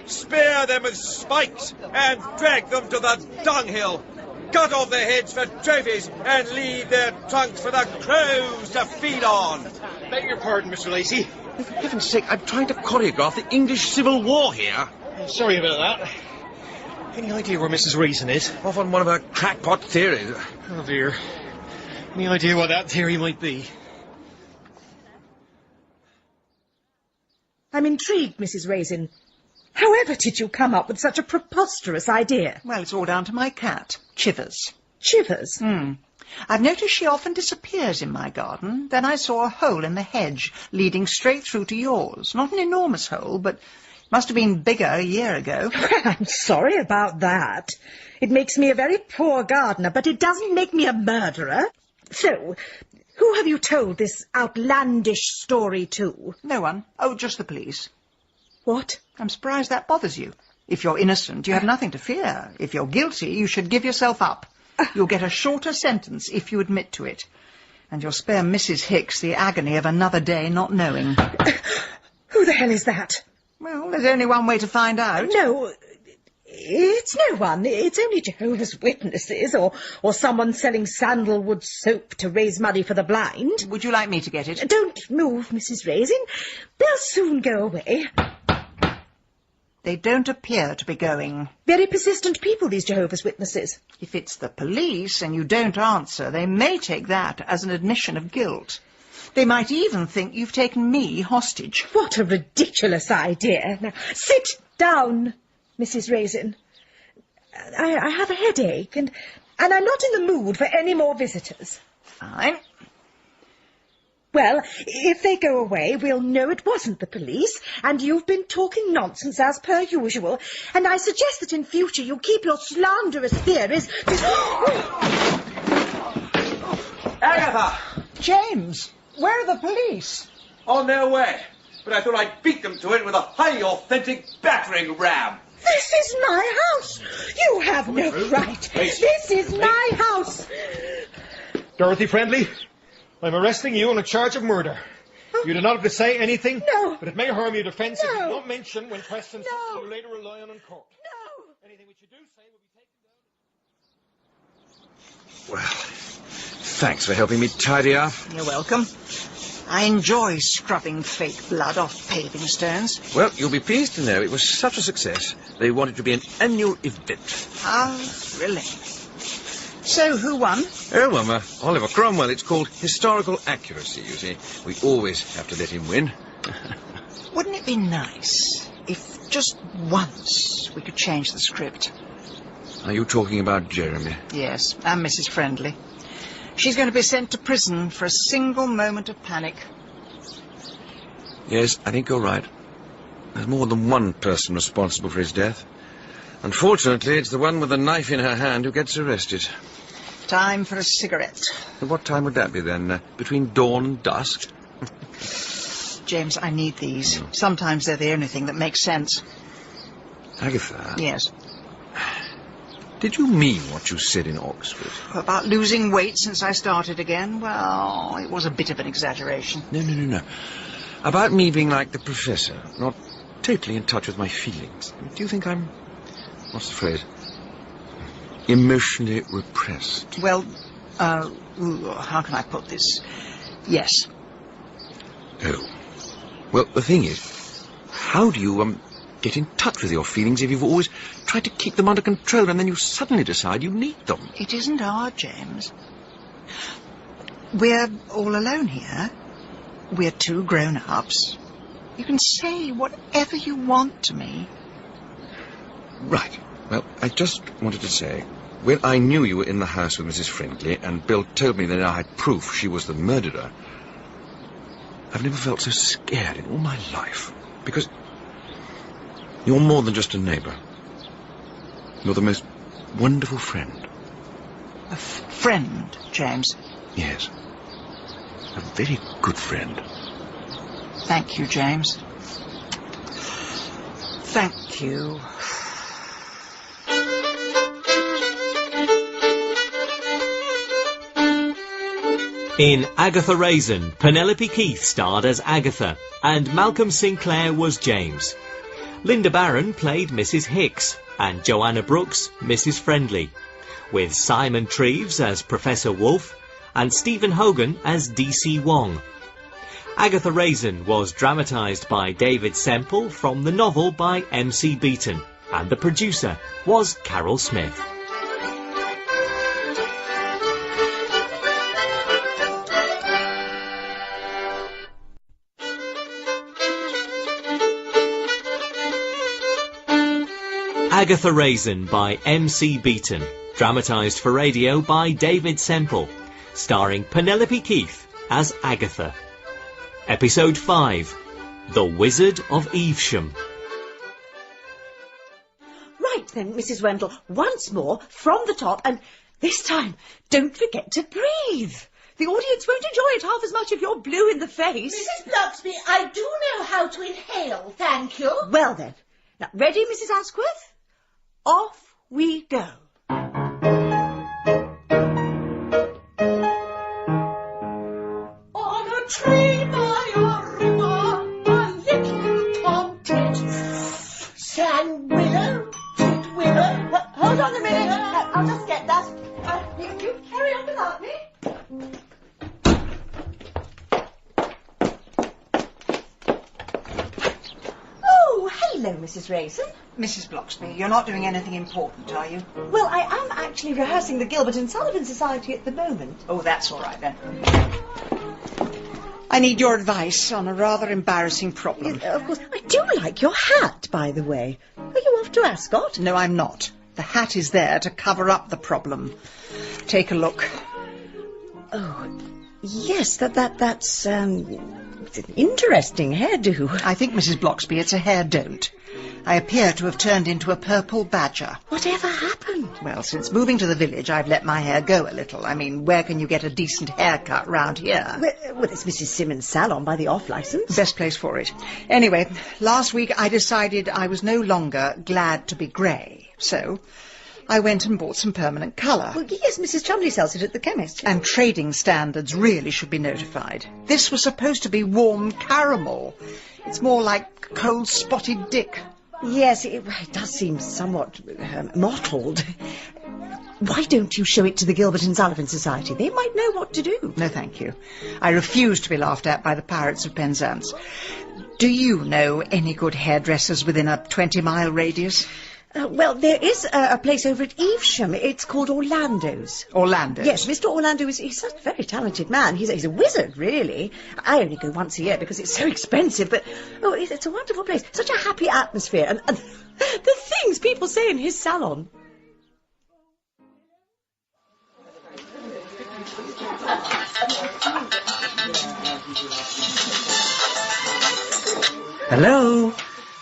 Spear them with spikes and drag them to the dunghill. Cut off their heads for trophies and leave their trunks for the crows to feed on. Beg your pardon, Mr. Lacey. For heaven's sake, I'm trying to choreograph the English Civil War here. Sorry about that. Any idea where Mrs. Raisin is? Off on one of her crackpot theories. Oh, dear. Any idea what that theory might be? I'm intrigued, Mrs. Raisin. However did you come up with such a preposterous idea? Well, it's all down to my cat, Chivers. Chivers? I've noticed she often disappears in my garden. Then I saw a hole in the hedge leading straight through to yours. Not an enormous hole, but must have been bigger a year ago. Well, I'm sorry about that. It makes me a very poor gardener, but it doesn't make me a murderer. So, who have you told this outlandish story to? No one. Oh, just the police. What? I'm surprised that bothers you. If you're innocent, you have nothing to fear. If you're guilty, you should give yourself up. You'll get a shorter sentence if you admit to it. And you'll spare Mrs. Hicks the agony of another day not knowing. Who the hell is that? Well, there's only one way to find out. No, It's no one. It's only Jehovah's Witnesses or someone selling sandalwood soap to raise money for the blind. Would you like me to get it? Don't move, Mrs. Raisin. They'll soon go away. They don't appear to be going. Very persistent people, these Jehovah's Witnesses. If it's the police and you don't answer, they may take that as an admission of guilt. They might even think you've taken me hostage. What a ridiculous idea. Now, sit down, Mrs. Raisin. I have a headache, and I'm not in the mood for any more visitors. Fine. Well, if they go away, we'll know it wasn't the police, and you've been talking nonsense as per usual, and I suggest that in future you keep your slanderous theories... Agatha! James, where are the police? On their way. But I thought I'd beat them to it with a highly authentic battering ram. This is my house! You have no right! This is my house! Dorothy Friendly, I'm arresting you on a charge of murder. You do not have to say anything, but it may harm your defence if you do not mention when questioned something you later rely on in court. Anything which you do say will be taken down. Well, thanks for helping me tidy up. You're welcome. I enjoy scrubbing fake blood off paving stones. Well, you'll be pleased to know it was such a success, they wanted to be an annual event. How thrilling. So, who won? Oh, well, Oliver Cromwell. It's called historical accuracy, you see. We always have to let him win. Wouldn't it be nice if just once we could change the script? Are you talking about Jeremy? Yes, and Mrs. Friendly. She's going to be sent to prison for a single moment of panic. Yes, I think you're right. There's more than one person responsible for his death. Unfortunately, it's the one with the knife in her hand who gets arrested. Time for a cigarette. What time would that be, then? Between dawn and dusk? James, I need these. Sometimes they're the only thing that makes sense. Agatha? Yes. Did you mean what you said in Oxford? About losing weight since I started again? Well, it was a bit of an exaggeration. No. About me being like the professor, not totally in touch with my feelings. Do you think I'm... what's the phrase? Emotionally repressed. Well, how can I put this? Yes. Oh. Well, the thing is, how do you, get in touch with your feelings if you've always tried to keep them under control and then you suddenly decide you need them? It isn't hard, James. We're all alone here. We're two grown-ups. You can say whatever you want to me. Right. Well, I just wanted to say, when I knew you were in the house with Mrs. Friendly and Bill told me that I had proof she was the murderer, I've never felt so scared in all my life. Because you're more than just a neighbour. You're the most wonderful friend. A friend, James? Yes. A very good friend. Thank you, James. Thank you. In Agatha Raisin, Penelope Keith starred as Agatha, and Malcolm Sinclair was James. Linda Barron played Mrs. Hicks, and Joanna Brooks, Mrs. Friendly, with Simon Treves as Professor Wolfe, and Stephen Hogan as D.C. Wong. Agatha Raisin was dramatised by David Semple from the novel by M.C. Beaton, and the producer was Carol Smith. Agatha Raisin by M.C. Beaton, dramatised for radio by David Semple, starring Penelope Keith as Agatha. Episode 5, The Wizard of Evesham. Right then, Mrs. Wendell, once more, from the top, and this time, don't forget to breathe. The audience won't enjoy it half as much if you're blue in the face. Mrs. Bloxby, I do know how to inhale, thank you. Well then, now, ready, Mrs. Asquith? Off we go. On a tree by a river, a little tomtit sang, willow, did willow. Hello, Mrs. Raisin. Mrs. Bloxby, you're not doing anything important, are you? Well, I am actually rehearsing the Gilbert and Sullivan Society at the moment. Oh, that's all right, then. I need your advice on a rather embarrassing problem. Of course. I do like your hat, by the way. Are you off to Ascot? No, I'm not. The hat is there to cover up the problem. Take a look. Oh, yes, that's it's an interesting hairdo. I think, Mrs. Bloxby, it's a hair don't. I appear to have turned into a purple badger. Whatever happened? Well, since moving to the village, I've let my hair go a little. I mean, where can you get a decent haircut round here? Well, it's Mrs. Simmons' salon by the off-licence. Best place for it. Anyway, last week I decided I was no longer glad to be grey. So I went and bought some permanent colour. Well, yes, Mrs. Chumley sells it at the chemist's. And trading standards really should be notified. This was supposed to be warm caramel. It's more like cold spotted dick. Yes, it does seem somewhat mottled. Why don't you show it to the Gilbert and Sullivan Society? They might know what to do. No, thank you. I refuse to be laughed at by the pirates of Penzance. Do you know any good hairdressers within a 20-mile radius? Well, there is a place over at Evesham. It's called Orlando's. Orlando's? Yes, Mr. Orlando he's such a very talented man. He's a wizard, really. I only go once a year because it's so expensive, but it's a wonderful place. Such a happy atmosphere. And the things people say in his salon. Hello?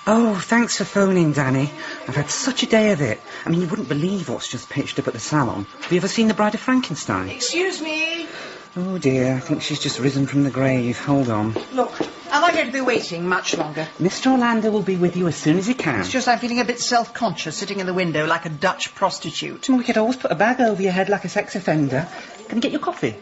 Oh, thanks for phoning, Danny. I've had such a day of it. I mean, you wouldn't believe what's just pitched up at the salon. Have you ever seen The Bride of Frankenstein? Excuse me. Oh, dear, I think she's just risen from the grave. Hold on. Look, am I going to be waiting much longer? Mr. Orlando will be with you as soon as he can. It's just I'm feeling a bit self-conscious sitting in the window like a Dutch prostitute. Well, we could always put a bag over your head like a sex offender. Can I get your coffee?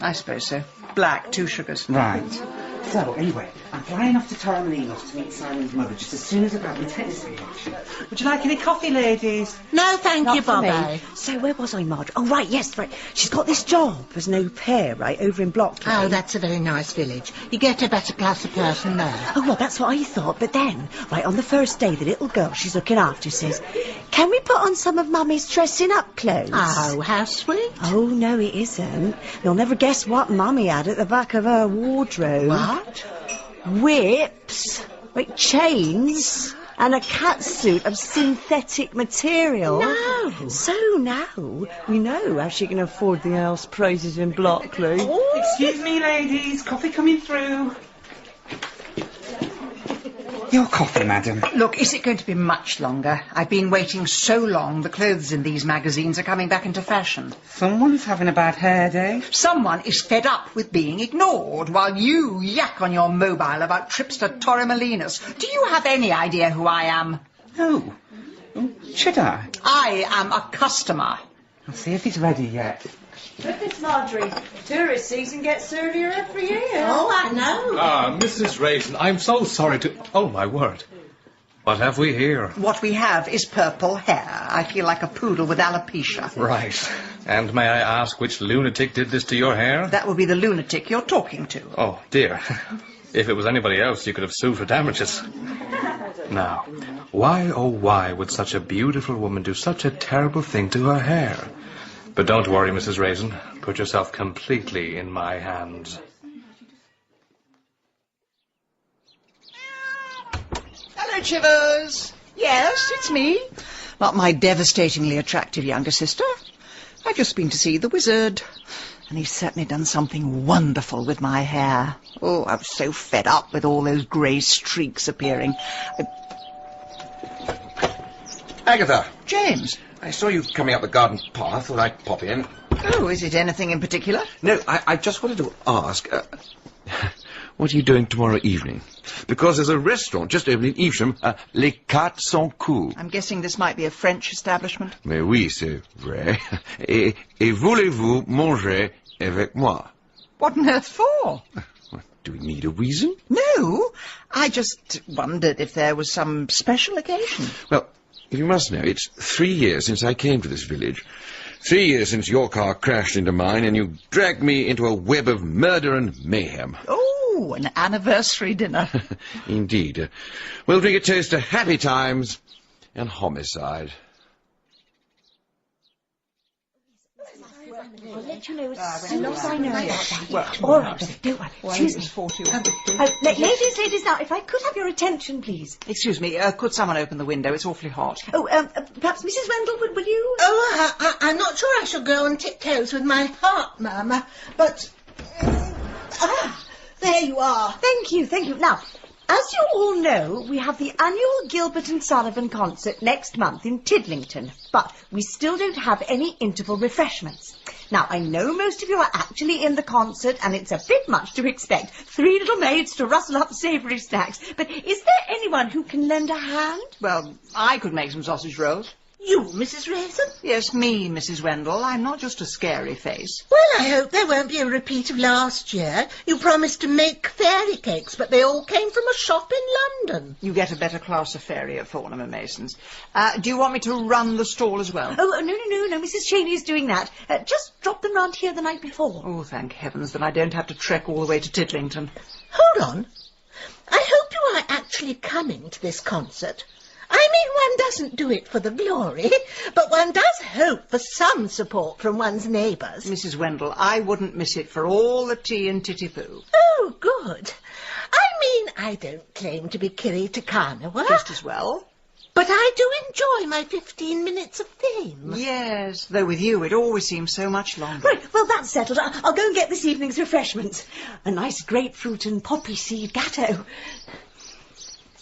I suppose so. Black, 2 sugars. Right. So, anyway, I'm flying off to Torremolinos to meet Simon's mother just as soon as I've had my tennis reaction. Would you like any coffee, ladies? No, thank Not you, for me. Bobby. So where was I, Marge? Oh, right, yes, right. She's got this job as an au pair, right, over in Block Lane. Oh, that's a very nice village. You get a better class of person there. Oh, well, that's what I thought. But then, right, on the first day, the little girl she's looking after says, can we put on some of Mummy's dressing up clothes? Oh, how sweet. Oh, no, it isn't. You'll never guess what Mummy had at the back of her wardrobe. What? Whips, like chains, and a catsuit of synthetic material. No. So now we know how she can afford the house prices in Blockley. Oh, excuse me, ladies. Coffee coming through. Your coffee, madam. Look, is it going to be much longer? I've been waiting so long, the clothes in these magazines are coming back into fashion. Someone's having a bad hair day. Someone is fed up with being ignored while you yak on your mobile about trips to Torremolinos. Do you have any idea who I am? No. Oh, should I? I am a customer. I'll see if he's ready yet. Look, Marjorie. Tourist season gets earlier every year. Oh, I know. Ah, Mrs. Raisin, I'm so sorry to... Oh, my word. What have we here? What we have is purple hair. I feel like a poodle with alopecia. Right. And may I ask which lunatic did this to your hair? That would be the lunatic you're talking to. Oh, dear. If it was anybody else, you could have sued for damages. Now, why, oh, why would such a beautiful woman do such a terrible thing to her hair? But don't worry, Mrs. Raisin. Put yourself completely in my hands. Hello, Chivers. Yes, it's me. Not my devastatingly attractive younger sister. I've just been to see the wizard. And he's certainly done something wonderful with my hair. Oh, I was so fed up with all those grey streaks appearing. Agatha! James! I saw you coming up the garden path. Thought I'd pop in. Oh, is it anything in particular? No, I just wanted to ask... what are you doing tomorrow evening? Because there's a restaurant just opened in Evesham, Les Quatre Cents Coups. I'm guessing this might be a French establishment. Mais oui, c'est vrai. Et voulez-vous manger avec moi? What on earth for? Do we need a reason? No, I just wondered if there was some special occasion. Well, you must know, it's 3 years since I came to this village. 3 years since your car crashed into mine and you dragged me into a web of murder and mayhem. Oh, Oh, an anniversary dinner. Indeed. We'll drink a toast to happy times and homicide. I'll let you know as soon as I know about that. All right, don't worry. Excuse me. Ladies, now, if I could have your attention, please. Excuse me, could someone open the window? It's awfully hot. Oh, Perhaps Mrs. Wendell, will you? Oh, I'm not sure I shall go on tiptoes with my heart, Mama, but... there you are. Thank you. Now, as you all know, we have the annual Gilbert and Sullivan concert next month in Tidlington, but we still don't have any interval refreshments. Now, I know most of you are actually in the concert, and it's a bit much to expect 3 little maids to rustle up savoury snacks, but is there anyone who can lend a hand? Well, I could make some sausage rolls. You, Mrs. Raisin? Yes, me, Mrs. Wendell. I'm not just a scary face. Well, I hope there won't be a repeat of last year. You promised to make fairy cakes, but they all came from a shop in London. You get a better class of fairy at Thornham and Mason's. Do you want me to run the stall as well? Oh, no, Mrs. Cheney is doing that. Just drop them round here the night before. Oh, thank heavens that I don't have to trek all the way to Tidlington. Hold on. I hope you are actually coming to this concert. I mean, one doesn't do it for the glory, but one does hope for some support from one's neighbours. Mrs. Wendell, I wouldn't miss it for all the tea and titty-poo. Oh, good. I mean, I don't claim to be Kiri Takanawa. Just as well. But I do enjoy my 15 minutes of fame. Yes, though with you it always seems so much longer. Right, well, that's settled. I'll go and get this evening's refreshments. A nice grapefruit and poppy seed gatto.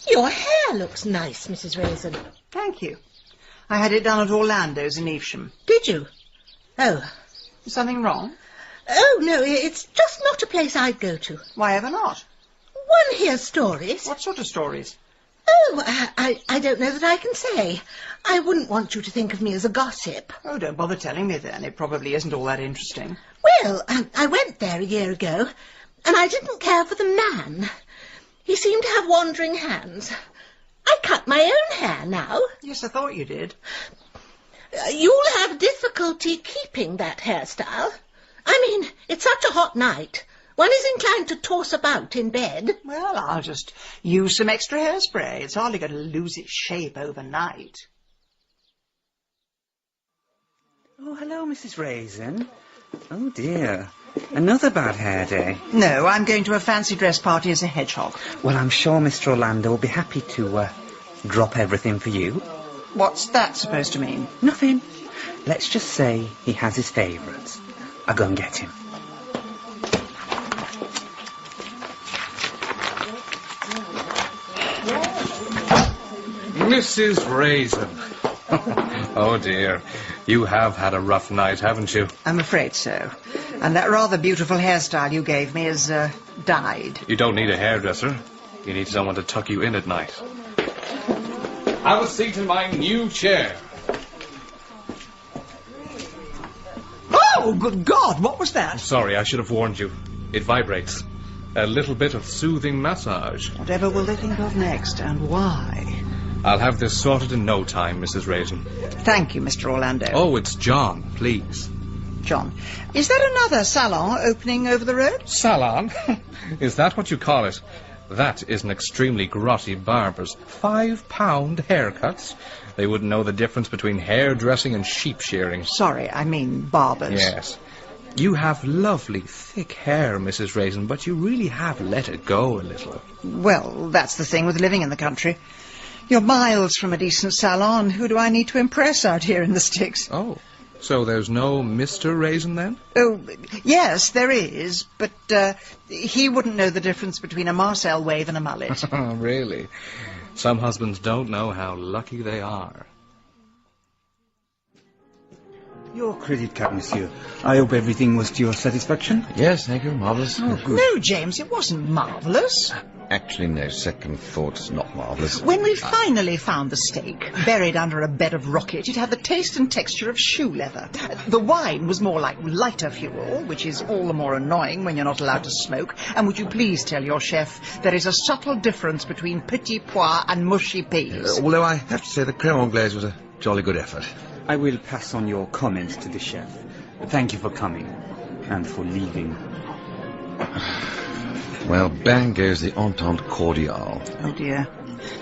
Your hair looks nice, Mrs. Raisin. Thank you. I had it done at Orlando's in Evesham. Did you? Oh. Is something wrong? Oh, no, it's just not a place I'd go to. Why ever not? One hears stories. What sort of stories? Oh, I don't know that I can say. I wouldn't want you to think of me as a gossip. Oh, don't bother telling me then. It probably isn't all that interesting. Well, I went there a year ago, and I didn't care for the man. He seemed to have wandering hands. I cut my own hair now. Yes, I thought you did. You'll have difficulty keeping that hairstyle. I mean, it's such a hot night. One is inclined to toss about in bed. Well, I'll just use some extra hairspray. It's hardly going to lose its shape overnight. Oh, hello, Mrs. Raisin. Oh, dear. Another bad hair day. No, I'm going to a fancy dress party as a hedgehog. Well, I'm sure Mr. Orlando will be happy to drop everything for you. What's that supposed to mean? Nothing. Let's just say he has his favourites. I'll go and get him. Mrs. Raisin. Oh, dear. You have had a rough night, haven't you? I'm afraid so. And that rather beautiful hairstyle you gave me is, dyed. You don't need a hairdresser. You need someone to tuck you in at night. Have a seat in my new chair. Oh, good God, what was that? Sorry, I should have warned you. It vibrates. A little bit of soothing massage. Whatever will they think of next, and why? I'll have this sorted in no time, Mrs. Raisin. Thank you, Mr. Orlando. Oh, it's John, please. John, is there another salon opening over the road? Salon? Is that what you call it? That is an extremely grotty barber's. £5 haircuts. They wouldn't know the difference between hairdressing and sheep shearing. Sorry, I mean barbers. Yes. You have lovely, thick hair, Mrs. Raisin, but you really have let it go a little. Well, that's the thing with living in the country. You're miles from a decent salon. Who do I need to impress out here in the sticks? Oh, so there's no Mr. Raisin, then? Oh, yes, there is, but he wouldn't know the difference between a Marcel wave and a mullet. Oh, really? Some husbands don't know how lucky they are. Your credit card, monsieur. I hope everything was to your satisfaction. Yes, thank you. Marvellous. Oh, good. No, James, it wasn't marvellous. Actually, no, second thoughts, not marvellous. When we finally found the steak, buried under a bed of rocket, it had the taste and texture of shoe leather. The wine was more like lighter fuel, which is all the more annoying when you're not allowed to smoke. And would you please tell your chef there is a subtle difference between petit pois and mushy peas? Although I have to say the creme anglaise was a jolly good effort. I will pass on your comments to the chef. Thank you for coming and for leaving. Well, bang goes the entente cordiale. Oh, dear.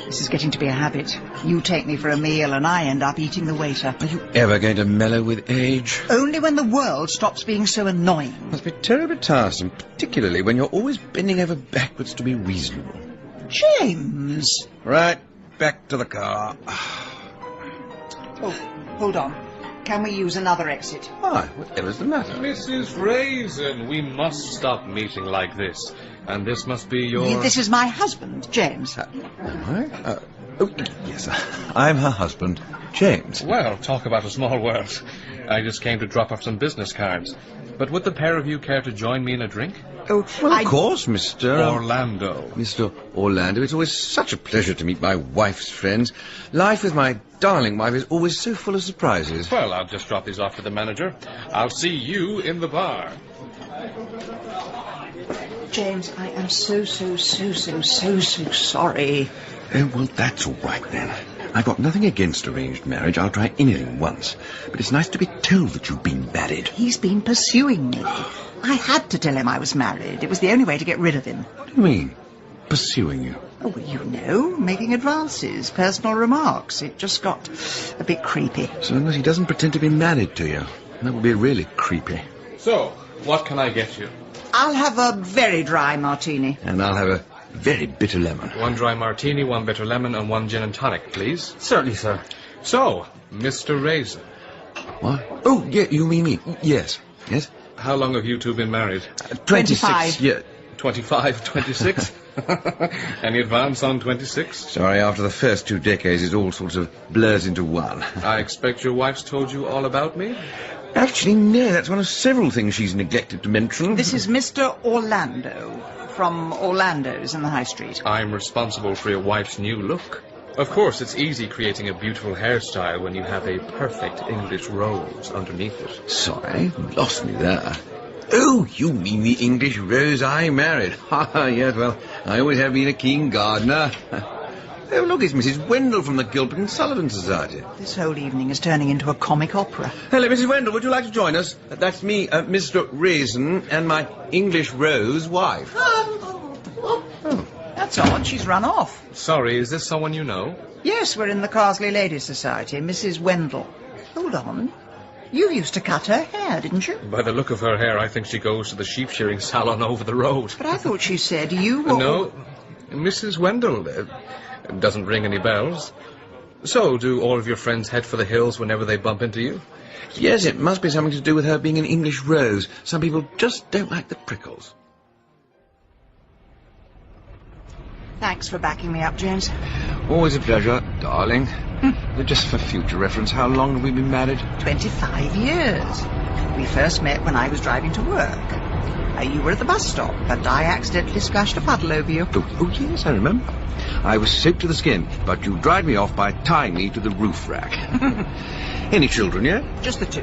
This is getting to be a habit. You take me for a meal and I end up eating the waiter. Are you ever going to mellow with age? Only when the world stops being so annoying. Must be terribly tiresome, particularly when you're always bending over backwards to be reasonable. James! Right, back to the car. Oh, hold on. Can we use another exit? Why? Whatever's the matter? Mrs. Raisin, we must stop meeting like this. And this must be your... This is my husband, James. Yes, I'm her husband, James. Well, talk about a small world. I just came to drop off some business cards. But would the pair of you care to join me in a drink? Oh, well, of course, Mr. Orlando. Mr. Orlando, it's always such a pleasure to meet my wife's friends. Life with my darling wife is always so full of surprises. Well, I'll just drop these off to the manager. I'll see you in the bar. James, I am so sorry. Oh, well, that's all right, then. I've got nothing against arranged marriage. I'll try anything once. But it's nice to be told that you've been married. He's been pursuing me. I had to tell him I was married. It was the only way to get rid of him. What do you mean, pursuing you? Oh, well, you know, making advances, personal remarks. It just got a bit creepy. So long as he doesn't pretend to be married to you. That would be really creepy. So, what can I get you? I'll have a very dry martini. And I'll have a very bitter lemon. 1 dry martini, 1 bitter lemon, and 1 gin and tonic, please. Certainly, sir. So, Mr. Raisin. What? Oh, yeah, you mean me. Yes. Yes? How long have you two been married? 26. Yeah. 25, 26? Any advance on 26? Sorry, after the first 2 decades, it all sorts of blurs into one. I expect your wife's told you all about me? Actually, no, that's one of several things she's neglected to mention. This is Mr. Orlando, from Orlando's in the High Street. I'm responsible for your wife's new look. Of course, it's easy creating a beautiful hairstyle when you have a perfect English rose underneath it. Sorry, lost me there. Oh, you mean the English rose I married. Ha, yes, well, I always have been a keen gardener. Oh, look, it's Mrs. Wendell from the Gilbert and Sullivan Society. This whole evening is turning into a comic opera. Hello, Mrs. Wendell, would you like to join us? That's me, Mr. Raisin, and my English rose wife. That's odd, she's run off. Sorry, is this someone you know? Yes, we're in the Carsley Ladies' Society, Mrs. Wendell. Hold on. You used to cut her hair, didn't you? By the look of her hair, I think she goes to the sheep shearing salon over the road. But I thought she said you were... No, Mrs. Wendell. Doesn't ring any bells. So, do all of your friends head for the hills whenever they bump into you? Yes, it must be something to do with her being an English rose. Some people just don't like the prickles. Thanks for backing me up, James. Always a pleasure, darling. Just for future reference, how long have we been married? 25 years. We first met when I was driving to work. You were at the bus stop, and I accidentally splashed a puddle over you. Oh, yes, I remember. I was soaked to the skin, but you dried me off by tying me to the roof rack. Any children yet? Just the 2.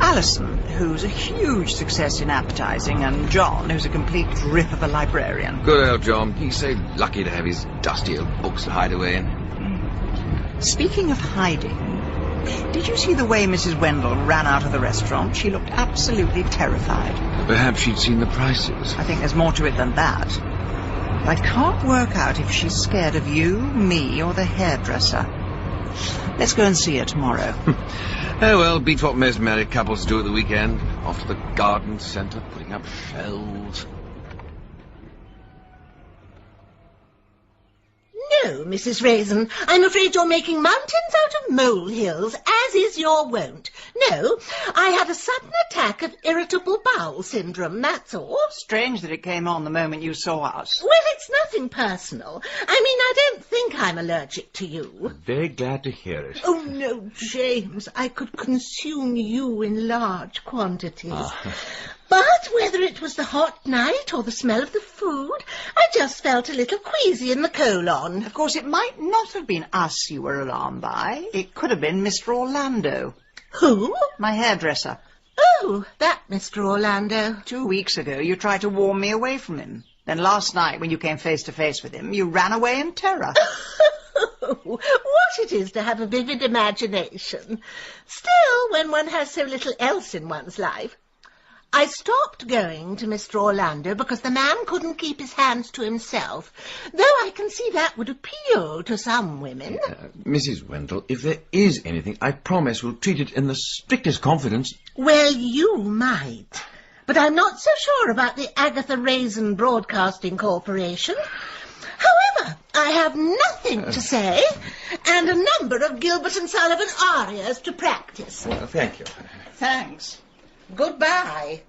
Alison, who's a huge success in advertising, and John, who's a complete rip of a librarian. Good old John. He's so lucky to have his dusty old books to hide away in. Speaking of hiding, did you see the way Mrs. Wendell ran out of the restaurant? She looked absolutely terrified. Perhaps she'd seen the prices. I think there's more to it than that. I can't work out if she's scared of you, me, or the hairdresser. Let's go and see her tomorrow. Oh, well, beats what most married couples do at the weekend. Off to the garden centre, putting up shelves. No, Mrs. Raisin, I'm afraid you're making mountains out of molehills, as is your wont. No, I had a sudden attack of irritable bowel syndrome, that's all. Strange that it came on the moment you saw us. Well, it's nothing personal. I mean, I don't think I'm allergic to you. Very glad to hear it. Oh, no, James, I could consume you in large quantities. But whether it was the hot night or the smell of the food, I just felt a little queasy in the colon. Of course, it might not have been us you were alarmed by. It could have been Mr. Orlando. Who? My hairdresser. Oh, that Mr. Orlando. 2 weeks ago, you tried to warn me away from him. Then last night, when you came face to face with him, you ran away in terror. What it is to have a vivid imagination. Still, when one has so little else in one's life... I stopped going to Mr. Orlando because the man couldn't keep his hands to himself, though I can see that would appeal to some women. Mrs. Wendell, if there is anything, I promise we'll treat it in the strictest confidence. Well, you might. But I'm not so sure about the Agatha Raisin Broadcasting Corporation. However, I have nothing to say, and a number of Gilbert and Sullivan arias to practice. Thank you. Thanks. Goodbye.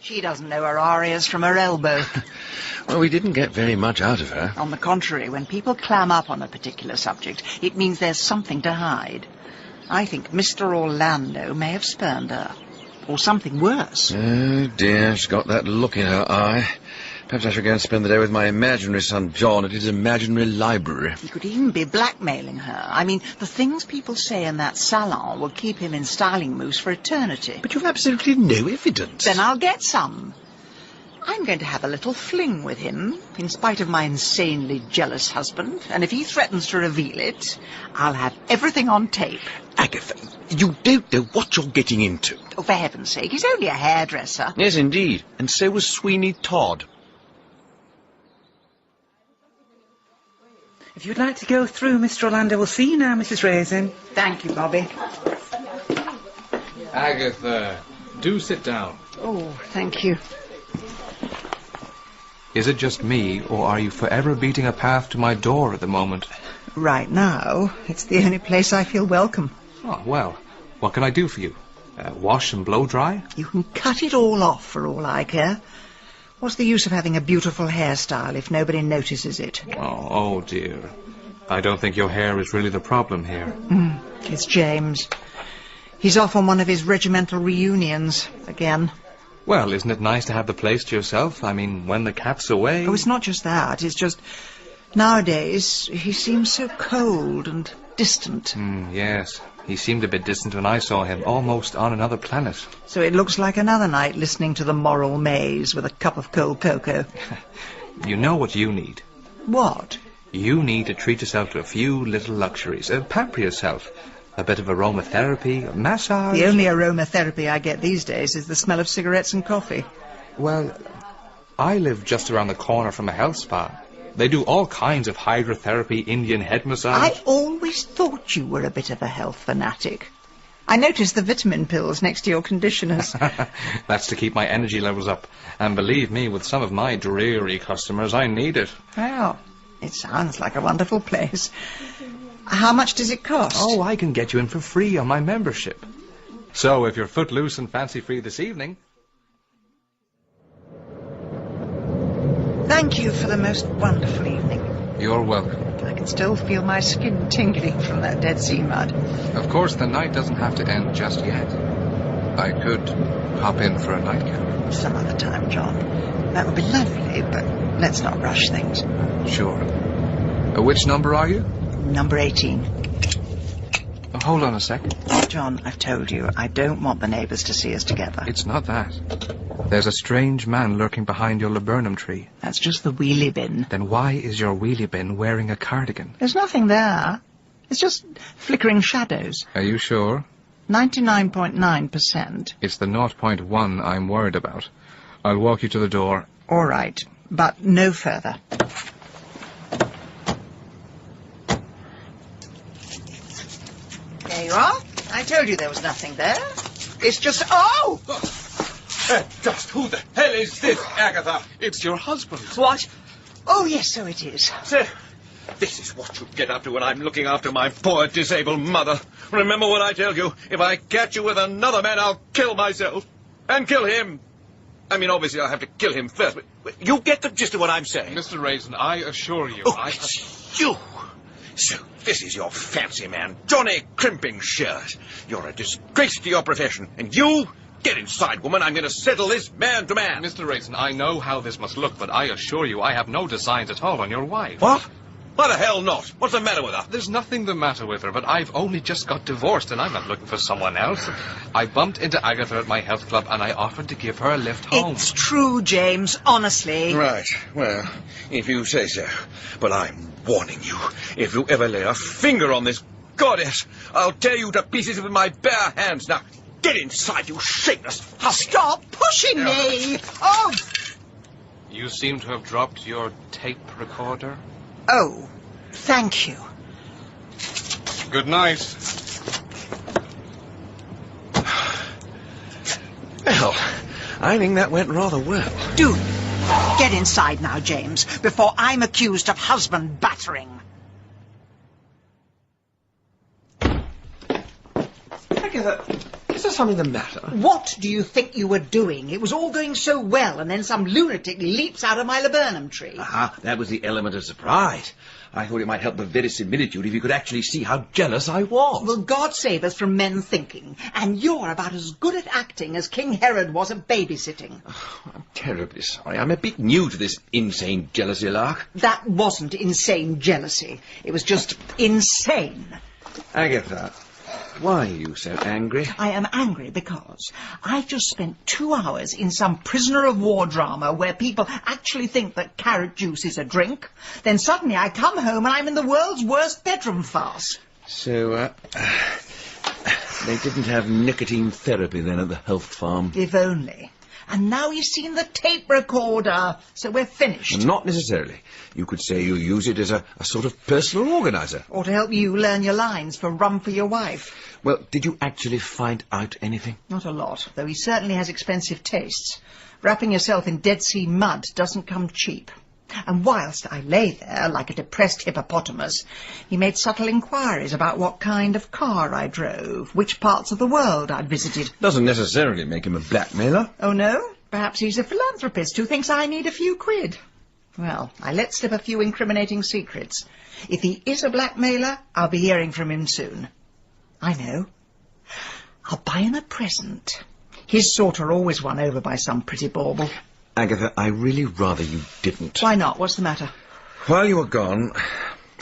She doesn't know her arias from her elbow. Well, we didn't get very much out of her. On the contrary, when people clam up on a particular subject, it means there's something to hide. I think Mr. Orlando may have spurned her. Or something worse. Oh, dear, she's got that look in her eye. Perhaps I should go and spend the day with my imaginary son John at his imaginary library. He could even be blackmailing her. I mean, the things people say in that salon will keep him in styling moves for eternity. But you've absolutely no evidence. Then I'll get some. I'm going to have a little fling with him, in spite of my insanely jealous husband, and if he threatens to reveal it, I'll have everything on tape. Agatha, you don't know what you're getting into. Oh, for heaven's sake, he's only a hairdresser. Yes, indeed. And so was Sweeney Todd. If you'd like to go through, Mr. Orlando will see you now, Mrs. Raisin. Thank you, Bobby. Agatha, do sit down. Oh, thank you. Is it just me, or are you forever beating a path to my door at the moment? Right now, it's the only place I feel welcome. Oh, well, what can I do for you? Wash and blow dry? You can cut it all off for all I care. What's the use of having a beautiful hairstyle if nobody notices it? Oh, dear. I don't think your hair is really the problem here. It's James. He's off on one of his regimental reunions again. Well, isn't it nice to have the place to yourself? I mean, when the cat's away... Oh, it's not just that. It's just... Nowadays, he seems so cold and distant. Yes. He seemed a bit distant when I saw him, almost on another planet. So it looks like another night listening to the Moral Maze with a cup of cold cocoa. You know what you need? What? You need to treat yourself to a few little luxuries. Pamper yourself. A bit of aromatherapy, a massage... The only aromatherapy I get these days is the smell of cigarettes and coffee. Well, I live just around the corner from a health spa. They do all kinds of hydrotherapy, Indian head massage... I always thought you were a bit of a health fanatic. I noticed the vitamin pills next to your conditioners. That's to keep my energy levels up. And believe me, with some of my dreary customers, I need it. Well, it sounds like a wonderful place. How much does it cost? Oh, I can get you in for free on my membership. So, if you're footloose and fancy-free this evening... Thank you for the most wonderful evening. You're welcome. I can still feel my skin tingling from that Dead Sea mud. Of course, the night doesn't have to end just yet. I could hop in for a nightcap. Some other time, John. That would be lovely, but let's not rush things. Sure. Which number are you? Number 18. Hold on a second. John, I've told you, I don't want the neighbours to see us together. It's not that. There's a strange man lurking behind your laburnum tree. That's just the wheelie bin. Then why is your wheelie bin wearing a cardigan? There's nothing there. It's just flickering shadows. Are you sure? 99.9%. It's the 0.1 I'm worried about. I'll walk you to the door. All right, but no further. There you are. I told you there was nothing there. It's just... Oh! Just who the hell is this, Agatha? It's your husband. What? Oh, yes, so it is. Sir, this is what you get up to when I'm looking after my poor disabled mother. Remember what I tell you. If I catch you with another man, I'll kill myself. And kill him. I mean, obviously, I'll have to kill him first, but you get the gist of what I'm saying. Mr. Raisin, I assure you... Oh, it's you. So, this is your fancy man, Johnny Crimping Shirt. You're a disgrace to your profession, and you... Get inside, woman. I'm going to settle this man to man. Mr. Raisin, I know how this must look, but I assure you I have no designs at all on your wife. What? Why the hell not? What's the matter with her? There's nothing the matter with her, but I've only just got divorced, and I'm not looking for someone else. I bumped into Agatha at my health club, and I offered to give her a lift home. It's true, James, honestly. Right. Well, if you say so. But I'm warning you, if you ever lay a finger on this goddess! I'll tear you to pieces with my bare hands. Now, get inside, you shameless husk! Stop pushing me! Oh! You seem to have dropped your tape recorder. Oh, thank you. Good night. Well, I think that went rather well. Do get inside now, James, before I'm accused of husband battering. Agatha, is there something the matter? What do you think you were doing? It was all going so well, and then some lunatic leaps out of my laburnum tree. Ah, that was the element of surprise. I thought it might help the verisimilitude if you could actually see how jealous I was. Well, God save us from men thinking. And you're about as good at acting as King Herod was at babysitting. Oh, I'm terribly sorry. I'm a bit new to this insane jealousy lark. That wasn't insane jealousy. It was just insane. Agatha, why are you so angry? I am angry because I've just spent 2 hours in some prisoner of war drama where people actually think that carrot juice is a drink. Then suddenly I come home and I'm in the world's worst bedroom farce. So, they didn't have nicotine therapy then at the health farm? If only. And now he's seen the tape recorder, so we're finished. Not necessarily. You could say you use it as a sort of personal organizer. Or to help you learn your lines for Rum for Your Wife. Well, did you actually find out anything? Not a lot, though he certainly has expensive tastes. Wrapping yourself in Dead Sea mud doesn't come cheap. And whilst I lay there like a depressed hippopotamus, he made subtle inquiries about what kind of car I drove, which parts of the world I'd visited. Doesn't necessarily make him a blackmailer. Oh, no? Perhaps he's a philanthropist who thinks I need a few quid. Well, I let slip a few incriminating secrets. If he is a blackmailer, I'll be hearing from him soon. I know. I'll buy him a present. His sort are always won over by some pretty bauble. Agatha, I really rather you didn't. Why not? What's the matter? While you were gone,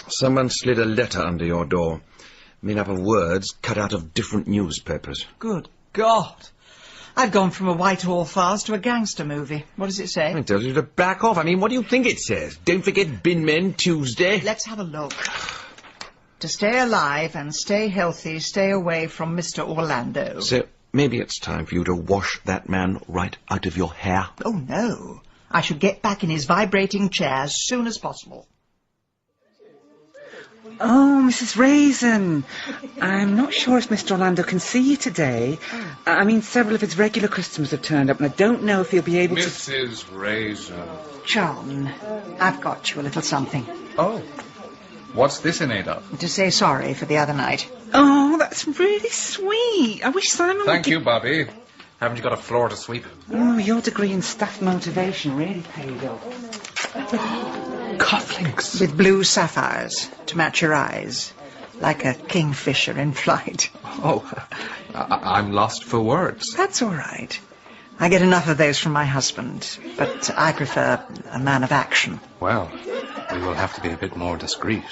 someone slid a letter under your door, made up of words cut out of different newspapers. Good God. I've gone from a Whitehall farce to a gangster movie. What does it say? It tells you to back off. I mean, what do you think it says? Don't forget Bin Men Tuesday. Let's have a look. To stay alive and stay healthy, stay away from Mr. Orlando. So maybe it's time for you to wash that man right out of your hair. Oh, no. I should get back in his vibrating chair as soon as possible. Oh, Mrs. Raisin. I'm not sure if Mr. Orlando can see you today. I mean, several of his regular customers have turned up, and I don't know if he'll be able to... Mrs. Raisin. John, I've got you a little something. Oh. What's this in aid of? To say sorry for the other night. Oh, that's really sweet. I wish Simon Thank you, Bobby. Haven't you got a floor to sweep? Oh, your degree in staff motivation really paid off. Cufflinks. With blue sapphires to match your eyes. Like a kingfisher in flight. Oh, I'm lost for words. That's all right. I get enough of those from my husband, but I prefer a man of action. Well, we will have to be a bit more discreet.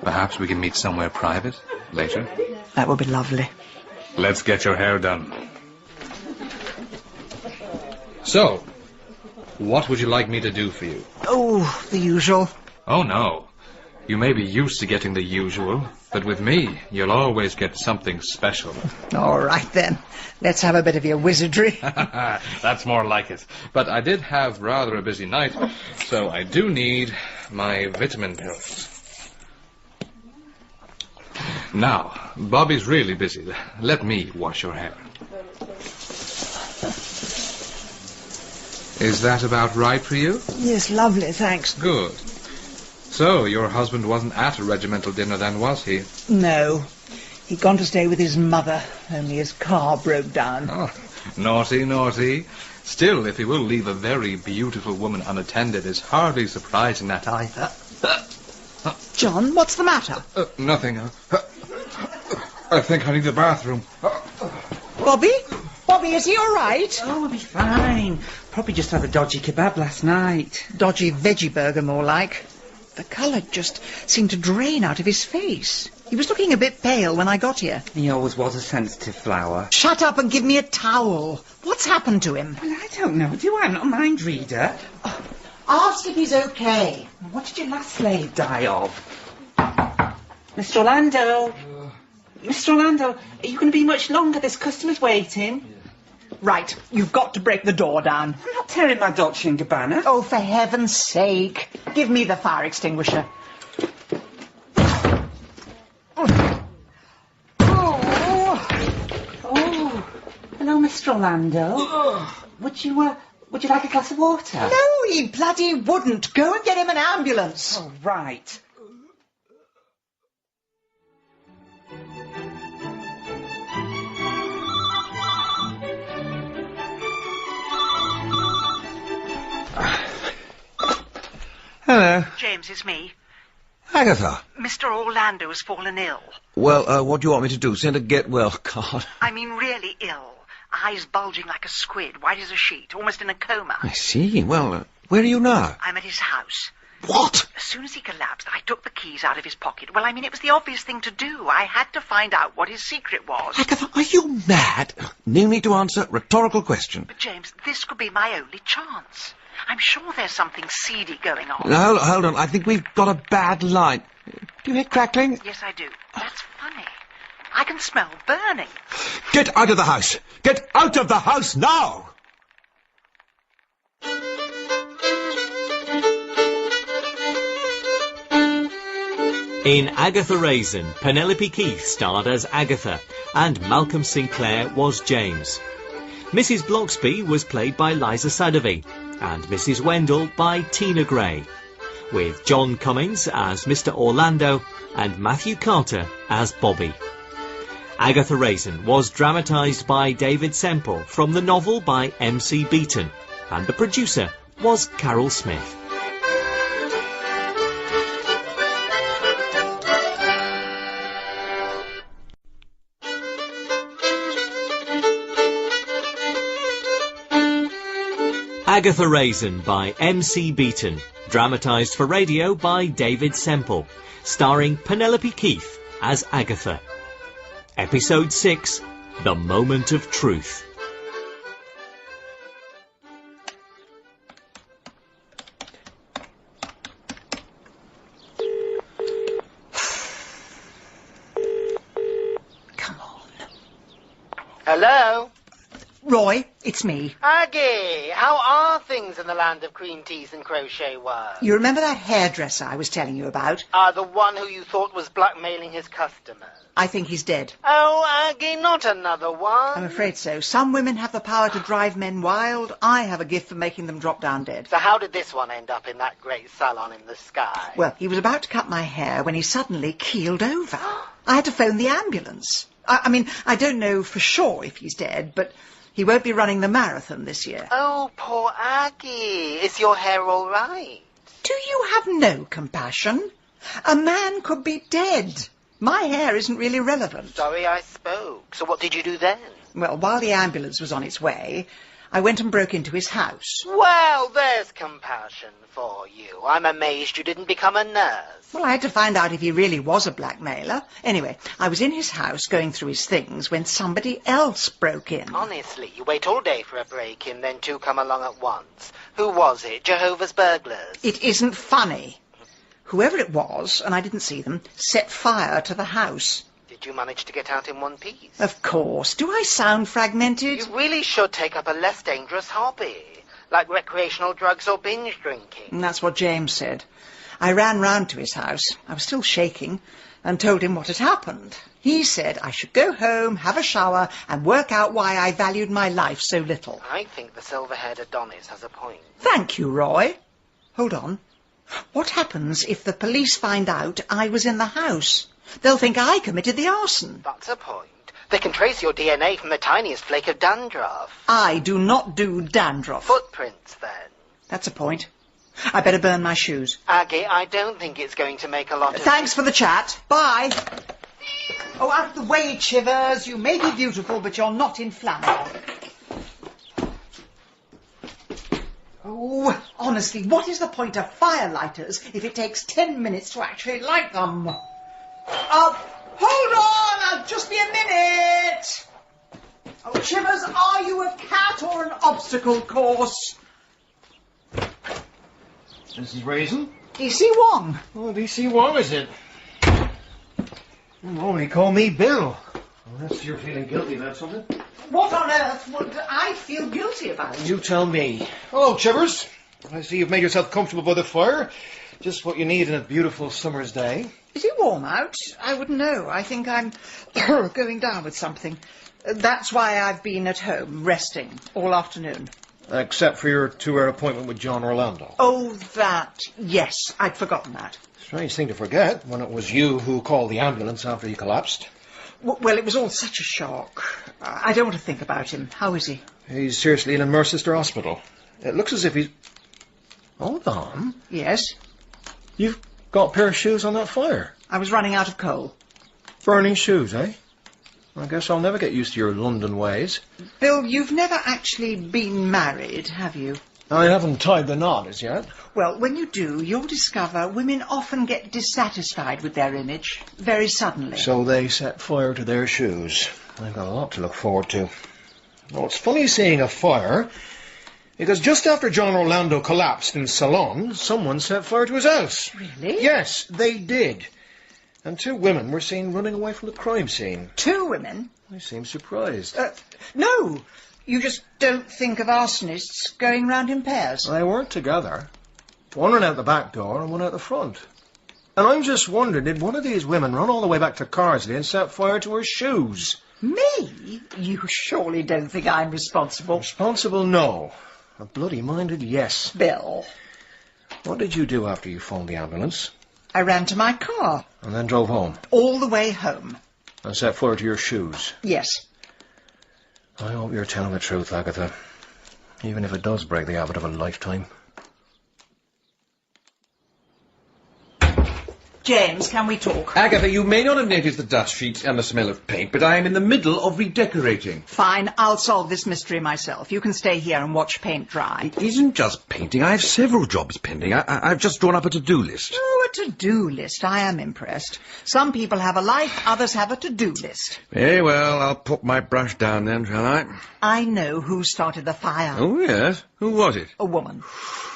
Perhaps we can meet somewhere private later. That would be lovely. Let's get your hair done. So, what would you like me to do for you? Oh, the usual. Oh, no. You may be used to getting the usual, but with me, you'll always get something special. All right, then. Let's have a bit of your wizardry. That's more like it. But I did have rather a busy night, so I do need my vitamin pills. Now, Bobby's really busy. Let me wash your hair. Is that about right for you? Yes, lovely, thanks. Good. So, your husband wasn't at a regimental dinner then, was he? No. He'd gone to stay with his mother, only his car broke down. Oh, naughty, naughty. Still, if he will leave a very beautiful woman unattended, it's hardly surprising that I... John, what's the matter? Nothing. I think I need the bathroom. Bobby? Bobby, is he all right? Oh, he'll be fine. Probably just had a dodgy kebab last night. Dodgy veggie burger, more like. The colour just seemed to drain out of his face. He was looking a bit pale when I got here. He always was a sensitive flower. Shut up and give me a towel. What's happened to him? Well, I don't know, do I? I'm not a mind reader. Oh, ask if he's okay. What did your last slave die of? Mr. Orlando? Mr. Orlando, are you going to be much longer? There's customers waiting. Right, you've got to break the door down. I'm not tearing my Dolce & Gabbana. Oh, for heaven's sake. Give me the fire extinguisher. Hello, Mr. Orlando. Would you like a glass of water? No, he bloody wouldn't. Go and get him an ambulance. Oh, right. Hello. James, it's me. Agatha. Mr. Orlando has fallen ill. Well, what do you want me to do? Send a get-well card? I mean, really ill. Eyes bulging like a squid, white as a sheet, almost in a coma. I see. Well, where are you now? I'm at his house. What? As soon as he collapsed, I took the keys out of his pocket. Well, I mean, it was the obvious thing to do. I had to find out what his secret was. Agatha, are you mad? No need to answer. Rhetorical question. But, James, this could be my only chance. I'm sure there's something seedy going on. Now, hold on. I think we've got a bad line. Do you hear crackling? Yes, I do. That's funny. I can smell burning. Get out of the house! Get out of the house now! In Agatha Raisin, Penelope Keith starred as Agatha, and Malcolm Sinclair was James. Mrs. Bloxby was played by Liza Sadovey, and Mrs. Wendell by Tina Gray, with John Cummings as Mr. Orlando and Matthew Carter as Bobby. Agatha Raisin was dramatised by David Semple from the novel by M.C. Beaton, and the producer was Carol Smith. Agatha Raisin by M.C. Beaton, dramatised for radio by David Semple, starring Penelope Keith as Agatha. Episode 6, The Moment of Truth. Hello? Roy, it's me. Aggie, how are things in the land of cream teas and crochet work? You remember that hairdresser I was telling you about? The one who you thought was blackmailing his customers. I think he's dead. Oh, Aggie, not another one. I'm afraid so. Some women have the power to drive men wild. I have a gift for making them drop down dead. So how did this one end up in that great salon in the sky? Well, he was about to cut my hair when he suddenly keeled over. I had to phone the ambulance. I mean, I don't know for sure if he's dead, but he won't be running the marathon this year. Oh, poor Aggie. Is your hair all right? Do you have no compassion? A man could be dead. My hair isn't really relevant. Sorry I spoke. So what did you do then? Well, while the ambulance was on its way, I went and broke into his house. Well, there's compassion for you. I'm amazed you didn't become a nurse. Well, I had to find out if he really was a blackmailer. Anyway, I was in his house going through his things when somebody else broke in. Honestly, you wait all day for a break-in, then two come along at once. Who was it? Jehovah's burglars? It isn't funny. Whoever it was, and I didn't see them, set fire to the house. Did you manage to get out in one piece? Of course. Do I sound fragmented? You really should take up a less dangerous hobby, like recreational drugs or binge drinking. And that's what James said. I ran round to his house. I was still shaking, and told him what had happened. He said I should go home, have a shower, and work out why I valued my life so little. I think the silver-haired Adonis has a point. Thank you, Roy. Hold on. What happens if the police find out I was in the house? They'll think I committed the arson. That's a point. They can trace your DNA from the tiniest flake of dandruff. I do not do dandruff. Footprints, then. That's a point. I better burn my shoes. Aggie, I don't think it's going to make a lot of... Thanks for the chat. Bye. Oh, out of the way, Chivers. You may be beautiful, but you're not inflammable. Oh, honestly, what is the point of firelighters if it takes 10 minutes to actually light them? Hold on! I'll just be a minute! Oh, Chivers, are you a cat or an obstacle course? Mrs. Raisin? DC Wong. Oh, DC Wong, is it? Only call me Bill. Unless you're feeling guilty about something. What on earth would I feel guilty about? You tell me. Hello, Chivers. I see you've made yourself comfortable by the fire. Just what you need in a beautiful summer's day. Is it warm out? I wouldn't know. I think I'm going down with something. That's why I've been at home, resting, all afternoon. Except for your 2-hour appointment with John Orlando. Oh, that. Yes, I'd forgotten that. Strange thing to forget, when it was you who called the ambulance after he collapsed. Well, it was all such a shock. I don't want to think about him. How is he? He's seriously ill in Mercester Hospital. It looks as if he's... Hold on. Yes? You've got a pair of shoes on that fire. I was running out of coal. Burning shoes, eh? I guess I'll never get used to your London ways. Bill, you've never actually been married, have you? I haven't tied the knot as yet. Well, when you do, you'll discover women often get dissatisfied with their image very suddenly. So they set fire to their shoes. I've got a lot to look forward to. Well, it's funny seeing a fire, because just after John Orlando collapsed in Ceylon, someone set fire to his house. Really? Yes, they did. And 2 women were seen running away from the crime scene. 2 women? They seem surprised. No! You just don't think of arsonists going round in pairs. They weren't together. One ran out the back door and one out the front. And I'm just wondering, did one of these women run all the way back to Carsley and set fire to her shoes? Me? You surely don't think I'm responsible. Responsible, no. A bloody-minded, yes. Bill. What did you do after you phoned the ambulance? I ran to my car. And then drove home? All the way home. And set fire to your shoes? Yes. I hope you're telling the truth, Agatha. Even if it does break the habit of a lifetime. James, can we talk? Agatha, you may not have noticed the dust sheets and the smell of paint, but I am in the middle of redecorating. Fine, I'll solve this mystery myself. You can stay here and watch paint dry. It isn't just painting. I have several jobs pending. I've just drawn up a to-do list. Oh, a to-do list. I am impressed. Some people have a life, others have a to-do list. Very well, I'll put my brush down then, shall I? I know who started the fire. Oh, yes. Who was it? A woman.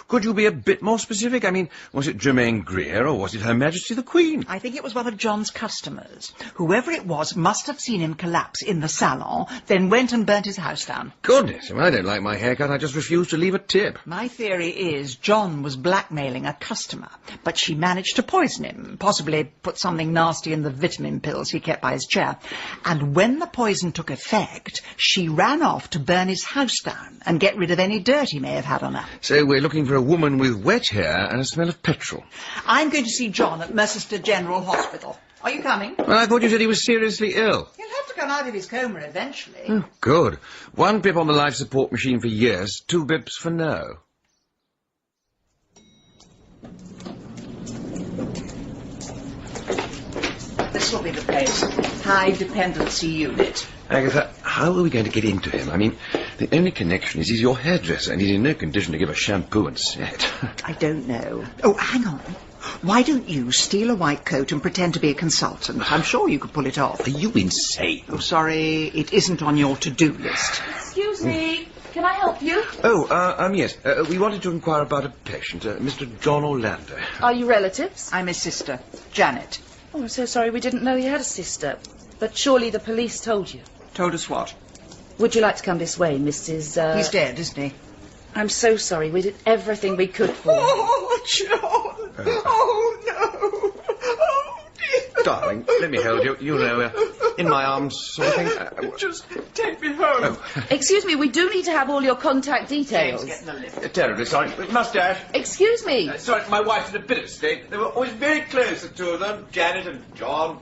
Could you be a bit more specific? I mean, was it Germaine Greer or was it Her Majesty the Queen? I think it was one of John's customers. Whoever it was must have seen him collapse in the salon, then went and burnt his house down. Goodness, if I don't like my haircut, I just refuse to leave a tip. My theory is John was blackmailing a customer, but she managed to poison him, possibly put something nasty in the vitamin pills he kept by his chair. And when the poison took effect, she ran off to burn his house down and get rid of any dirt he may have had on her. So we're looking for a woman with wet hair and a smell of petrol. I'm going to see John at Mercester General Hospital. Are you coming? Well, I thought you said he was seriously ill. He'll have to come out of his coma eventually. Oh, good. 1 pip on the life support machine for yes, 2 bips for no. This will be the place. High dependency unit. Agatha, how are we going to get into him? I mean, the only connection is he's your hairdresser, and he's in no condition to give a shampoo and set. I don't know. Oh, hang on. Why don't you steal a white coat and pretend to be a consultant? I'm sure you could pull it off. Are you insane? Oh, sorry, it isn't on your to-do list. Excuse me, can I help you? Oh, yes. We wanted to inquire about a patient, Mr. John Orlando. Are you relatives? I'm his sister, Janet. Oh, I'm so sorry, we didn't know you had a sister. But surely the police told you. Told us what? Would you like to come this way, Mrs. He's dead, isn't he? I'm so sorry. We did everything we could for him. Oh, John! Oh, no! Oh, dear! Darling, let me hold you. You know, in my arms sort of thing. Just take me home. Oh. Excuse me, we do need to have all your contact details. James, get in the lift. Terribly sorry. Mustache. Excuse me. Sorry, my wife's in a bit of state. They were always very close, the 2 of them, Janet and John.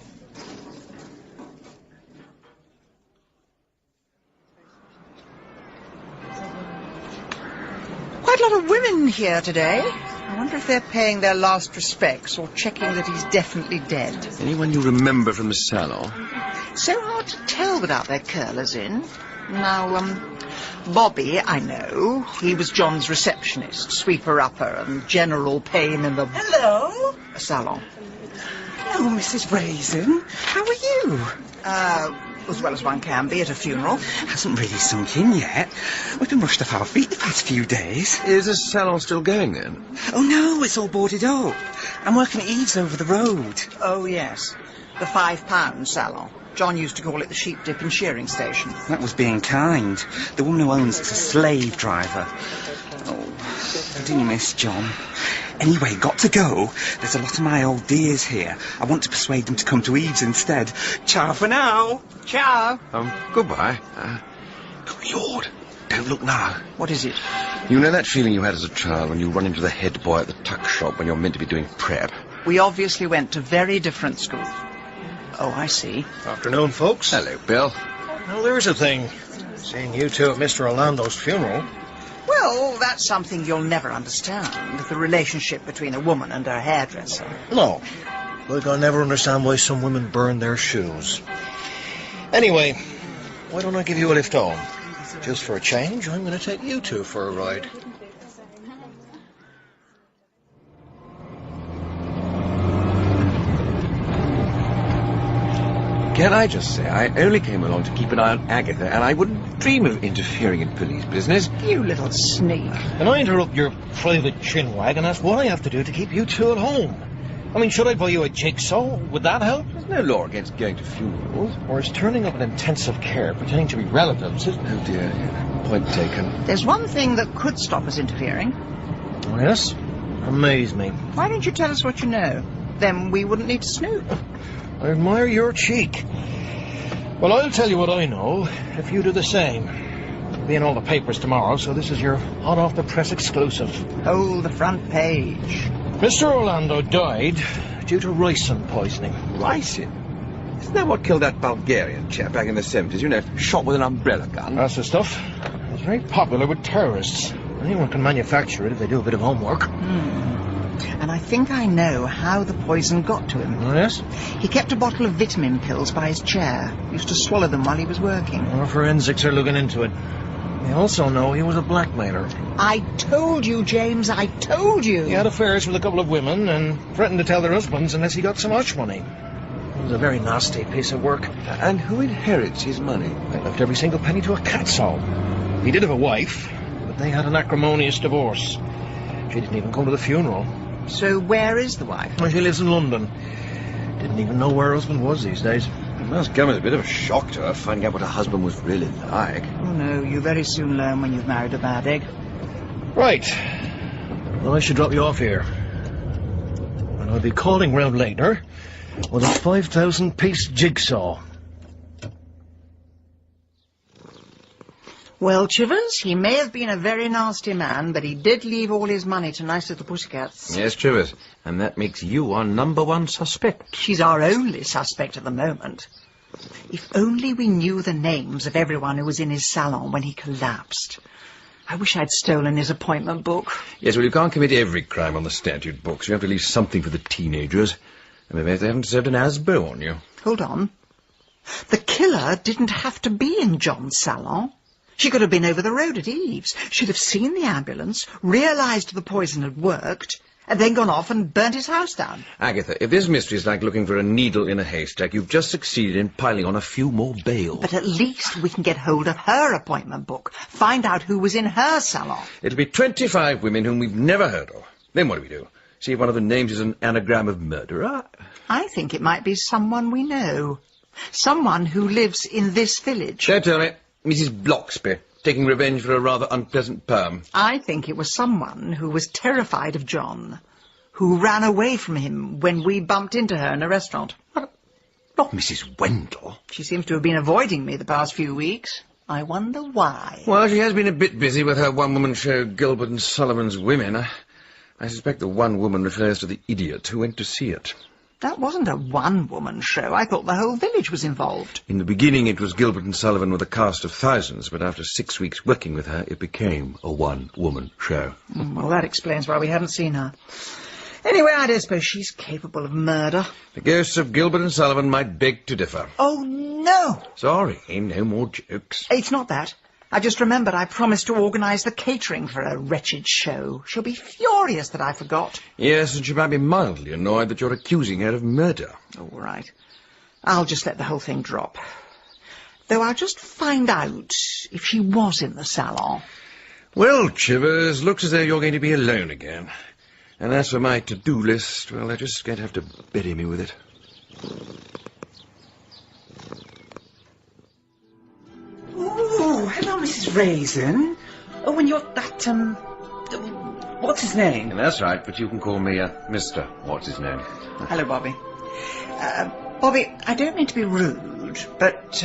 Quite a lot of women here today. I wonder if they're paying their last respects or checking that he's definitely dead. Anyone you remember from the salon? So hard to tell without their curlers in. Now, Bobby, I know. He was John's receptionist, sweeper-upper, and general pain in the... Hello? salon. Hello, Mrs. Raisin. How are you? as well as one can be at a funeral. Hasn't really sunk in yet. We've been rushed off our feet the past few days. Is the salon still going, then? Oh, no, it's all boarded up. I'm working at Eve's over the road. Oh, yes. The £5 salon. John used to call it the sheep dip and shearing station. That was being kind. The woman who owns it's a slave driver. Oh, I do miss John. Anyway, got to go. There's a lot of my old dears here. I want to persuade them to come to Eve's instead. Ciao for now. Ciao. Goodbye. Good Lord, don't look now. What is it? You know that feeling you had as a child when you run into the head boy at the tuck shop when you're meant to be doing prep? We obviously went to very different schools. Oh, I see. Afternoon, folks. Hello, Bill. Well, there's a thing. Seeing you two at Mr. Orlando's funeral. Well, that's something you'll never understand, the relationship between a woman and her hairdresser. No. Like I'll never understand why some women burn their shoes. Anyway, why don't I give you a lift home? Just for a change, I'm going to take you two for a ride. Can I just say, I only came along to keep an eye on Agatha, and I wouldn't dream of interfering in police business. You little sneak. Can I interrupt your private chinwag and ask what I have to do to keep you two at home? I mean, should I buy you a jigsaw? Would that help? There's no law against going to funerals. Or is turning up in intensive care, pretending to be relatives? Oh, dear. Yeah. Point taken. There's one thing that could stop us interfering. Oh, yes? Amaze me. Why don't you tell us what you know? Then we wouldn't need to snoop. I admire your cheek. Well, I'll tell you what I know, if you do the same. It'll be in all the papers tomorrow, so this is your hot-off-the-press exclusive. Hold the front page. Mr. Orlando died due to ricin poisoning. Ricin? Isn't that what killed that Bulgarian chap back in the 70s? You know, shot with an umbrella gun? That's the stuff. It's very popular with terrorists. Anyone can manufacture it if they do a bit of homework. And I think I know how the poison got to him. Oh, yes? He kept a bottle of vitamin pills by his chair. He used to swallow them while he was working. Our forensics are looking into it. They also know he was a blackmailer. I told you, James, I told you. He had affairs with a couple of women and threatened to tell their husbands unless he got some hush money. It was a very nasty piece of work. And who inherits his money? They left every single penny to a Cotswold. He did have a wife, but they had an acrimonious divorce. She didn't even come to the funeral. So where is the wife? Well, she lives in London. Didn't even know where her husband was these days. It must come as a bit of a shock to her, finding out what her husband was really like. Oh, no, you very soon learn when you've married a bad egg. Right. Well, I should drop you off here. And I'll be calling round later with a 5,000-piece jigsaw. Well, Chivers, he may have been a very nasty man, but he did leave all his money to nice little pussycats. Yes, Chivers, and that makes you our #1 suspect. She's our only suspect at the moment. If only we knew the names of everyone who was in his salon when he collapsed. I wish I'd stolen his appointment book. Yes, well, you can't commit every crime on the statute books. You have to leave something for the teenagers. And maybe they haven't served an ASBO on you. Hold on. The killer didn't have to be in John's salon. She could have been over the road at Eve's. She'd have seen the ambulance, realised the poison had worked, and then gone off and burnt his house down. Agatha, if this mystery is like looking for a needle in a haystack, you've just succeeded in piling on a few more bails. But at least we can get hold of her appointment book, find out who was in her salon. It'll be 25 women whom we've never heard of. Then what do? See if one of the names is an anagram of murderer? I think it might be someone we know. Someone who lives in this village. Don't tell me. Mrs. Bloxby, taking revenge for a rather unpleasant perm. I think it was someone who was terrified of John, who ran away from him when we bumped into her in a restaurant. Not Mrs. Wendell. She seems to have been avoiding me the past few weeks. I wonder why. Well, she has been a bit busy with her one-woman show, Gilbert and Sullivan's Women. I suspect the one woman refers to the idiot who went to see it. That wasn't a one-woman show. I thought the whole village was involved. In the beginning, it was Gilbert and Sullivan with a cast of thousands, but after 6 weeks working with her, it became a one-woman show. Well, that explains why we haven't seen her. Anyway, I don't suppose she's capable of murder. The ghosts of Gilbert and Sullivan might beg to differ. Oh, no! Sorry, no more jokes. It's not that. I just remembered I promised to organise the catering for a wretched show. She'll be furious that I forgot. Yes, and she might be mildly annoyed that you're accusing her of murder. All right. I'll just let the whole thing drop. Though I'll just find out if she was in the salon. Well, Chivers, looks as though you're going to be alone again. And as for my to-do list, well, they're just going to have to bury me with it. Oh, hello, Mrs. Raisin. Oh, and you're that, what's his name? That's right, but you can call me, Mr. What's-his-name. Hello, Bobby. Bobby, I don't mean to be rude, but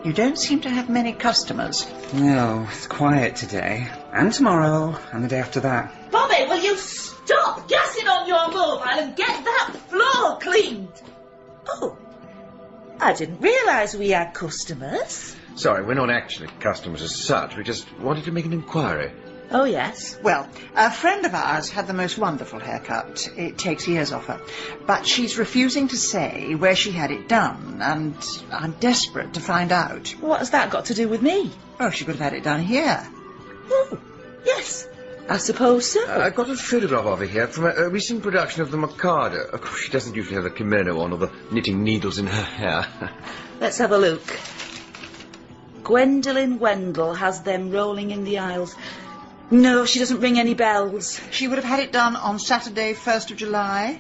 you don't seem to have many customers. No, it's quiet today. And tomorrow, and the day after that. Bobby, will you stop gassing on your mobile and get that floor cleaned? Oh, I didn't realise we had customers. Sorry, we're not actually customers as such. We just wanted to make an inquiry. Oh, yes. Well, a friend of ours had the most wonderful haircut. It takes years off her. But she's refusing to say where she had it done, and I'm desperate to find out. What has that got to do with me? Oh, she could have had it done here. Oh, yes. I suppose so. I've got a photograph of her here from a recent production of the Mikado. Of course, she doesn't usually have the kimono on or the knitting needles in her hair. Let's have a look. Gwendolyn Wendell has them rolling in the aisles. No, she doesn't ring any bells. She would have had it done on Saturday, 1st of July.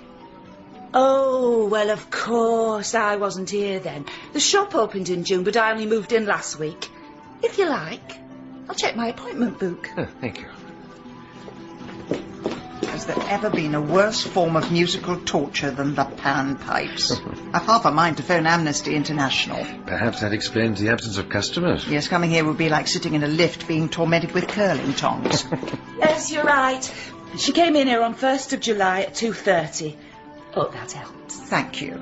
Oh, well, of course, I wasn't here then. The shop opened in June, but I only moved in last week. If you like, I'll check my appointment book. Oh, thank you. Has there ever been a worse form of musical torture than the panpipes? I've half a mind to phone Amnesty International. Perhaps that explains the absence of customers. Yes, coming here would be like sitting in a lift being tormented with curling tongs. Yes, you're right. She came in here on 1st of July at 2:30. Oh, that helps. Thank you.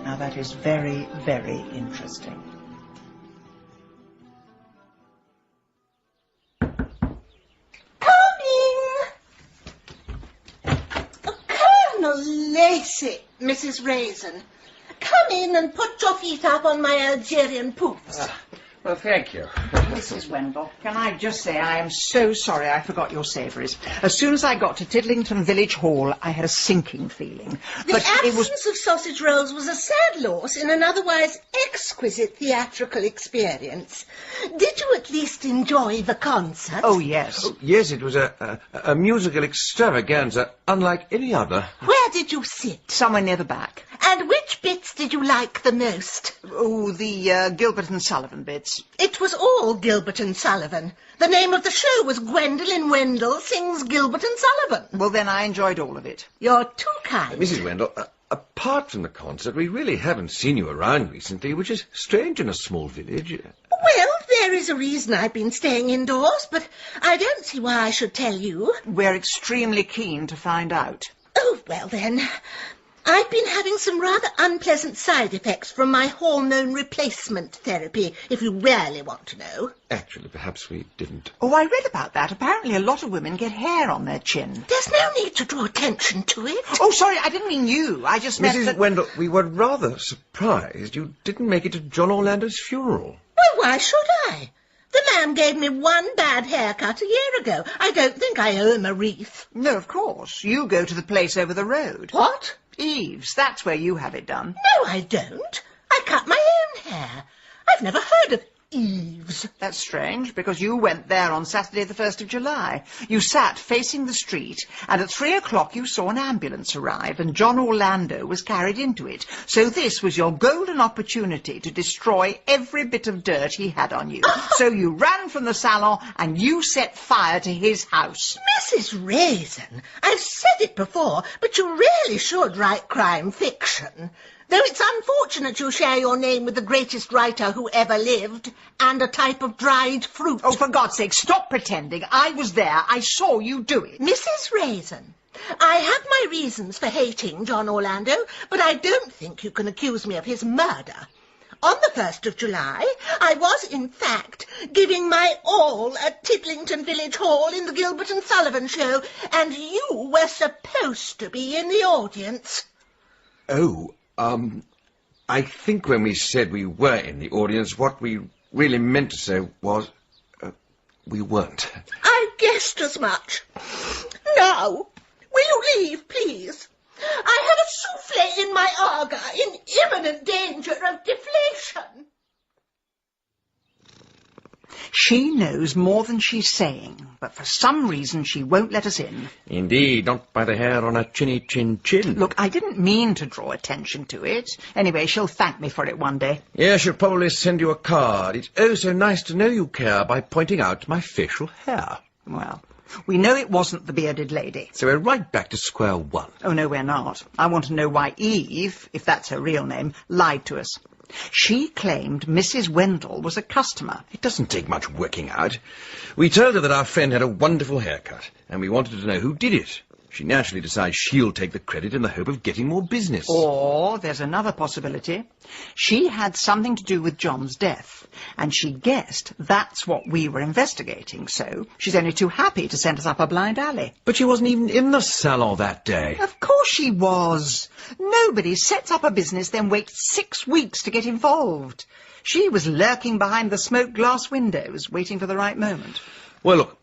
Now, that is very, very interesting. Colonel Lacey, Mrs. Raisin. Come in and put your feet up on my Algerian poufs. Well, thank you. Mrs. Wendell, can I just say I am so sorry I forgot your savouries. As soon as I got to Tidlington Village Hall, I had a sinking feeling. The absence of sausage rolls was a sad loss in an otherwise exquisite theatrical experience. Did you at least enjoy the concert? Oh, yes. Oh, yes, it was a musical extravaganza unlike any other. Where did you sit? Somewhere near the back. And which bits did you like the most? Oh, the Gilbert and Sullivan bits. It was all Gilbert and Sullivan. The name of the show was Gwendolyn Wendell Sings Gilbert and Sullivan. Well, then I enjoyed all of it. You're too kind. Mrs. Wendell, apart from the concert, we really haven't seen you around recently, which is strange in a small village. Well, there is a reason I've been staying indoors, but I don't see why I should tell you. We're extremely keen to find out. Oh, well then. I've been having some rather unpleasant side effects from my hormone replacement therapy, if you really want to know. Actually, perhaps we didn't. Oh, I read about that. Apparently a lot of women get hair on their chin. There's no need to draw attention to it. Oh, sorry, I didn't mean you. I just meant Mrs. Wendell, we were rather surprised you didn't make it to John Orlando's funeral. Well, why should I? The man gave me one bad haircut a year ago. I don't think I owe him a wreath. No, of course. You go to the place over the road. What? Eve's. That's where you have it done. No, I don't. I cut my own hair. I've never heard of Eve's. That's strange, because you went there on Saturday the 1st of July. You sat facing the street, and at 3 o'clock you saw an ambulance arrive, and John Orlando was carried into it. So this was your golden opportunity to destroy every bit of dirt he had on you. So you ran from the salon, and you set fire to his house. Mrs. Raisin, I've said it before, but you really should write crime fiction. Though it's unfortunate you share your name with the greatest writer who ever lived, and a type of dried fruit. Oh, for God's sake, stop pretending. I was there. I saw you do it. Mrs. Raisin, I have my reasons for hating John Orlando, but I don't think you can accuse me of his murder. On the 1st of July, I was, in fact, giving my all at Tidlington Village Hall in the Gilbert and Sullivan show, and you were supposed to be in the audience. Oh, I think when we said we were in the audience, what we really meant to say was, we weren't. I guessed as much. Now, will you leave, please? I have a souffle in my Aga in imminent danger of deflation. She knows more than she's saying, but for some reason she won't let us in. Indeed, not by the hair on her chinny chin chin. Look, I didn't mean to draw attention to it. Anyway, she'll thank me for it one day. Yeah, she'll probably send you a card. It's oh so nice to know you care by pointing out my facial hair. Well, we know it wasn't the bearded lady. So we're right back to square one. Oh, no, we're not. I want to know why Eve, if that's her real name, lied to us. She claimed Mrs. Wendell was a customer. It doesn't take much working out. We told her that our friend had a wonderful haircut, and we wanted to know who did it. She naturally decides she'll take the credit in the hope of getting more business. Or there's another possibility. She had something to do with John's death, and she guessed that's what we were investigating, so she's only too happy to send us up a blind alley. But she wasn't even in the salon that day. Of course she was. Nobody sets up a business, then waits 6 weeks to get involved. She was lurking behind the smoked glass windows, waiting for the right moment. Well, look,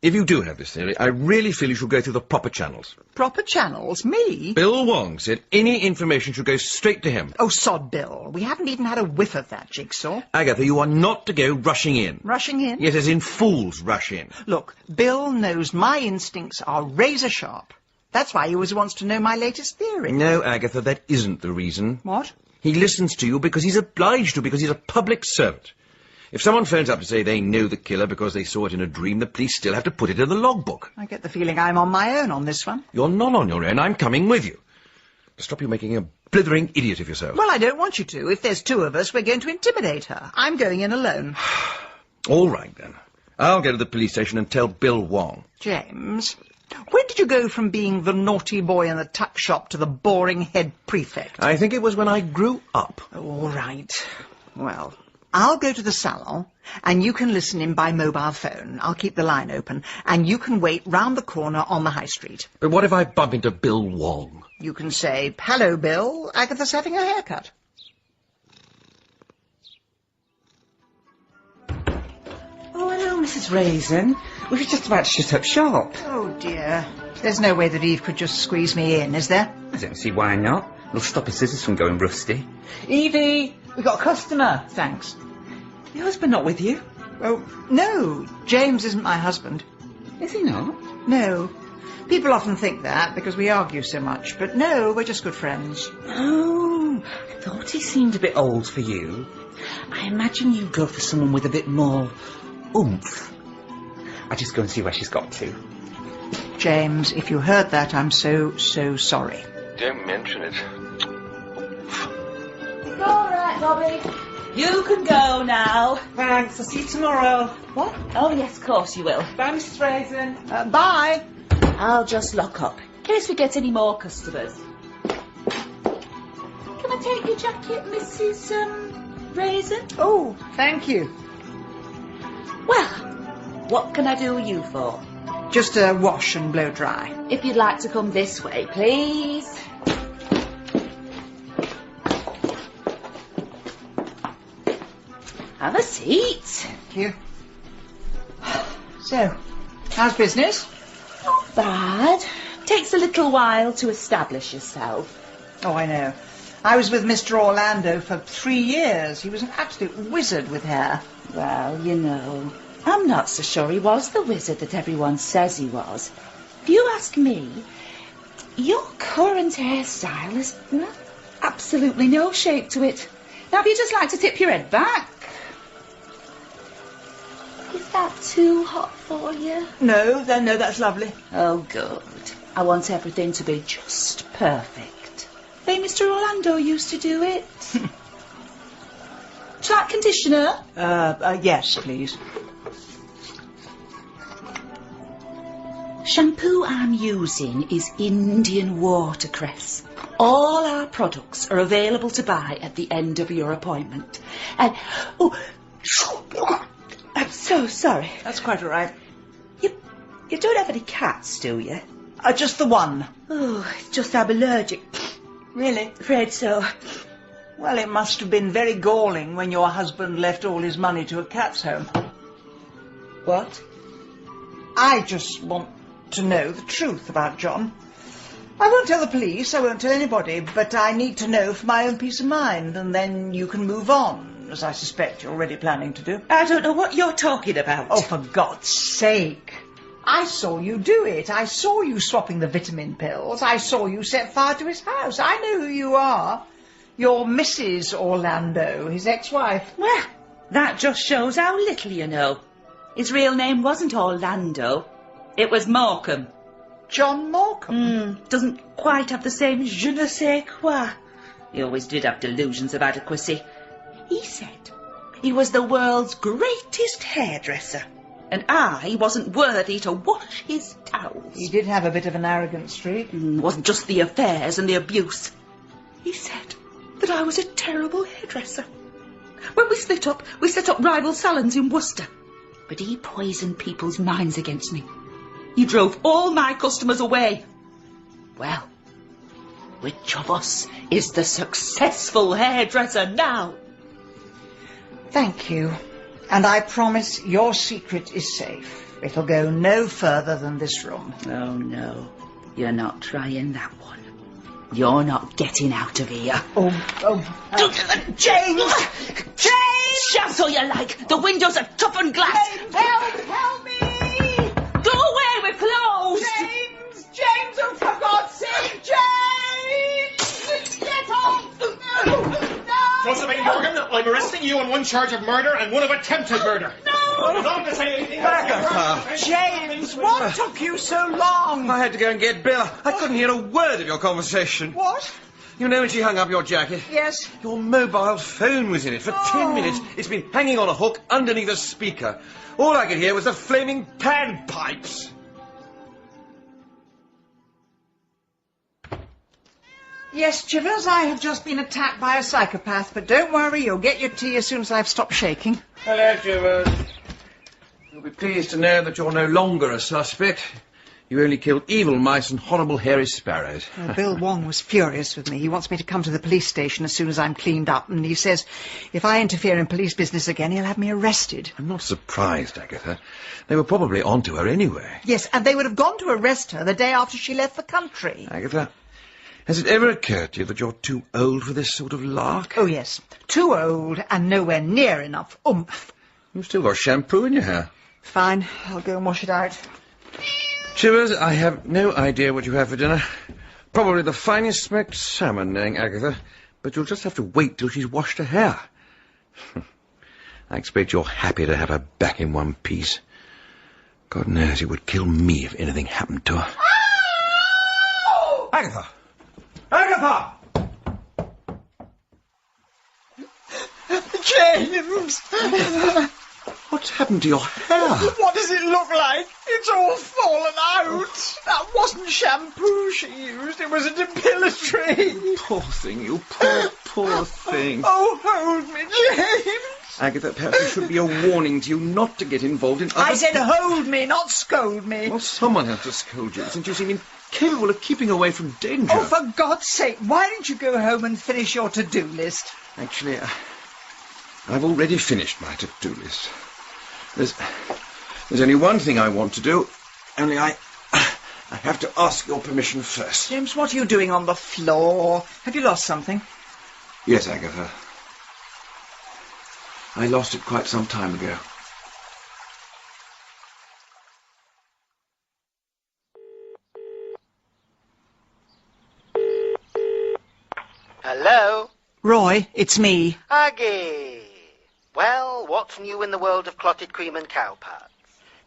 if you do have this theory, I really feel you should go through the proper channels. Proper channels? Me? Bill Wong said any information should go straight to him. Oh, sod Bill. We haven't even had a whiff of that jigsaw. Agatha, you are not to go rushing in. Rushing in? Yes, as in fools rush in. Look, Bill knows my instincts are razor sharp. That's why he always wants to know my latest theory. No, Agatha, that isn't the reason. What? He listens to you because he's obliged to, because he's a public servant. If someone phones up to say they know the killer because they saw it in a dream, the police still have to put it in the logbook. I get the feeling I'm on my own on this one. You're not on your own. I'm coming with you. To stop you making a blithering idiot of yourself. Well, I don't want you to. If there's 2 of us, we're going to intimidate her. I'm going in alone. All right, then. I'll go to the police station and tell Bill Wong. James, when did you go from being the naughty boy in the tuck shop to the boring head prefect? I think it was when I grew up. All right. Well, I'll go to the salon, and you can listen in by mobile phone. I'll keep the line open, and you can wait round the corner on the high street. But what if I bump into Bill Wong? You can say, "Hello, Bill. Agatha's having a haircut." Oh, hello, Mrs. Raisin. We were just about to shut up shop. Oh, dear. There's no way that Eve could just squeeze me in, is there? I don't see why not. It'll stop her scissors from going rusty. Evie, we got a customer. Thanks. Your husband not with you? Oh, no. James isn't my husband. Is he not? No. People often think that because we argue so much, but no, we're just good friends. Oh, I thought he seemed a bit old for you. I imagine you'd go for someone with a bit more oomph. I'll just go and see where she's got to. James, if you heard that, I'm so sorry. Don't mention it. It's all right, Bobby. You can go now. Thanks, I'll see you tomorrow. What? Oh, yes, of course you will. Bye, Mrs. Raisin. Bye. I'll just lock up, in case we get any more customers. Can I take your jacket, Mrs. Raisin? Oh, thank you. Well, what can I do you for? Just a wash and blow dry. If you'd like to come this way, please. Have a seat. Thank you. So, how's business? Not bad. Takes a little while to establish yourself. Oh, I know. I was with Mr. Orlando for 3 years. He was an absolute wizard with hair. Well, you know, I'm not so sure he was the wizard that everyone says he was. If you ask me, your current hairstyle has absolutely no shape to it. Now, if you just like to tip your head back. Is that too hot for you? No, that's lovely. Oh, good. I want everything to be just perfect. Hey, Mr. Orlando used to do it. Do you like conditioner? Yes, please. Shampoo I'm using is Indian watercress. All our products are available to buy at the end of your appointment. And, I'm so sorry. That's quite all right. You don't have any cats, do you? Just the one. Oh, it's just I'm allergic. Really? Afraid so. Well, it must have been very galling when your husband left all his money to a cat's home. What? I just want to know the truth about John. I won't tell the police, I won't tell anybody, but I need to know for my own peace of mind, and then you can move on. as I suspect you're already planning to do. I don't know what you're talking about. Oh, for God's sake. I saw you do it. I saw you swapping the vitamin pills. I saw you set fire to his house. I know who you are. You're Mrs. Orlando, his ex-wife. Well, that just shows how little you know. His real name wasn't Orlando. It was Morecambe. John Morecambe? Doesn't quite have the same je ne sais quoi. He always did have delusions of adequacy. He said he was the world's greatest hairdresser, and I wasn't worthy to wash his towels. He did have a bit of an arrogant streak. It wasn't just the affairs and the abuse. He said that I was a terrible hairdresser. When we split up, we set up rival salons in Worcester. But he poisoned people's minds against me. He drove all my customers away. Well, which of us is the successful hairdresser now? Thank you. And I promise your secret is safe. It'll go no further than this room. Oh, no. You're not trying that one. You're not getting out of here. James! James! Shout all you like. The windows are toughened glass. James, help me! Go away, we're closed. James, oh, for God's sake, James! Get off! No! Josephine Morgan, I'm arresting you on one charge of murder and one of attempted murder. No! I don't want to say anything. Agatha! James, what took you so long? I had to go and get Bill. I couldn't hear a word of your conversation. What? You know when she hung up your jacket? Yes. Your mobile phone was in it. For 10 minutes, it's been hanging on a hook underneath a speaker. All I could hear was the flaming panpipes. Yes, Chivers, I have just been attacked by a psychopath, but don't worry, you'll get your tea as soon as I've stopped shaking. Hello, Chivers. You'll be pleased to know that you're no longer a suspect. You only killed evil mice and horrible hairy sparrows. Well, Bill Wong was furious with me. He wants me to come to the police station as soon as I'm cleaned up, and he says if I interfere in police business again, he'll have me arrested. I'm not surprised, Agatha. They were probably onto her anyway. Yes, and they would have gone to arrest her the day after she left the country. Agatha, has it ever occurred to you that you're too old for this sort of lark? Oh, yes. Too old and nowhere near enough oomph. You've still got shampoo in your hair. Fine, I'll go and wash it out. Chivers, I have no idea what you have for dinner. Probably the finest smoked salmon, knowing Agatha, but you'll just have to wait till she's washed her hair. I expect you're happy to have her back in one piece. God knows it would kill me if anything happened to her. Oh! Agatha! Agatha! James! What's happened to your hair? What does it look like? It's all fallen out. That wasn't shampoo she used. It was a depilatory. Poor thing, you poor thing. Oh, hold me, James. Agatha, perhaps it should be a warning to you not to get involved in other... I said hold me, not scold me. Well, someone has to scold you, since you seem incapable of keeping away from danger. Oh, for God's sake, why don't you go home and finish your to-do list? Actually, I've already finished my to-do list. There's only one thing I want to do, only I have to ask your permission first. James, what are you doing on the floor? Have you lost something? Yes, Agatha. I lost it quite some time ago. Hello? Roy, it's me. Aggie. Well, what's new in the world of clotted cream and cow pads?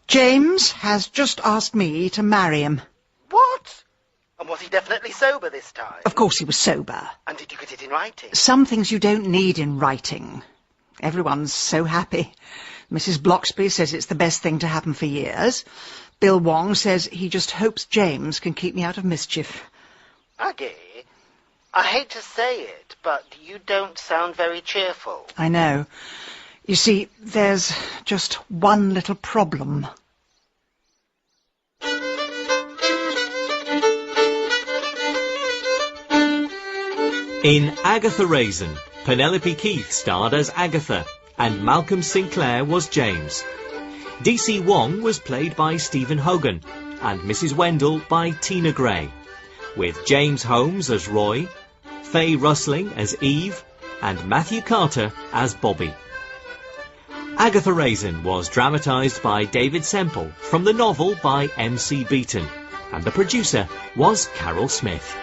James has just asked me to marry him. What? And was he definitely sober this time? Of course he was sober. And did you get it in writing? Some things you don't need in writing. Everyone's so happy. Mrs. Bloxby says it's the best thing to happen for years. Bill Wong says he just hopes James can keep me out of mischief. Aggie, I hate to say it, but you don't sound very cheerful. I know. You see, there's just one little problem. In Agatha Raisin, Penelope Keith starred as Agatha, and Malcolm Sinclair was James. D.C. Wong was played by Stephen Hogan, and Mrs. Wendell by Tina Gray, with James Holmes as Roy, Faye Rustling as Eve, and Matthew Carter as Bobby. Agatha Raisin was dramatised by David Semple from the novel by M.C. Beaton, and the producer was Carol Smith.